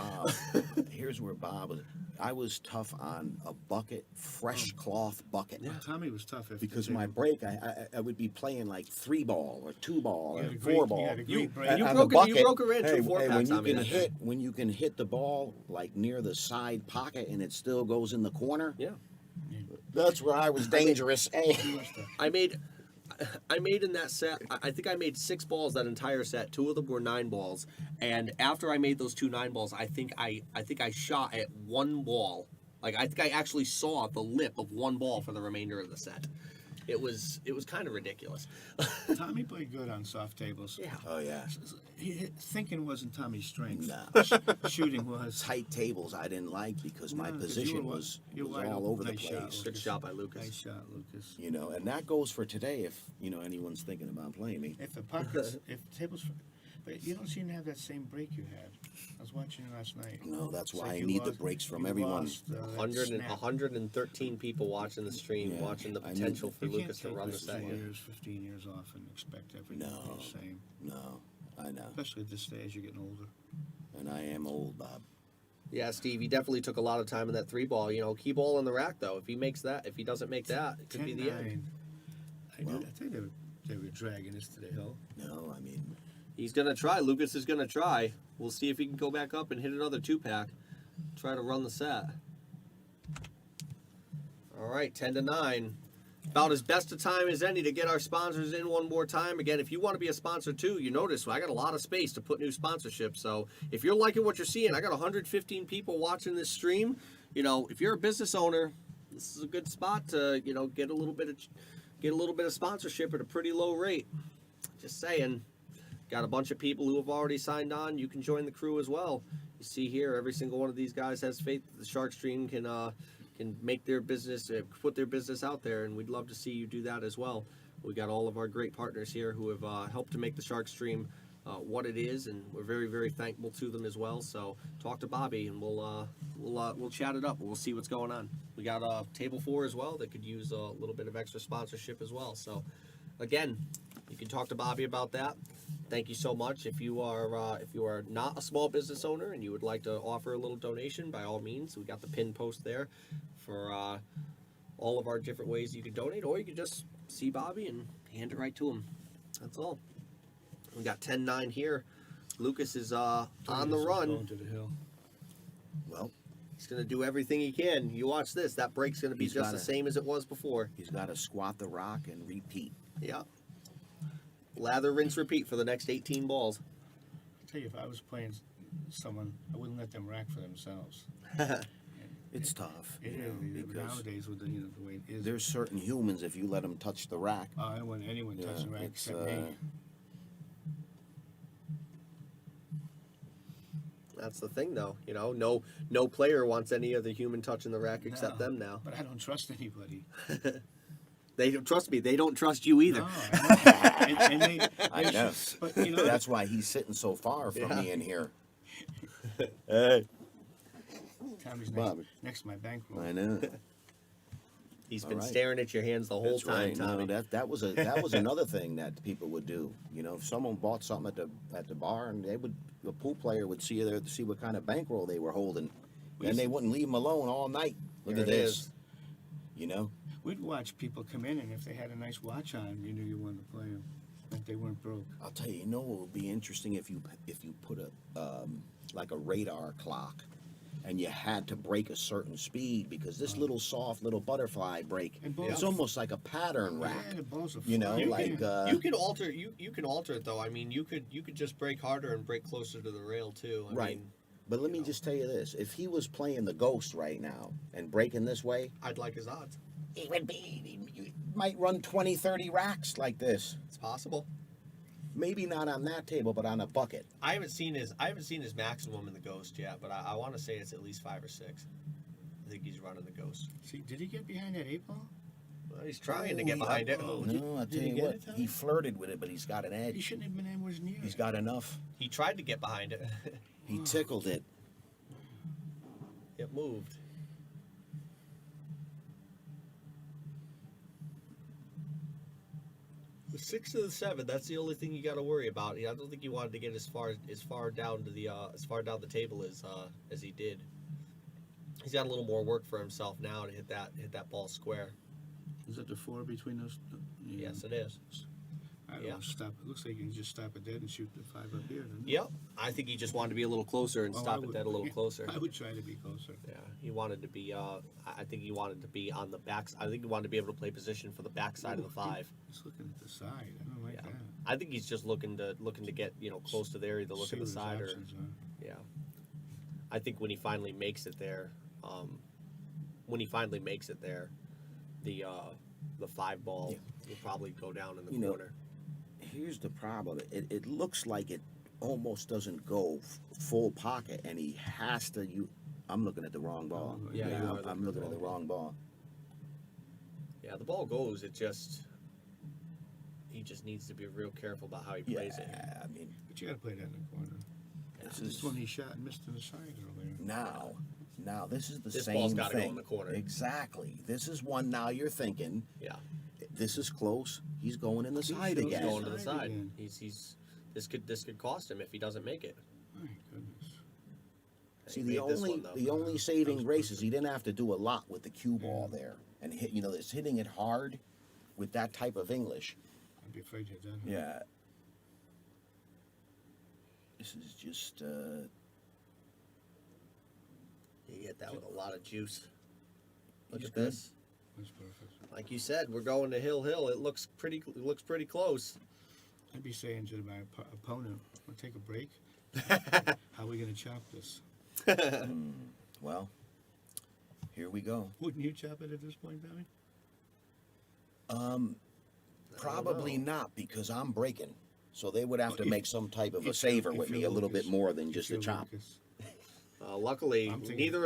Here's where Bob was. I was tough on a bucket, fresh cloth bucket. Yeah. Tommy was tough. Because my break, I would be playing like 3-ball or 2-ball You or had a great- 4-ball. you had a great break. And You on broke the it- you bucket, broke a red 2 4-packs on me that day. when you can hit the ball like near the side pocket and it still goes in the corner. Yeah. That's where I was dangerous. I made in that set. I think I made 6 balls that entire set. 2 of them were 9 balls, and after I made those 2 9-balls, I think I shot at 1 ball. Like I think I actually saw the lip of 1 ball for the remainder of the set. It was kind of ridiculous. Tommy played good on soft tables. Yeah. Oh yeah. Thinking wasn't Tommy's strength. Nah. Shooting was. Tight tables I didn't like because my No, 'cause position you were was wide all open. over the Nice shot, place. Good shot by Lucas. Nice shot, Lucas. You know, and that goes for today if, anyone's thinking about playing me. If the pockets, if tables, but you don't seem to have that same break you had. I was watching you last night. No, that's It's why like I you need the lost- breaks from you everyone. lost, that 113 people watching the stream, Yeah, watching the I potential for You can't Lucas to take run the this set. 4 years, 15 years off and expect everything to No. be the same. No, I know. Especially at this stage, you're getting older. And I am old, Bob. Yeah, Steve, he definitely took a lot of time in that 3-ball. Key ball in the rack though. If he doesn't make that, it could be the end. 10-9. I think they were dragging us to the hill. No, I mean, He's gonna try. Lucas is gonna try. We'll see if he can go back up and hit another 2-pack. Try to run the set. All right, 10-9. About as best a time as any to get our sponsors in one more time. Again, if you want to be a sponsor too, you notice I got a lot of space to put new sponsorships. So if you're liking what you're seeing, I got 115 people watching this stream. If you're a business owner, this is a good spot to get a little bit of sponsorship at a pretty low rate. Just saying. Got a bunch of people who have already signed on. You can join the crew as well. You see here, every single one of these guys has faith that the SharkStream can make their business, put their business out there, and we'd love to see you do that as well. We got all of our great partners here who have helped to make the SharkStream what it is, and we're very, very thankful to them as well. So talk to Bobby, and we'll chat it up. We'll see what's going on. We got Table 4 as well that could use a little bit of extra sponsorship as well. So again, you can talk to Bobby about that. Thank you so much. If you are not a small business owner and you would like to offer a little donation, by all means, we got the pin post there for all of our different ways you can donate, or you can just see Bobby and hand it right to him. That's all. We got 10-9 here. Lucas is on the run. Going to the hill. well, He's going to do everything he can. You watch this. That break's going to be He's just the gotta- same as it was before. he's got to squat the rock and repeat. Yeah. Lather, rinse, repeat for the next 18 balls. I'll tell you, if I was playing someone, I wouldn't let them rack for themselves. It's tough, It is, because nowadays with the way it is. there's certain humans, if you let them touch the rack, I don't want anyone touching the rack it's, except me. That's the thing, though. No player wants any other human touching the rack except No, them now. But I don't trust anybody. They don't trust me. They don't trust you either. No, I know. I know. But That's why he's sitting so far from me in here. Hey. Tommy's Bobby. next to my bankroll. I know. He's All been right. staring at your hands the whole That's time, right. Tommy. No, that was another thing that people would do. You know, if someone bought something at the bar, and the pool player would see there to see what kind of bankroll they were holding, and they wouldn't leave them alone all night. Look There at it this. is. You know. We'd watch people come in, and if they had a nice watch on, you knew you wanted to play them. Like they weren't broke. I'll tell you. You know what would be interesting if you put a like a radar clock, and you had to break a certain speed because this little soft little butterfly break, And balls- it's almost like a pattern rack. Yeah, the balls are You know, flying. like You can alter you can alter it though. I mean, you could just break harder and break closer to the rail too. I Right. mean, But let me just tell you this: if he was playing the Ghost right now and breaking this way, I'd like his odds. he would be. You might run 20, 30 racks like this. It's possible. Maybe not on that table, but on a bucket. I haven't seen his maximum in the Ghost yet, but I want to say it's at least 5 or 6. I think he's running the Ghost. See, did he get behind that 8 ball? Well, he's trying to get behind it. No, I'll did tell he you get what. it, Tommy? He flirted with it, but he's got an He edge. shouldn't have been anywhere near He's it. got enough. He tried to get behind it. He tickled it. It moved. The 6 to the 7. That's the only thing you got to worry about. I don't think he wanted to get as far down the table as he did. He's got a little more work for himself now to hit that ball square. Is that the 4 between those? Yeah. Yes, it is. I don't yeah. know, stop. It looks like you can just stop it dead and shoot the 5 up here. doesn't it? Yep. I think he just wanted to be a little closer and Oh, stop I it would- dead a little yeah, closer. I would try to be closer. Yeah, he wanted to be. I think he wanted to be on the back. I think he wanted to be able to play position for the back side of the 5. Just looking at the side. I don't like Yeah. that. I think he's just looking to get close to there, either look See at the what his side or options are. yeah. I think when he finally makes it there, the 5 ball will probably go down in the You know, corner. Here's the problem. It looks like it almost doesn't go full pocket, and he has to. I'm looking at the wrong ball. Oh, yeah, you are I'm looking at the wrong ball. Yeah, the ball goes. He just needs to be real careful about how he plays it. Yeah, I mean, But you got to play that in the corner. this This is one he shot and missed to the side earlier. now this is the This same ball's gotta go thing. in the corner. Exactly. This is one. Now you're thinking, Yeah, this is close. He's going in the side goes again. going to the Side side. again. This could cost him if he doesn't make it. My goodness. See, He the made this only one, though. the only saving grace is he didn't have to do a lot with the cue ball there, and hit. It's hitting it hard with that type of English. I'd be afraid to hit that. Yeah. This is just. He hit that with a lot of juice. Look He's at good. this. That's perfect. Like you said, we're going to Hill. It looks pretty close. I'd be saying to my opponent, "We'll take a break. How are we going to chop this? Well, here we go. Wouldn't you chop it at this point, Tommy? Probably not because I'm breaking, so they would have to If- make some type of a if saver you're- with if me, you're a little bit Lucas. more than If just a you're chop. Lucas. Luckily, I'm thinking- neither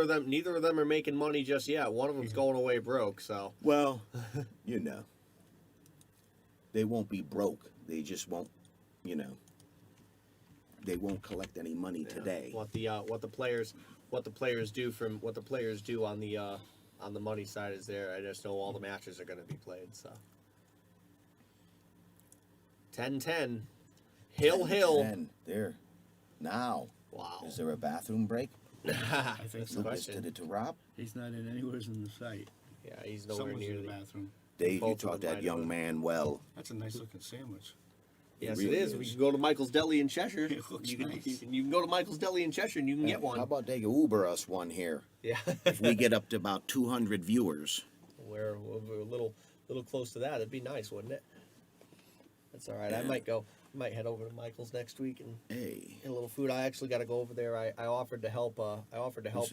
of them are making money just yet. One of them's going away broke. So Well, they won't be broke. They just won't, they won't collect any money today. what the players do on the money side is there. I just know all the matches are going to be played. So 10-10, Hill. 10, there. Now, Wow. is there a bathroom break? I think That's so. the Lucas question. did it to Rob. He's not in anywhere in the sight. Yeah, he's nowhere Someone's near in the the. bathroom. Dave, you Both of taught them that might young have. man well. That's a nice looking sandwich. Yes, really it is. We is. can go to Michael's Deli in Cheshire. It looks you can, nice. you can go to Michael's Deli in Cheshire and you can get one. How about they Uber us one here? Yeah, If we get up to about 200 viewers. we're a little close to that. It'd be nice, wouldn't it? That's all right. I might head over to Michael's next week and Hey, get a little food. I actually got to go over there. I offered to help.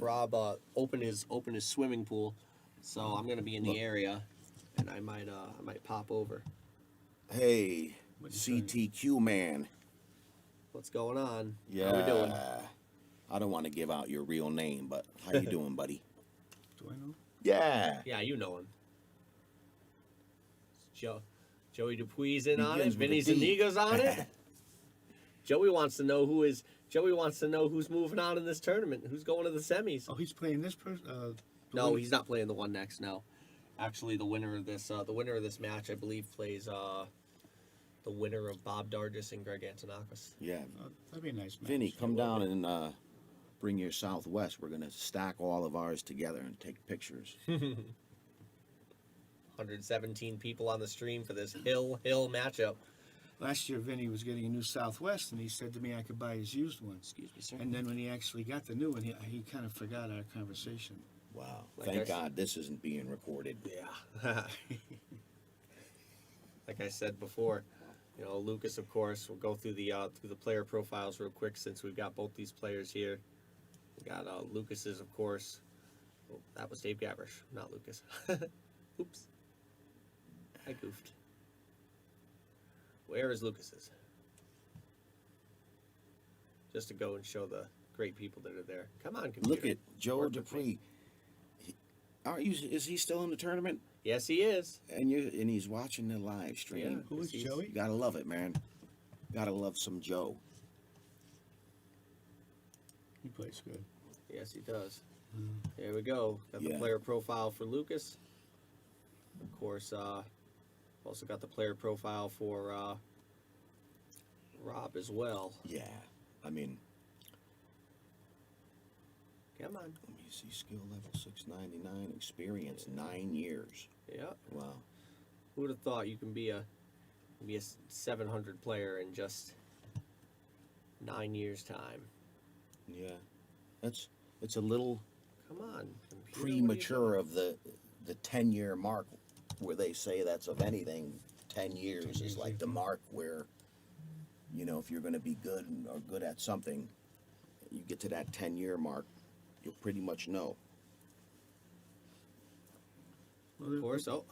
Rob open his swimming pool, so I'm gonna be in the area, and I might pop over. hey, What'd you say? CTQ man. What's going on? Yeah. How we doing? I don't want to give out your real name, but how you doing, buddy? Do I know? Yeah. Yeah, you know him. Joey Dupuy's in on it. Begins with a Vinny D. Zuniga's on it. Joey wants to know who's moving on in this tournament, who's going to the semis. Oh, he's playing this person. No, he's not playing the one next. No, actually, the winner of this match, I believe, plays the winner of Bob Dargis and Greg Antonakis. Yeah. That'd be a nice match. Vinny, come down and bring your Southwest. We're going to stack all of ours together and take pictures. 117 people on the stream for this hill matchup. Last year, Vinny was getting a new Southwest, and he said to me I could buy his used one. Excuse me, sir. And then when he actually got the new one, he kind of forgot our conversation. Wow. Like Thank I s- God this isn't being recorded. Yeah. Like I said before, Lucas, of course, we'll go through the player profiles real quick since we've got both these players here. We got Lucas's, of course. Oh, that was Dave Gabrish, not Lucas. Oops. I goofed. Where is Lucas's? Just to go and show the great people that are there. Come on, computer. Look at Joe Work with me. Dupree. Is he still in the tournament? Yes, he is. And he's watching the live stream. Yeah. Who is He's- Joey? You gotta love it, man. Gotta love some Joe. He plays good. Yes, he does. There we go. Got the Yeah. player profile for Lucas. Of course, also got the player profile for Rob as well. Yeah. I mean, Come on. let me see. Skill level 699. Experience 9 years. Yeah. Wow. Who would have thought you can be a 700 player in just 9 years' time? Yeah. It's a little Come on. computer, what are you premature doing? of the 10-year mark where they say that's of anything 10 years is like the mark where if you're going to be good or good at something, you get to that 10-year mark, you'll pretty much know. Of course. Oh,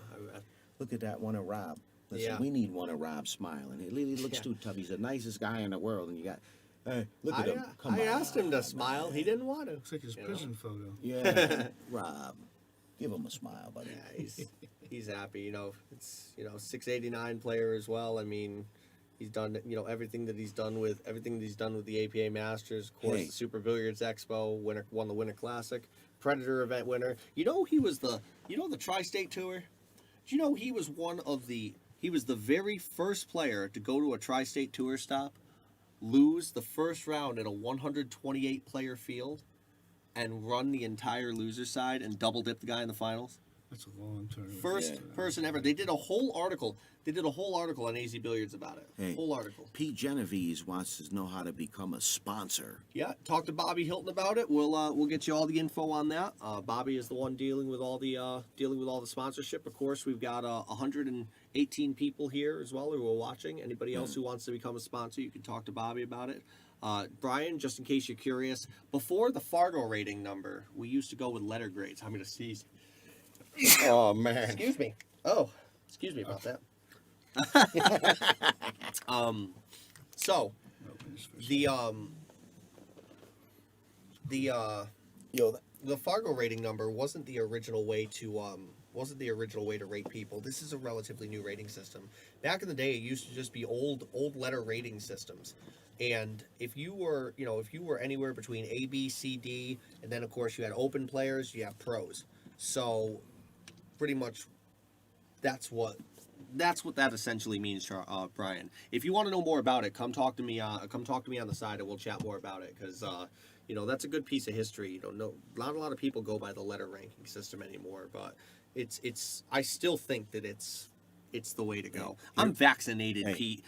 Look at that one of Rob. Listen, Yeah. we need one of Rob smiling. He looks Yeah. too tough. He's the nicest guy in the world, and you got, hey, look at him. Come I on, asked him to smile. He didn't want to. Looks like his You know? prison photo. Yeah, Rob, give him a smile, buddy. Yeah, he's happy. It's 689 player as well. I mean, he's done everything that he's done with the APA Masters. Of course, Hey. the Super Billiards Expo won the Winter Classic, Predator event winner. He was the Tri-State Tour. Do you know he was the very first player to go to a Tri-State Tour stop, lose the first round in a 128 player field, and run the entire loser side and double dip the guy in the finals? That's a long term. First Yeah. person ever. They did a whole article on AZ Billiards about it. Hey. Whole article. Pete Genovese wants to know how to become a sponsor. Yeah, talk to Bobby Hilton about it. We'll get you all the info on that. Bobby is the one dealing with all the sponsorship. Of course, we've got 118 people here as well who are watching. Anybody else who wants to become a sponsor, you can talk to Bobby about it. Brian, just in case you're curious, before the Fargo rating number, we used to go with letter grades. I'm gonna sneeze. Oh man. Excuse me. Oh, excuse me about that. So the Fargo rating number wasn't the original way to rate people. This is a relatively new rating system. Back in the day, it used to just be old letter rating systems. And if you were anywhere between A, B, C, D, and then of course you had open players, you have pros. So pretty much that's what that essentially means, Brian. If you want to know more about it, come talk to me on the side, and we'll chat more about it, because that's a good piece of history. Not a lot of people go by the letter ranking system anymore, but I still think that it's the way to go. I'm vaccinated, Hey. Pete.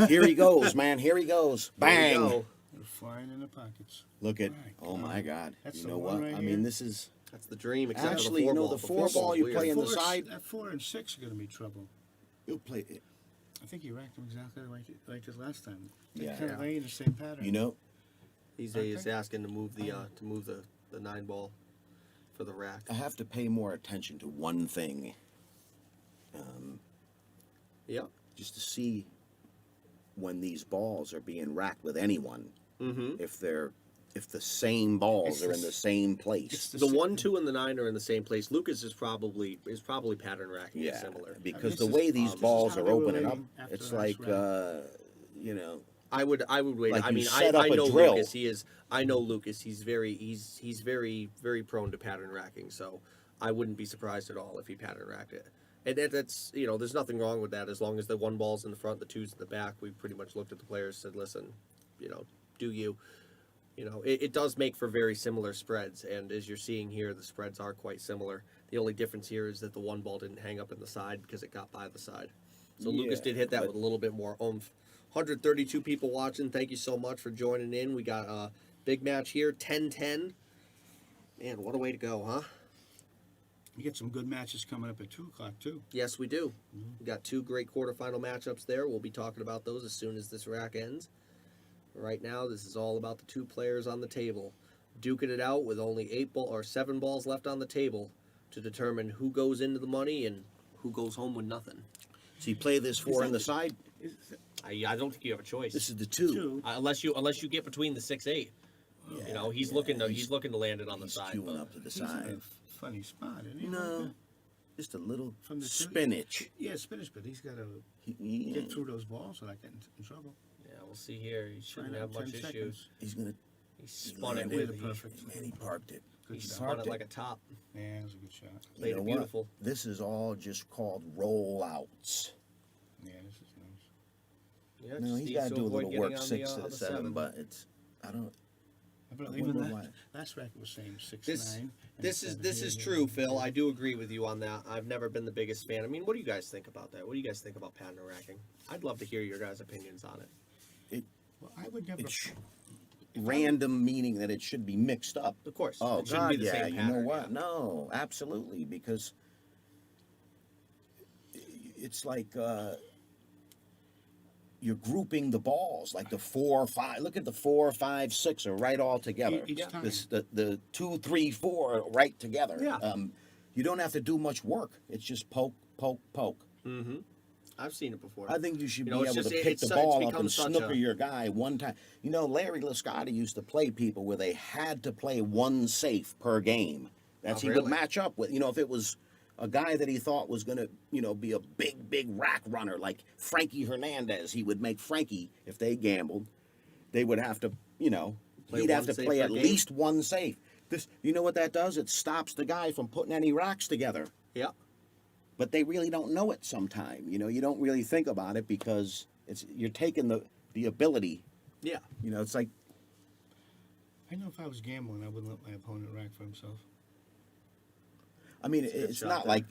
Here he goes, man. Here he goes. There you Bang. go. They're flying in the pockets. Look at. My Oh my God. That's You the know one what? right I here. mean, this is. That's the dream. Except Actually, for the you know, four the four ball you weird. play in the Four- side. That 4 and 6 are going to be trouble. You'll play it. I think you racked them exactly like this last time. They Yeah. kind of lay in the same pattern. You know. He's Okay. asking to move the 9 ball for the rack. I have to pay more attention to one thing, Yep. just to see when these balls are being racked with anyone. Mm-hmm. If the same balls It's are the in the s- same It's place. The 1, 2, and the 9 are in the same place. Lucas is probably pattern racking it Yeah, similar. because this the is- way these this is balls how are they were opening up, laying after it's the like last I would wait. Like I you mean, set I up a know drill. Lucas. I know Lucas. He's very prone to pattern racking. So I wouldn't be surprised at all if he pattern racked it. And that's there's nothing wrong with that as long as the one ball's in the front, the two's in the back. We pretty much looked at the players, said, listen, do you. It does make for very similar spreads, and as you're seeing here, the spreads are quite similar. The only difference here is that the one ball didn't hang up in the side because it got by the side. So Lucas did hit that with a little bit more oomph. 132 people watching. Thank you so much for joining in. We got a big match here, 10-10. Man, what a way to go, huh? You get some good matches coming up at 2 o'clock too. Yes, we do. We got 2 great quarterfinal matchups there. We'll be talking about those as soon as this rack ends. Right now, this is all about the 2 players on the table, duking it out with only 7 balls left on the table to determine who goes into the money and who goes home with nothing. So you play this 4 on the side. I don't think you have a choice. This is the 2. 2. Unless you get between the 6-8. He's looking to land it on the He's side. queuing but- up to the He's in side. a funny spot, isn't he? No, just a little From the 2. spinach. Yeah, spinach, but he's got to He- get through those balls without getting in trouble. Yeah, we'll see here. He shouldn't Find out have in much 10 issues. seconds. He's gonna. He spun it landed with it perfect. Man, he parked it. Good He job. spun it like a top. Yeah, that was a good shot. Played You know it what? beautiful. This is all just called rollouts. Yeah, this is nice. Yeah, No, just he's needs got to do a avoid little getting work on 6 to on the 7, but it's I don't. But I even wonder that, why. last racket was saying 6-9. This and this is 7, this is true, Phil. I do agree with you on that. I've never been the biggest fan. I mean, what do you guys think about that? What do you guys think about pattern racking? I'd love to hear your guys' opinions on it. Well, I would never. It's random, meaning that it should be mixed up. Of course, Oh it shouldn't God, be the yeah. same You know pattern, what? yeah. No, absolutely, because it's like you're grouping the balls, like the 4, 5. Look at the 4, 5, 6 are right all together. Each time. The 2, 3, 4 are right together. Yeah. You don't have to do much work. It's just poke, poke, poke. I've seen it before. I think you should You be know, it's able just- to it- pick it's the su- ball it's up become and such snooker a- your guy one time. You know, Larry Lascotti used to play people where they had to play one safe per game. That's Oh, he really? would match up with. You know, if it was a guy that he thought was going to, be a big rack runner like Frankie Hernandez, he would make Frankie, if they gambled, they would have to, Play he'd have one to safe play per at game? least one safe. You know what that does? It stops the guy from putting any racks together. Yeah. But they really don't know it sometime. You don't really think about it because you're taking the ability. Yeah. It's like I know if I was gambling, I wouldn't let my opponent rack for himself. I mean, It's a good it's shot not there. like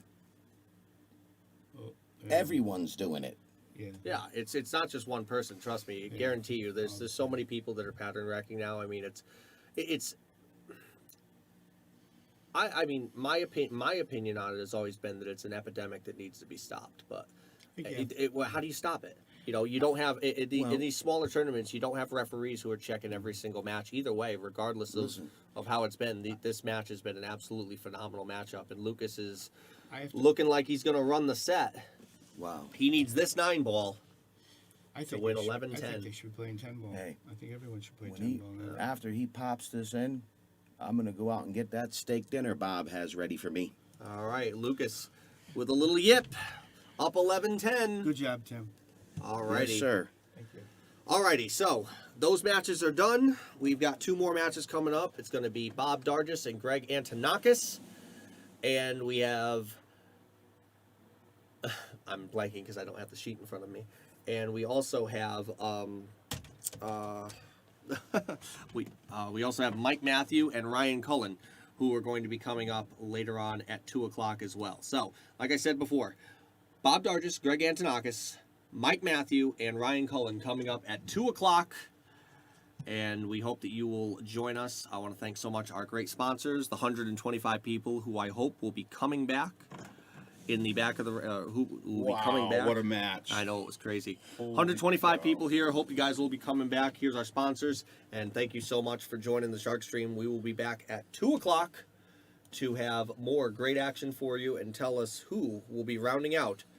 Oh, everyone's doing it. Yeah. Yeah, it's not just one person. Trust me, I guarantee you. There's so many people that are pattern racking now. I mean, it's. I mean, my opinion on it has always been that it's an epidemic that needs to be stopped. But well, how do you stop it? You don't have in these smaller tournaments. You don't have referees who are checking every single match. Either way, regardless of how it's been, this match has been an absolutely phenomenal matchup. And Lucas is I have to, looking like he's going to run the set. Wow. He needs this 9 ball. I think win they should- 11-10. I think they should be playing 10 ball. Hey. I think everyone should play When 10 ball now. after he pops this in, I'm gonna go out and get that steak dinner Bob has ready for me. All right, Lucas with a little yip, up 11-10. Good job, Tim. All righty. Yes, sir. Thank you. All righty, so those matches are done. We've got 2 more matches coming up. It's going to be Bob Dargis and Greg Antonakis. And we have... I'm blanking because I don't have the sheet in front of me. And we also have... we also have Mike Matthew and Ryan Cullen, who are going to be coming up later on at 2 o'clock as well. So, like I said before, Bob Dargis, Greg Antonakis, Mike Matthew, and Ryan Cullen coming up at 2 o'clock. And we hope that you will join us. I want to thank so much our great sponsors, the 125 people who I hope will be coming back in the back of the who will be coming back. What a match! I know, it was crazy. 125 people here. Hope you guys will be coming back. Here's our sponsors. And thank you so much for joining the Shark Stream. We will be back at 2 o'clock to have more great action for you and tell us who will be rounding out